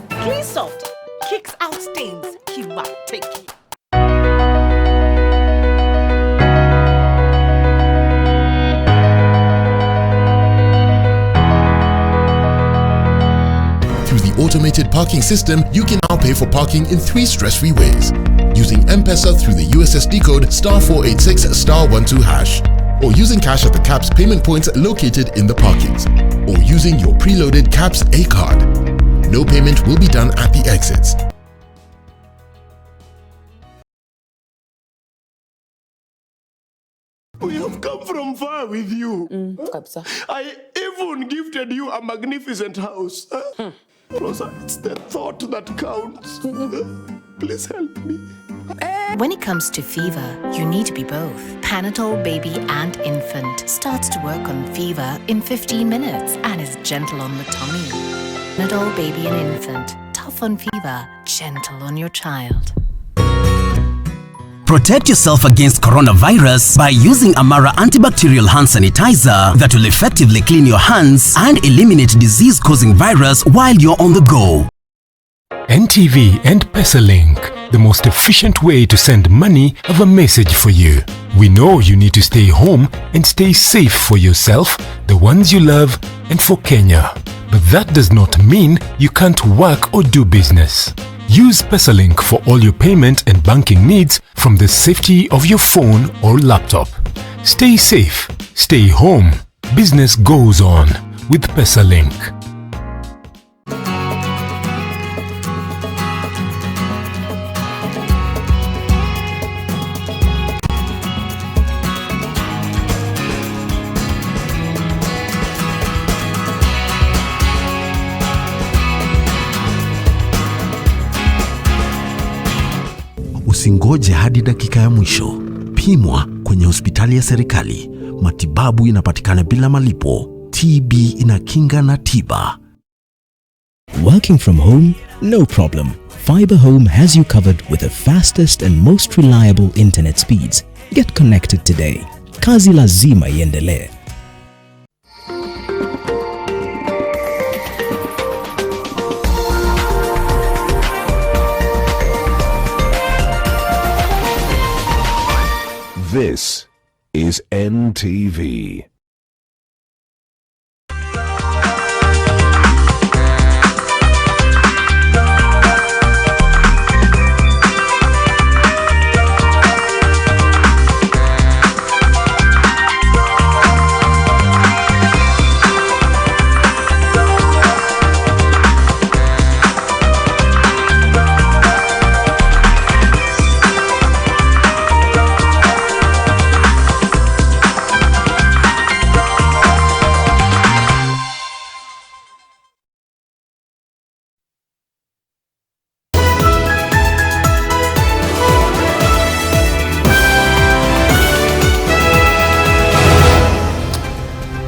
Clean Soft kicks out stains. Kimateki. Through the automated parking system, you can now pay for parking in 3 stress-free ways. Using M-Pesa through the USSD code *486*12#. Or using cash at the CAPS payment points located in the parkings, or using your preloaded CAPS A card. No payment will be done at the exits. We have come from far with you. I even gifted you a magnificent house. Rosa, it's the thought that counts. Please help me. When it comes to fever, you need to be both. Panadol Baby and Infant starts to work on fever in 15 minutes and is gentle on the tummy. Panadol Baby and Infant, tough on fever, gentle on your child. Protect yourself against coronavirus by using Amara antibacterial hand sanitizer that will effectively clean your hands and eliminate disease-causing virus while you're on the go. NTV and PesaLink, the most efficient way to send money, have a message for you. We know you need to stay home and stay safe for yourself, the ones you love, and for Kenya. But that does not mean you can't work or do business. Use PesaLink for all your payment and banking needs from the safety of your phone or laptop. Stay safe, stay home. Business goes on with PesaLink. Usingoje hadi dakika ya mwisho. Pimwa kwenye hospitali ya serikali. Matibabu inapatikana bila malipo. TB inakinga na tiba. Working from home? No problem. Fiber Home has you covered with the fastest and most reliable internet speeds. Get connected today. Kazi lazima iendelee. This is NTV.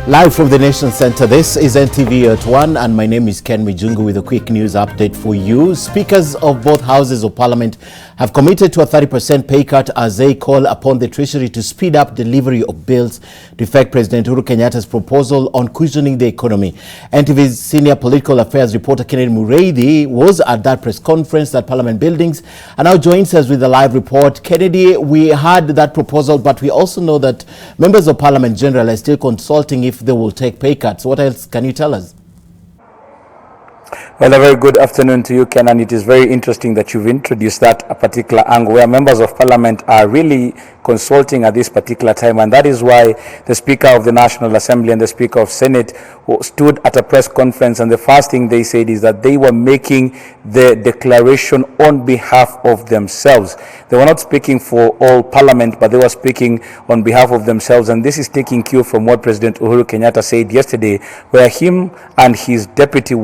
Live from the Nation Center, this is NTV At One, and my name is Ken Mijungu with a quick news update for you. Speakers of both houses of parliament have committed to a 30% pay cut as they call upon the Treasury to speed up delivery of bills to effect President Uhuru Kenyatta's proposal on cushioning the economy. NTV's senior political affairs reporter Kennedy Mureithi was at that press conference at Parliament buildings and now joins us with a live report. Kennedy, we had that proposal, but we also know that members of Parliament General are still consulting if they will take pay cuts. What else can you tell us? Well, a very good afternoon to you, Ken, and it is very interesting that you've introduced that particular angle where members of parliament are really consulting at this particular time, and that is why the Speaker of the National Assembly and the Speaker of Senate stood at a press conference, and the first thing they said is that they were making the declaration on behalf of themselves. They were not speaking for all parliament, but they were speaking on behalf of themselves, and this is taking cue from what President Uhuru Kenyatta said yesterday, where him and his deputy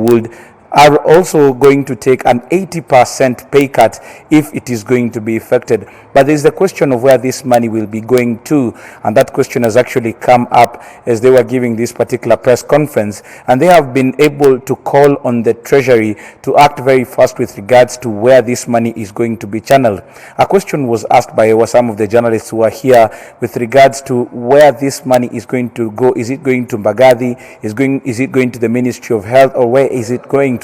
are also going to take an 80% pay cut if it is going to be effected. But there is the question of where this money will be going to, and that question has actually come up as they were giving this particular press conference, and they have been able to call on the Treasury to act very fast with regards to where this money is going to be channeled. A question was asked by some of the journalists who are here with regards to where this money is going to go. Is it going to Mbagathi? Is it going to the Ministry of Health, or where is it going to?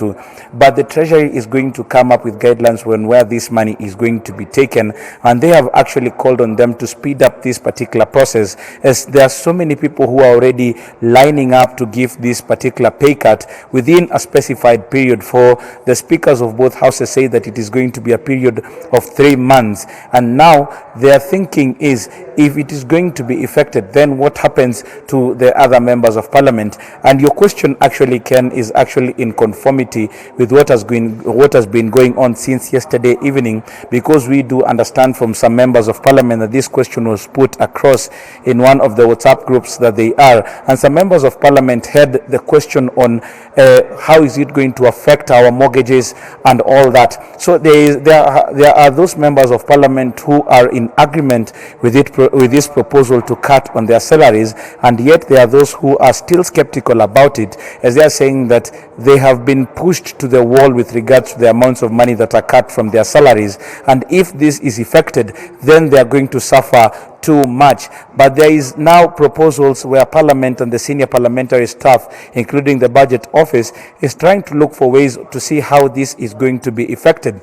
But the Treasury is going to come up with guidelines on where this money is going to be taken, and they have actually called on them to speed up this particular process, as there are so many people who are already lining up to give this particular pay cut within a specified period. For the speakers of both houses say that it is going to be a period of 3 months, and now their thinking is, if it is going to be effected, then what happens to the other members of parliament? And your question actually, Ken, is actually in conformity with what has been going on since yesterday evening, because we do understand from some members of parliament that this question was put across in one of the WhatsApp groups that they are, and some members of parliament had the question on how is it going to affect our mortgages and all that. So there are those members of parliament who are in agreement with this proposal to cut on their salaries, and yet there are those who are still skeptical about it, as they are saying that they have been pushed to the wall with regards to the amounts of money that are cut from their salaries, and if this is effected, then they are going to suffer too much. But there is now proposals where Parliament and the senior parliamentary staff, including the budget office, is trying to look for ways to see how this is going to be effected.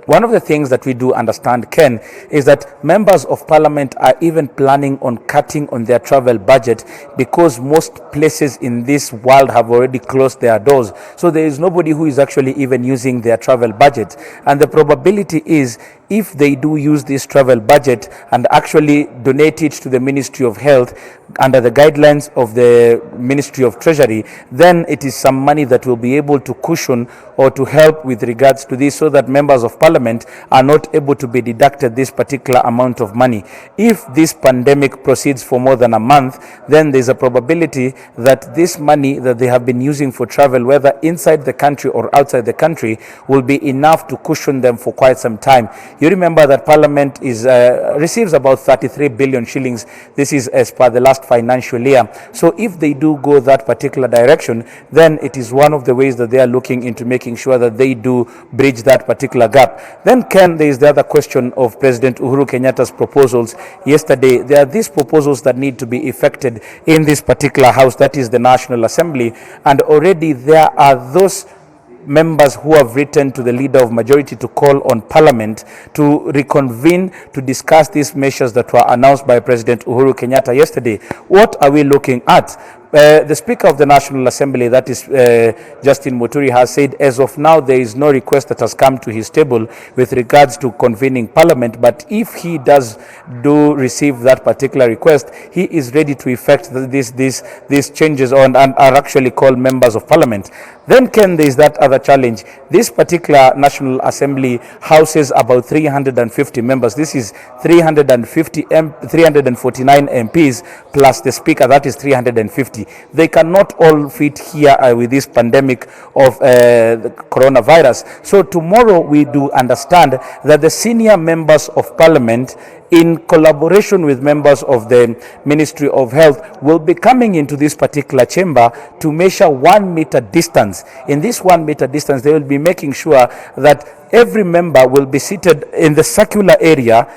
One of the things that we do understand, Ken, is that members of parliament are even planning on cutting on their travel budget, because most places in this world have already closed their doors. So there is nobody who is actually even using their travel budget. And the probability is, if they do use this travel budget and actually donate it to the Ministry of Health under the guidelines of the Ministry of Treasury, then it is some money that will be able to cushion or to help with regards to this, so that members of parliament are not able to be deducted this particular amount of money. If this pandemic proceeds for more than a month, then there's a probability that this money that they have been using for travel, whether inside the country or outside the country, will be enough to cushion them for quite some time. You remember that Parliament receives about 33 billion shillings. This is as per the last financial year. So if they do go that particular direction, then it is one of the ways that they are looking into making sure that they do bridge that particular gap. Then, Ken, there is the other question of President Uhuru Kenyatta's proposals. Yesterday, there are these proposals that need to be effected in this particular house, that is the National Assembly, and already there are those members who have written to the Leader of Majority to call on Parliament to reconvene to discuss these measures that were announced by President Uhuru Kenyatta yesterday. What are we looking at? The Speaker of the National Assembly, that is Justin Muturi, has said as of now there is no request that has come to his table with regards to convening Parliament, but if he does receive that particular request, he is ready to effect these changes and are actually called members of Parliament. Then, Ken, there is that other challenge. This particular National Assembly houses about 350 members. This is 349 MPs plus the Speaker, that is 350. They cannot all fit here with this pandemic of the coronavirus. So tomorrow we do understand that the senior members of Parliament, in collaboration with members of the Ministry of Health, will be coming into this particular chamber to measure 1 meter distance. In this 1 meter distance, they will be making sure that every member will be seated in the circular area.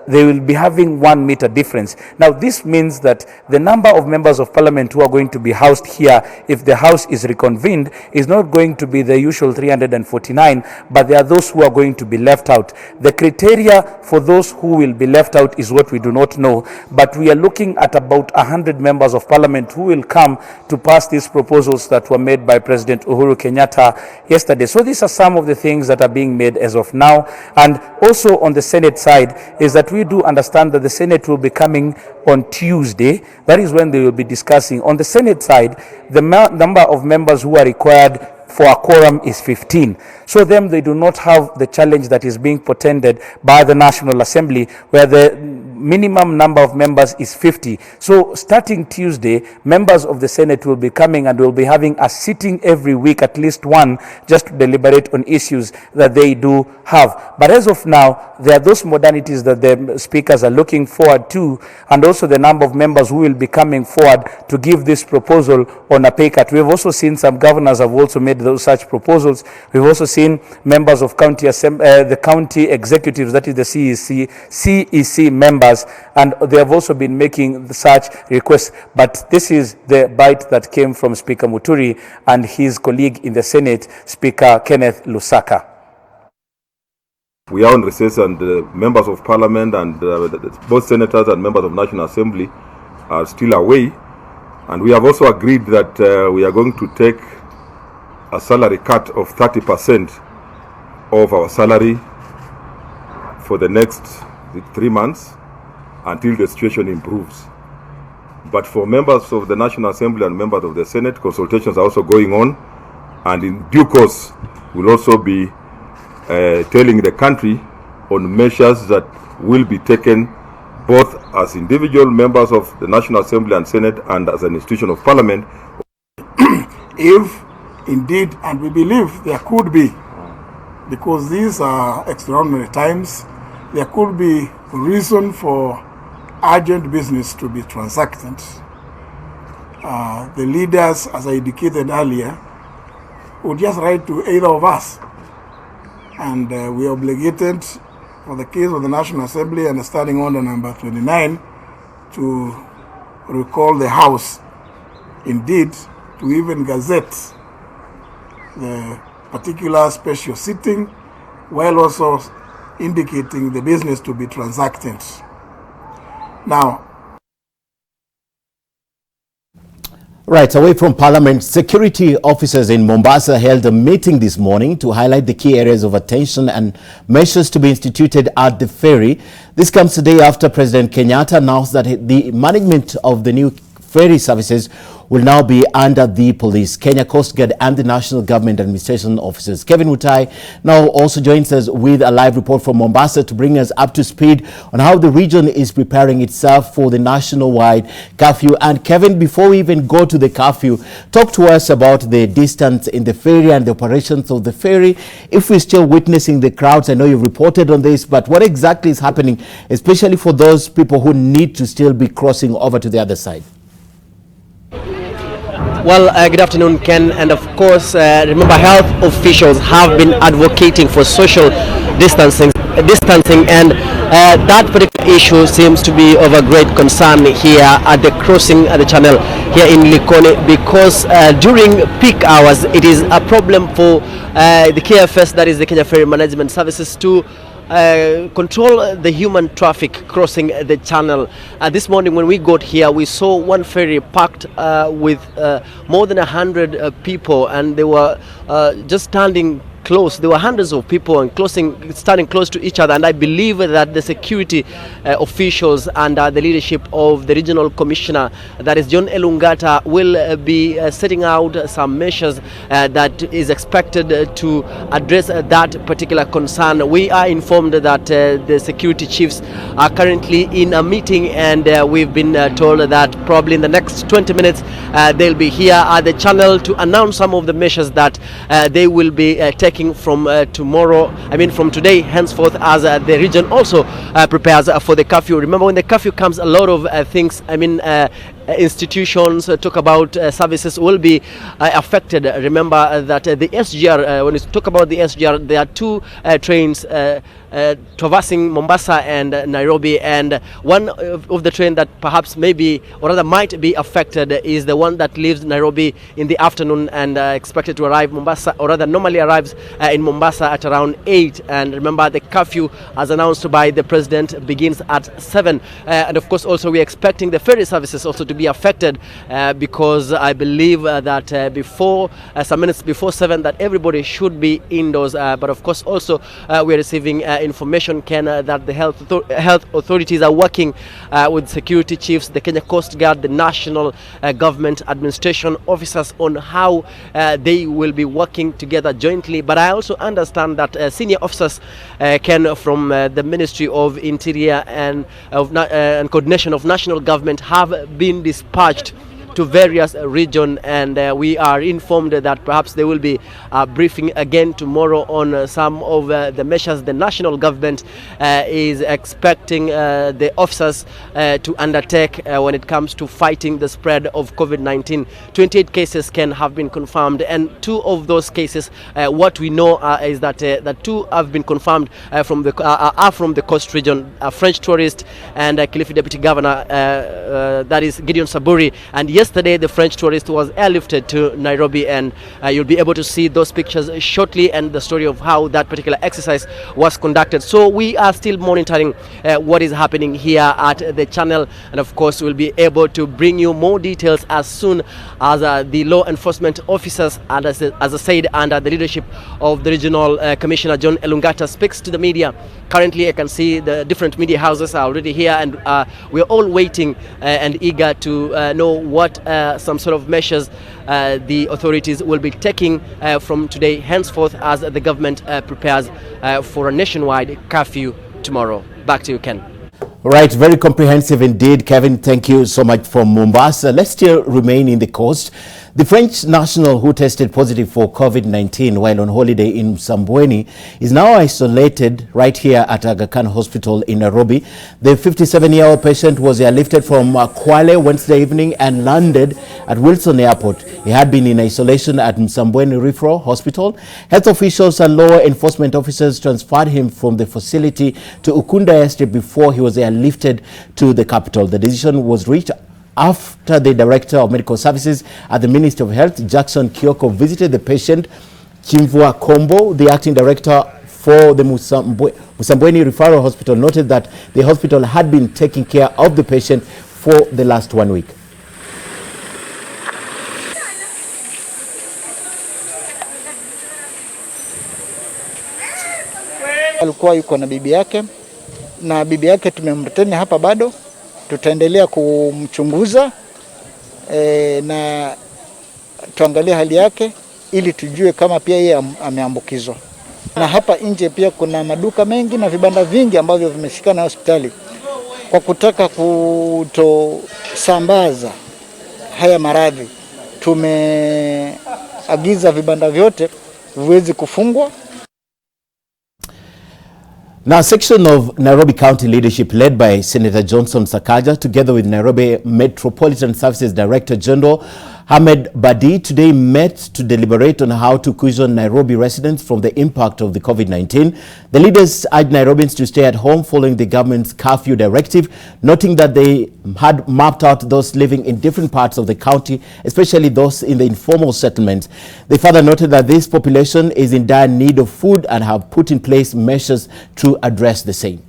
They will be having 1 meter difference. Now, this means that the number of members of Parliament who are going to be housed here, if the House is reconvened, is not going to be the usual 349, but there are those who are going to be left out. The criteria for those who will be left out is what we do not know, but we are looking at about 100 members of Parliament who will come to pass these proposals that were made by President Uhuru Kenyatta yesterday. So these are some of the things that are being made as of now. And also on the Senate side is that we do understand that the Senate will be coming on Tuesday. That is when they will be discussing. On the Senate side, the number of members who are required for a quorum is 15. So they do not have the challenge that is being portended by the National Assembly, where the minimum number of members is 50. So starting Tuesday, members of the Senate will be coming and will be having a sitting every week, at least one, just to deliberate on issues that they do have. But as of now, there are those modalities that the speakers are looking forward to, and also the number of members who will be coming forward to give this proposal on a pay cut. We've also seen some governors have also made those such proposals. We've also seen members of the county executives, that is the CEC members, and they have also been making such requests. But this is the bite that came from Speaker Muturi and his colleague in the Senate, Speaker Kenneth Lusaka. We are on recess, and members of Parliament and both senators and members of National Assembly are still away. And we have also agreed that we are going to take a salary cut of 30% of our salary for the next 3 months until the situation improves. But for members of the National Assembly and members of the Senate, consultations are also going on, and in due course we'll also be telling the country on measures that will be taken both as individual members of the National Assembly and Senate and as an institution of Parliament. If indeed, and we believe there could be, because these are extraordinary times, there could be reason for urgent business to be transacted. The leaders, as I indicated earlier, would just write to either of us, and we are obligated, for the case of the National Assembly and Standing Order number 29, to recall the House, indeed, to even gazette the particular special sitting, while also indicating the business to be transacted. Now, right, away from Parliament, security officers in Mombasa held a meeting this morning to highlight the key areas of attention and measures to be instituted at the ferry. This comes today after President Kenyatta announced that the management of the new ferry services will now be under the police, Kenya Coast Guard and the National Government Administration officers. Kevin Mutai now also joins us with a live report from Mombasa to bring us up to speed on how the region is preparing itself for the nationwide curfew. And Kevin, before we even go to the curfew, talk to us about the distance in the ferry and the operations of the ferry. If we're still witnessing the crowds, I know you've reported on this, but what exactly is happening, especially for those people who need to still be crossing over to the other side? Well, good afternoon, Ken. And of course, remember, health officials have been advocating for social distancing distancing, and that particular issue seems to be of a great concern here at the crossing at the channel here in Likoni, because during peak hours it is a problem for the KFS, that is the Kenya Ferry Management Services, to control the human traffic crossing the channel. This morning when we got here, we saw one ferry packed with more than 100 people, and they were just standing close. There were hundreds of people and standing close to each other, and I believe that the security officials under the leadership of the regional commissioner, that is John Elungata, will be setting out some measures that is expected to address that particular concern. We are informed that the security chiefs are currently in a meeting, and we've been told that probably in the next 20 minutes they'll be here at the channel to announce some of the measures that they will be taking from from today henceforth, as the region also prepares for the curfew. Remember, when the curfew comes, a lot of things, institutions, talk about services will be affected. Remember that the SGR, when you talk about the SGR, there are two trains traversing Mombasa and Nairobi, and one of the train that perhaps maybe or rather might be affected is the one that leaves Nairobi in the afternoon and expected to arrive Mombasa, or rather normally arrives in Mombasa at around 8. And remember, the curfew, as announced by the president, begins at 7. And of course also we're expecting the ferry services also to be affected, because I believe that before some minutes before 7 that everybody should be indoors. But of course also we are receiving information, Ken, that the health authorities are working with security chiefs, the Kenya Coast Guard, the National Government Administration officers on how they will be working together jointly. But I also understand that senior officers, Ken, from the Ministry of Interior and Coordination of National Government have been dispatched to various regions, and we are informed that perhaps there will be a briefing again tomorrow on some of the measures the national government is expecting the officers to undertake when it comes to fighting the spread of COVID-19. 28 cases have been confirmed, and 2 of those cases, what we know is that that 2 have been confirmed from the coast region, a French tourist and a Kilifi Deputy Governor, that is Gideon Saburi. And yesterday the French tourist was airlifted to Nairobi, and you'll be able to see those pictures shortly and the story of how that particular exercise was conducted. So we are still monitoring what is happening here at the channel, and of course we'll be able to bring you more details as soon as the law enforcement officers, and as I said, under the leadership of the regional commissioner John Elungata, speaks to the media. Currently I can see the different media houses are already here, and we're all waiting and eager to know what some sort of measures the authorities will be taking from today henceforth, as the government prepares for a nationwide curfew tomorrow. Back to you, Ken. Right, very comprehensive indeed, Kevin. Thank you so much from Mombasa. Let's still remain in the coast. The French national who tested positive for COVID-19 while on holiday in Msambweni is now isolated right here at Aga Khan Hospital in Nairobi. The 57-year-old patient was airlifted from Kwale Wednesday evening and landed at Wilson Airport. He had been in isolation at Msambweni Referral Hospital. Health officials and law enforcement officers transferred him from the facility to Ukunda Estate before he was airlifted to the capital. The decision was reached after the Director of Medical Services at the Ministry of Health, Jackson Kioko, visited the patient. Chimvua Kombo, the acting director for the Msambweni Referral Hospital, noted that the hospital had been taking care of the patient for the last 1 week. Alikuwa yuko na bibi yake, na bibi yake tumemreteni hapa bado. Tutaendelea kumchunguza na tuangalie hali yake ili tujue kama pia yeye ameambukizwa. Na hapa nje pia kuna maduka mengi na vibanda vingi ambavyo vimeshikana na hospitali. Kwa kutaka kutosambaza haya maradhi, tumeagiza vibanda vyote viweze kufungwa. Now, a section of Nairobi County leadership led by Senator Johnson Sakaja, together with Nairobi Metropolitan Services Director General, Ahmed Badi today met to deliberate on how to cushion Nairobi residents from the impact of the COVID-19. The leaders urged Nairobians to stay at home following the government's curfew directive, noting that they had mapped out those living in different parts of the county, especially those in the informal settlements. They further noted that this population is in dire need of food and have put in place measures to address the same.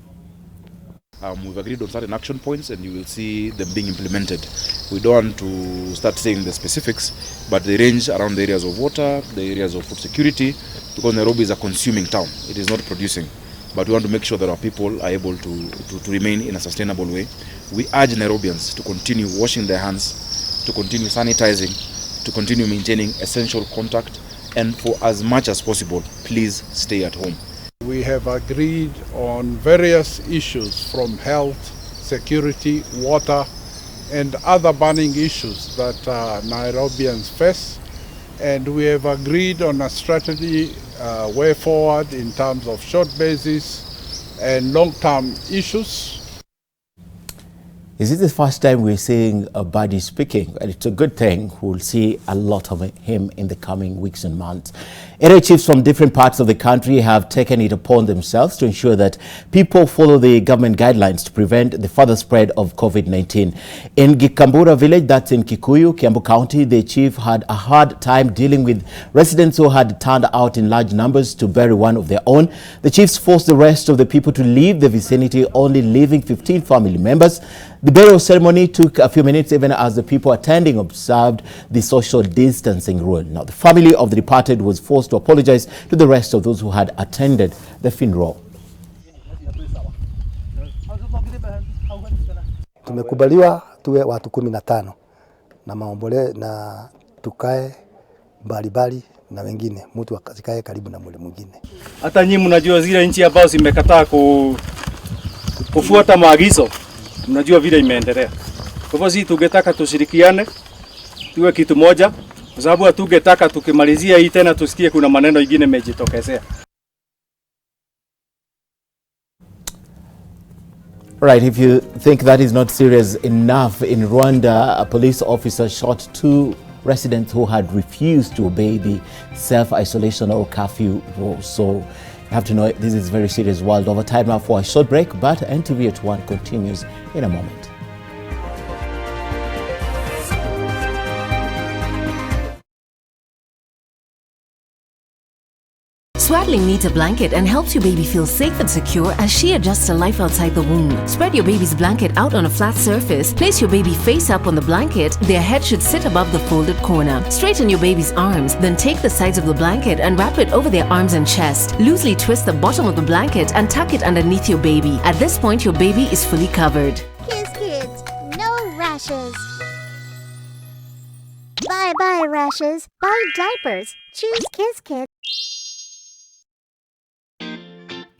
We've agreed on certain action points and you will see them being implemented. We don't want to start saying the specifics, but they range around the areas of water, the areas of food security, because Nairobi is a consuming town. It is not producing. But we want to make sure that our people are able to remain in a sustainable way. We urge Nairobians to continue washing their hands, to continue sanitizing, to continue maintaining essential contact, and for as much as possible, please stay at home. We have agreed on various issues from health, security, water, and other burning issues that Nairobians face. And we have agreed on a strategy way forward in terms of short basis and long-term issues. Is it the first time we're seeing Badi speaking? And it's a good thing. We'll see a lot of him in the coming weeks and months. Area chiefs from different parts of the country have taken it upon themselves to ensure that people follow the government guidelines to prevent the further spread of COVID-19. In Gikambura village, that's in Kikuyu, Kiambu County, the chief had a hard time dealing with residents who had turned out in large numbers to bury one of their own. The chiefs forced the rest of the people to leave the vicinity, only leaving 15 family members. The burial ceremony took a few minutes even as the people attending observed the social distancing rule. Now, the family of the departed was forced to apologize to the rest of those who had attended the funeral. Tumekubaliwa tuwe watu 15 na maombole na tukae mbali na wengine, mtu akakae karibu na mule mwingine. Hata nyinyi mnajua zile nchi ambazo zimekataa kufuata maagizo, mnajua vile imeendelea. Kwa hivyo sisi tungetaka tushirikiane, tuwe kitu moja, kwa sababu hatungetaka tukimalizia hii tena tusikie kuna maneno mengine yamejitokezea. Right, if you think that is not serious enough, in Rwanda, a police officer shot 2 residents who had refused to obey the self-isolation or curfew rules. So you have to know this is very serious world. Over time now for a short break, but NTV At One continues in a moment. Swaddling needs a blanket and helps your baby feel safe and secure as she adjusts to life outside the womb. Spread your baby's blanket out on a flat surface. Place your baby face up on the blanket. Their head should sit above the folded corner. Straighten your baby's arms, then take the sides of the blanket and wrap it over their arms and chest. Loosely twist the bottom of the blanket and tuck it underneath your baby. At this point, your baby is fully covered. Kiss Kids, no rashes. Bye-bye rashes. Buy diapers. Choose Kiss Kids.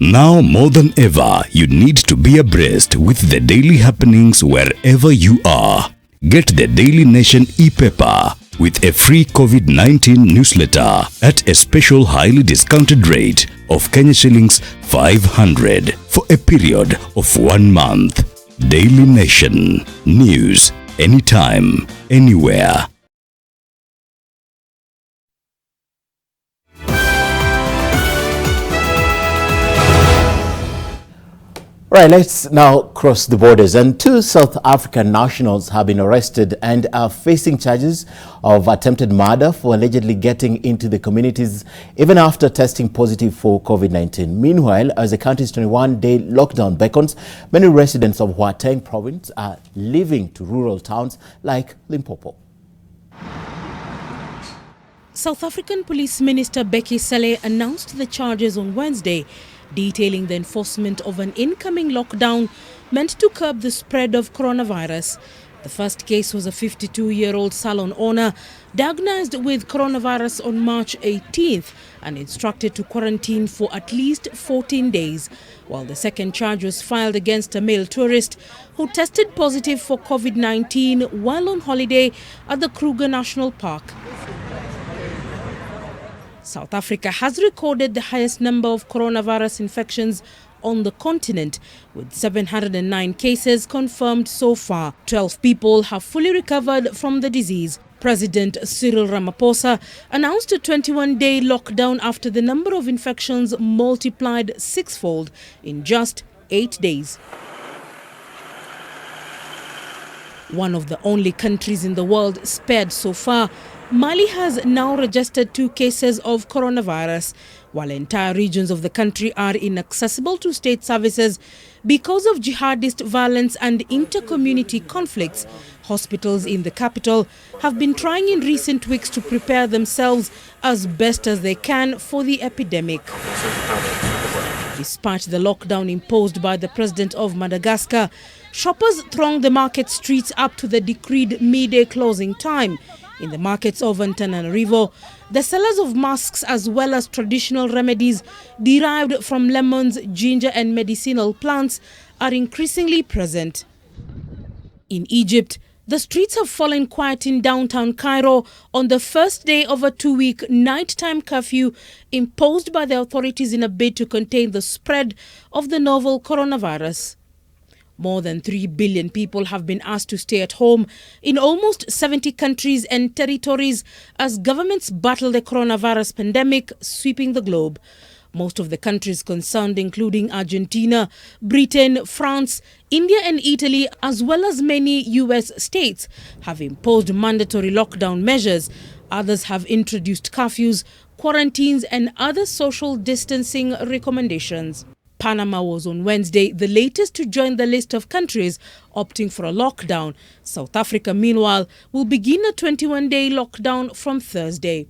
Now more than ever, you need to be abreast with the daily happenings wherever you are. Get the Daily Nation e-paper with a free COVID-19 newsletter at a special highly discounted rate of Kenya shillings 500 for a period of 1 month. Daily Nation. News anytime, anywhere. Right, let's now cross the borders. And 2 South African nationals have been arrested and are facing charges of attempted murder for allegedly getting into the communities even after testing positive for COVID-19. Meanwhile, as the country's 21-day lockdown beckons, many residents of Gauteng province are leaving to rural towns like Limpopo. South African Police Minister Becky Cele announced the charges on Wednesday, detailing the enforcement of an incoming lockdown meant to curb the spread of coronavirus. The first case was a 52-year-old salon owner diagnosed with coronavirus on March 18th and instructed to quarantine for at least 14 days, while the second charge was filed against a male tourist who tested positive for COVID-19 while on holiday at the Kruger National Park. South Africa has recorded the highest number of coronavirus infections on the continent, with 709 cases confirmed so far. 12 people have fully recovered from the disease. President Cyril Ramaphosa announced a 21-day lockdown after the number of infections multiplied sixfold in just 8 days. One of the only countries in the world spared so far, Mali has now registered 2 cases of coronavirus, while entire regions of the country are inaccessible to state services because of jihadist violence and inter-community conflicts. Hospitals in the capital have been trying in recent weeks to prepare themselves as best as they can for the epidemic. Despite the lockdown imposed by the president of Madagascar, shoppers thronged the market streets up to the decreed midday closing time. In the markets of Antananarivo, the sellers of masks as well as traditional remedies derived from lemons, ginger and medicinal plants are increasingly present. In Egypt, the streets have fallen quiet in downtown Cairo on the first day of a 2-week nighttime curfew imposed by the authorities in a bid to contain the spread of the novel coronavirus. More than 3 billion people have been asked to stay at home in almost 70 countries and territories as governments battle the coronavirus pandemic sweeping the globe. Most of the countries concerned, including Argentina, Britain, France, India and Italy, as well as many US states, have imposed mandatory lockdown measures. Others have introduced curfews, quarantines and other social distancing recommendations. Panama was on Wednesday the latest to join the list of countries opting for a lockdown. South Africa, meanwhile, will begin a 21-day lockdown from Thursday.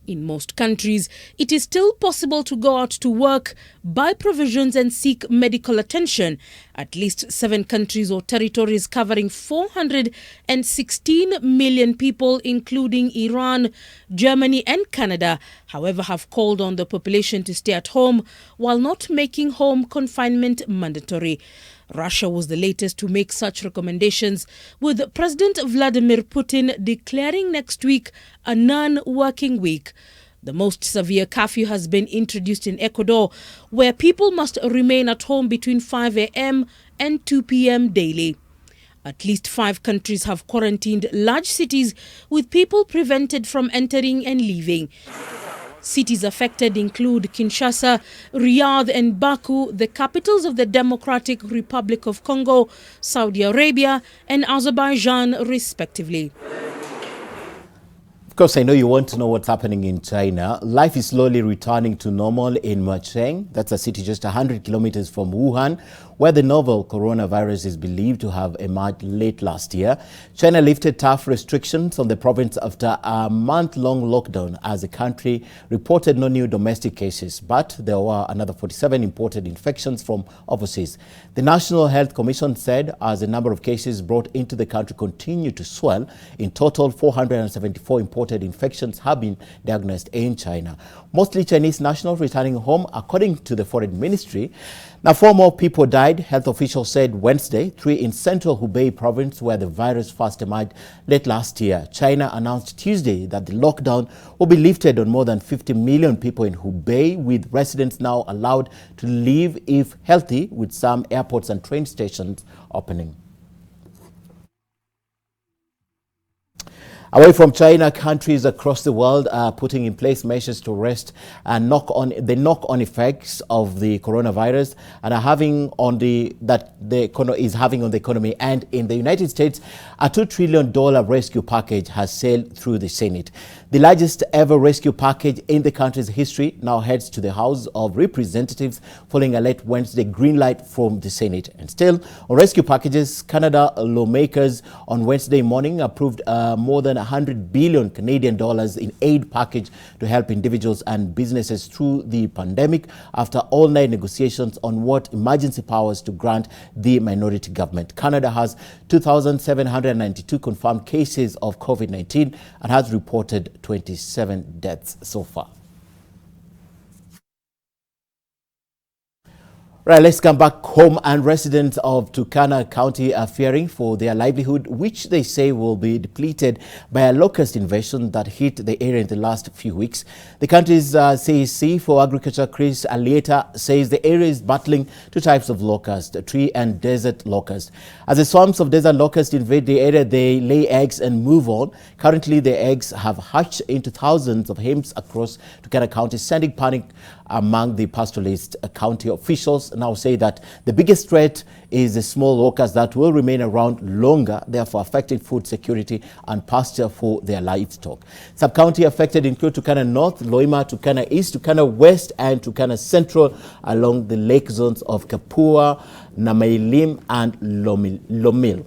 In most countries, it is still possible to go out to work, buy provisions and seek medical attention. At least 7 countries or territories covering 416 million people, including Iran, Germany and Canada, however, have called on the population to stay at home while not making home confinement mandatory. Russia was the latest to make such recommendations, with President Vladimir Putin declaring next week a non-working week. The most severe curfew has been introduced in Ecuador, where people must remain at home between 5 a.m. and 2 p.m. daily. At least 5 countries have quarantined large cities, with people prevented from entering and leaving. Cities affected include Kinshasa, Riyadh and Baku, the capitals of the Democratic Republic of Congo, Saudi Arabia and Azerbaijan, respectively. Of course, I know you want to know what's happening in China. Life is slowly returning to normal in Macheng. That's a city just 100 kilometers from Wuhan, where the novel coronavirus is believed to have emerged late last year. China lifted tough restrictions on the province after a month-long lockdown as the country reported no new domestic cases, but there were another 47 imported infections from overseas. The National Health Commission said as the number of cases brought into the country continued to swell, in total 474 imported infections have been diagnosed in China. Mostly Chinese nationals returning home, according to the Foreign Ministry. Now, 4 more people died, health officials said Wednesday, 3 in central Hubei province where the virus first emerged late last year. China announced Tuesday that the lockdown will be lifted on more than 50 million people in Hubei, with residents now allowed to leave if healthy, with some airports and train stations opening. Away from China, countries across the world are putting in place measures to arrest and the knock-on effects of the coronavirus and are having on the economy. And in the United States, a $2 trillion rescue package has sailed through the Senate. The largest ever rescue package in the country's history now heads to the House of Representatives following a late Wednesday green light from the Senate. And still, on rescue packages, Canada lawmakers on Wednesday morning approved more than 100 billion Canadian dollars in aid package to help individuals and businesses through the pandemic after all-night negotiations on what emergency powers to grant the minority government. Canada has 2,792 confirmed cases of COVID-19 and has reported 27 deaths so far. Right, let's come back home. And residents of Turkana County are fearing for their livelihood, which they say will be depleted by a locust invasion that hit the area in the last few weeks. The country's CEC for Agriculture, Chris Alieta, says the area is battling two types of locust, tree and desert locust. As the swarms of desert locust invade the area, they lay eggs and move on. Currently, the eggs have hatched into thousands of hens across Turkana County, sending panic among the pastoralist. County officials now say that the biggest threat is the small locusts that will remain around longer, therefore affecting food security and pasture for their livestock. Sub-county affected include Turkana North, Loima, Turkana East, Turkana West and Turkana Central along the lake zones of Kapua, Namailim and Lomil.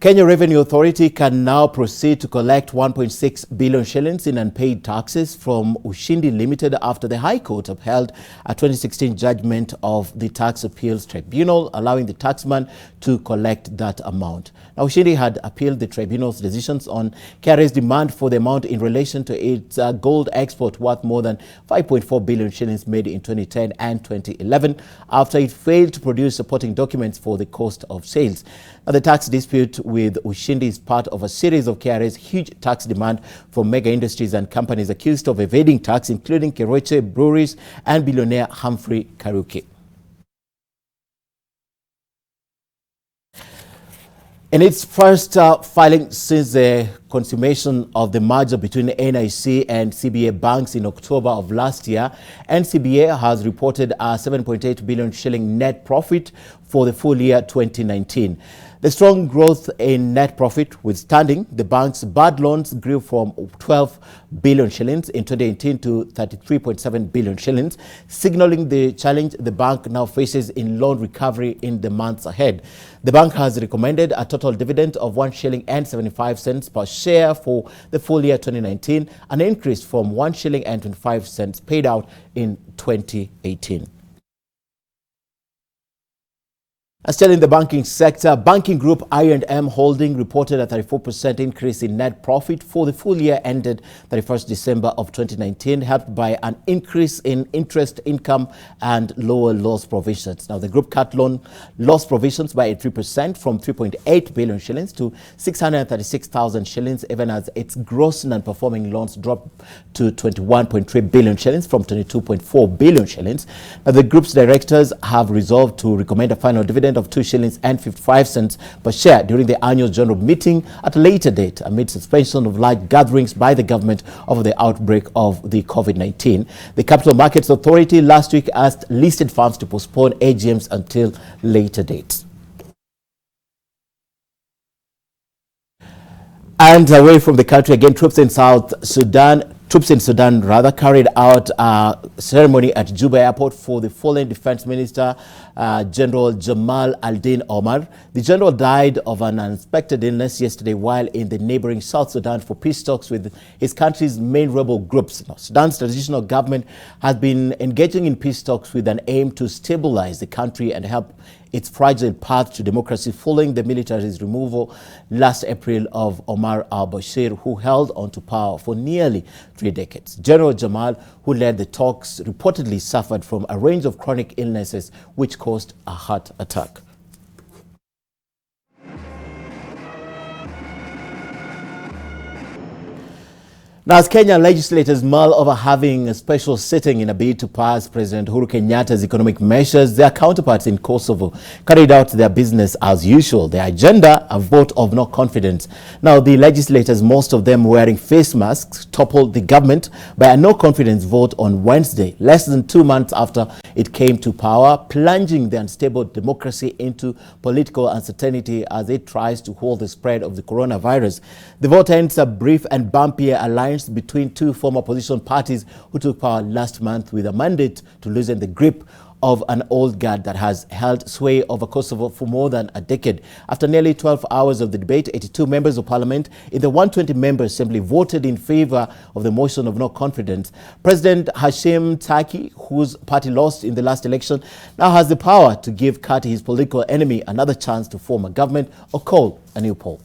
Kenya Revenue Authority can now proceed to collect 1.6 billion shillings in unpaid taxes from Ushindi Limited after the High Court upheld a 2016 judgment of the Tax Appeals Tribunal, allowing the taxman to collect that amount. Now, Ushindi had appealed the tribunal's decisions on KRA's demand for the amount in relation to its gold export worth more than 5.4 billion shillings made in 2010 and 2011 after it failed to produce supporting documents for the cost of sales. Now, the tax dispute with Ushindi is part of a series of KRA's huge tax demand from mega industries and companies accused of evading tax, including Keroche Breweries and billionaire Humphrey Kariuki. In its first filing since the consummation of the merger between NIC and CBA banks in October of last year, NCBA has reported a 7.8 billion shilling net profit for the full year 2019. The strong growth in net profit withstanding the bank's bad loans grew from 12 billion shillings in 2018 to 33.7 billion shillings, signaling the challenge the bank now faces in loan recovery in the months ahead. The bank has recommended a total dividend of 1 shilling and 75 cents per share for the full year 2019, an increase from 1 shilling and 25 cents paid out in 2018. Still in the banking sector, banking group I&M Holding reported a 34% increase in net profit for the full year ended 31st December of 2019, helped by an increase in interest income and lower loss provisions. Now, the group cut loan loss provisions by 3% from 3.8 billion shillings to 636,000 shillings, even as its gross non-performing loans dropped to 21.3 billion shillings from 22.4 billion shillings. Now, the group's directors have resolved to recommend a final dividend of 2 shillings and 55 cents per share during the annual general meeting at a later date amid suspension of large gatherings by the government over the outbreak of the COVID-19. The Capital Markets Authority last week asked listed firms to postpone AGMs until later dates. And away from the country again, troops in Sudan carried out a ceremony at Juba Airport for the fallen Defense Minister, General Jamal Al-Din Omar. The general died of an unexpected illness yesterday while in the neighboring South Sudan for peace talks with his country's main rebel groups. Now, Sudan's transitional government has been engaging in peace talks with an aim to stabilize the country and help its fragile path to democracy following the military's removal last April of Omar al-Bashir, who held onto power for nearly 3 decades. General Jamal, who led the talks, reportedly suffered from a range of chronic illnesses which caused a heart attack. Now, as Kenyan legislators mull over having a special sitting in a bid to pass President Uhuru Kenyatta's economic measures, their counterparts in Kosovo carried out their business as usual. Their agenda, a vote of no confidence. Now, the legislators, most of them wearing face masks, toppled the government by a no confidence vote on Wednesday, less than 2 months after it came to power, plunging the unstable democracy into political uncertainty as it tries to halt the spread of the coronavirus. The vote ends a brief and bumpy alliance between two former opposition parties who took power last month with a mandate to loosen the grip of an old guard that has held sway over Kosovo for more than a decade. After nearly 12 hours of the debate, 82 members of parliament in the 120-member assembly voted in favor of the motion of no confidence. President Hashim Taki, whose party lost in the last election, now has the power to give Kati, his political enemy, another chance to form a government or call a new poll.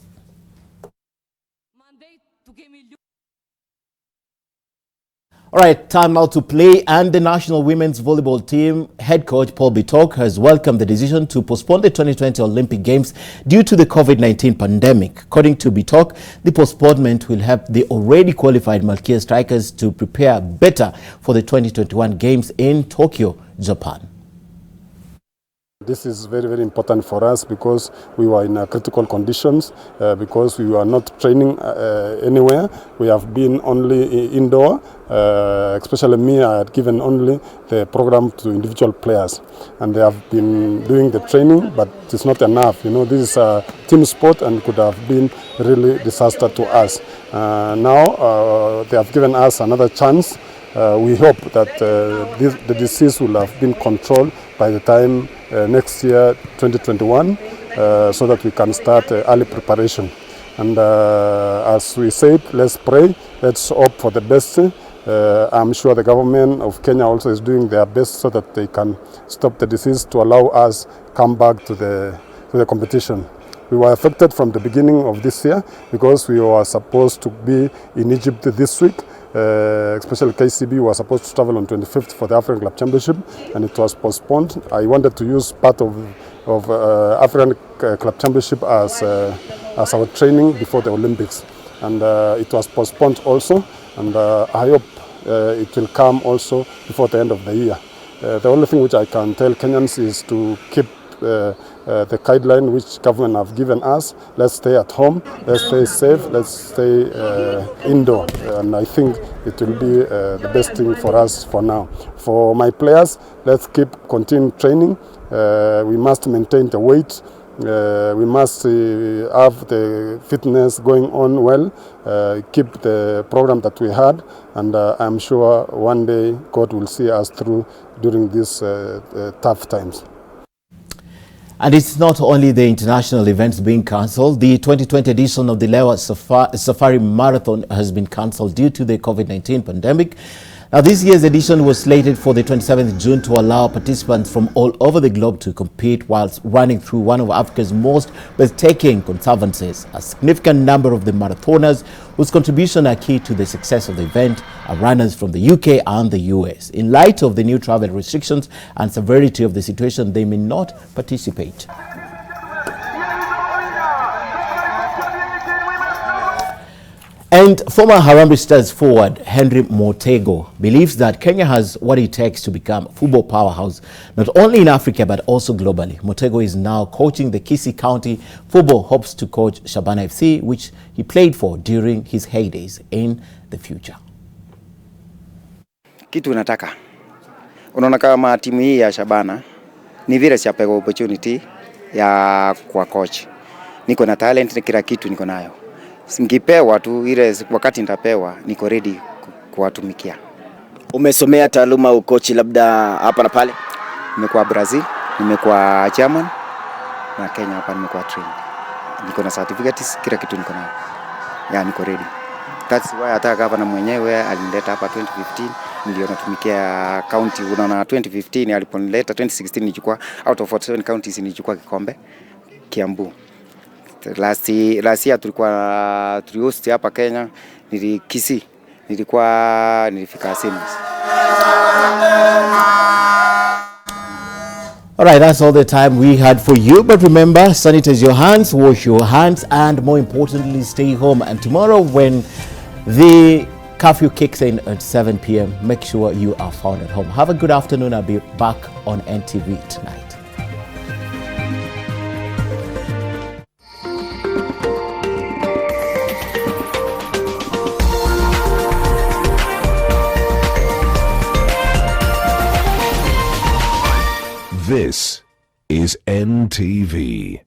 All right, time now to play, and the national women's volleyball team head coach Paul Bitok has welcomed the decision to postpone the 2020 Olympic Games due to the COVID-19 pandemic. According to Bitok, the postponement will help the already qualified Malkia strikers to prepare better for the 2021 Games in Tokyo, Japan. This is very, very important for us because we were in critical conditions, because we were not training anywhere. We have been only indoor, especially me, I had given only the program to individual players. And they have been doing the training, but it's not enough. You know, this is a team sport and could have been really disaster to us. Now they have given us another chance. We hope that the disease will have been controlled by the time next year, 2021, so that we can start early preparation. And as we said, let's pray, let's hope for the best. I'm sure the government of Kenya also is doing their best so that they can stop the disease to allow us come back to the competition. We were affected from the beginning of this year because we were supposed to be in Egypt this week. Especially KCB was supposed to travel on 25th for the African Club Championship, and it was postponed. I wanted to use part of African Club Championship as our training before the Olympics, and it was postponed also, and I hope it will come also before the end of the year. The only thing which I can tell Kenyans is to keep the guideline which government have given us. Let's stay at home, let's stay safe, let's stay indoor, and I think it will be the best thing for us for now. For my players, let's continue training. We must maintain the weight. We must have the fitness going on well, keep the program that we had, and I'm sure one day God will see us through during these tough times. And it's not only the international events being cancelled. The 2020 edition of the Lewa Safari Marathon has been cancelled due to the COVID-19 pandemic. Now, this year's edition was slated for the 27th June to allow participants from all over the globe to compete whilst running through one of Africa's most breathtaking conservancies. A significant number of the marathoners whose contribution are key to the success of the event are runners from the UK and the US. In light of the new travel restrictions and severity of the situation, they may not participate. And former Harambee Stars forward Henry Motego believes that Kenya has what it takes to become a football powerhouse, not only in Africa but also globally. Motego is now coaching the Kisii County Football, hopes to coach Shabana FC, which he played for during his heydays in the future. Kitu nataka. Unaona kama timu hii ya Shabana ni vile siapewa opportunity ya kwa coach. Niko na talent na kila kitu niko nayo. Singipewa tu ile wakati nitapewa niko ready kuwatumikia. Umesomea taaluma ukochi labda hapa na pale? Nimekuwa Brazil, nimekuwa German na Kenya hapa nimekuwa trained. Niko na certificates, kila kitu niko nayo. Ya niko ready. That's why hata gavana mwenyewe alinileta hapa 2015 ndio natumikia county. Unaona 2015 aliponileta, 2016 nilichukua out of 47 counties nilichukua kikombe Kiambu. Last year tulikuwa host hapa Kenya, Kisii, nilifika semis. All right, that's all the time we had for you. But remember, sanitize your hands, wash your hands, and more importantly, stay home. And tomorrow when the curfew kicks in at 7 p.m., make sure you are found at home. Have a good afternoon. I'll be back on NTV tonight. This is NTV.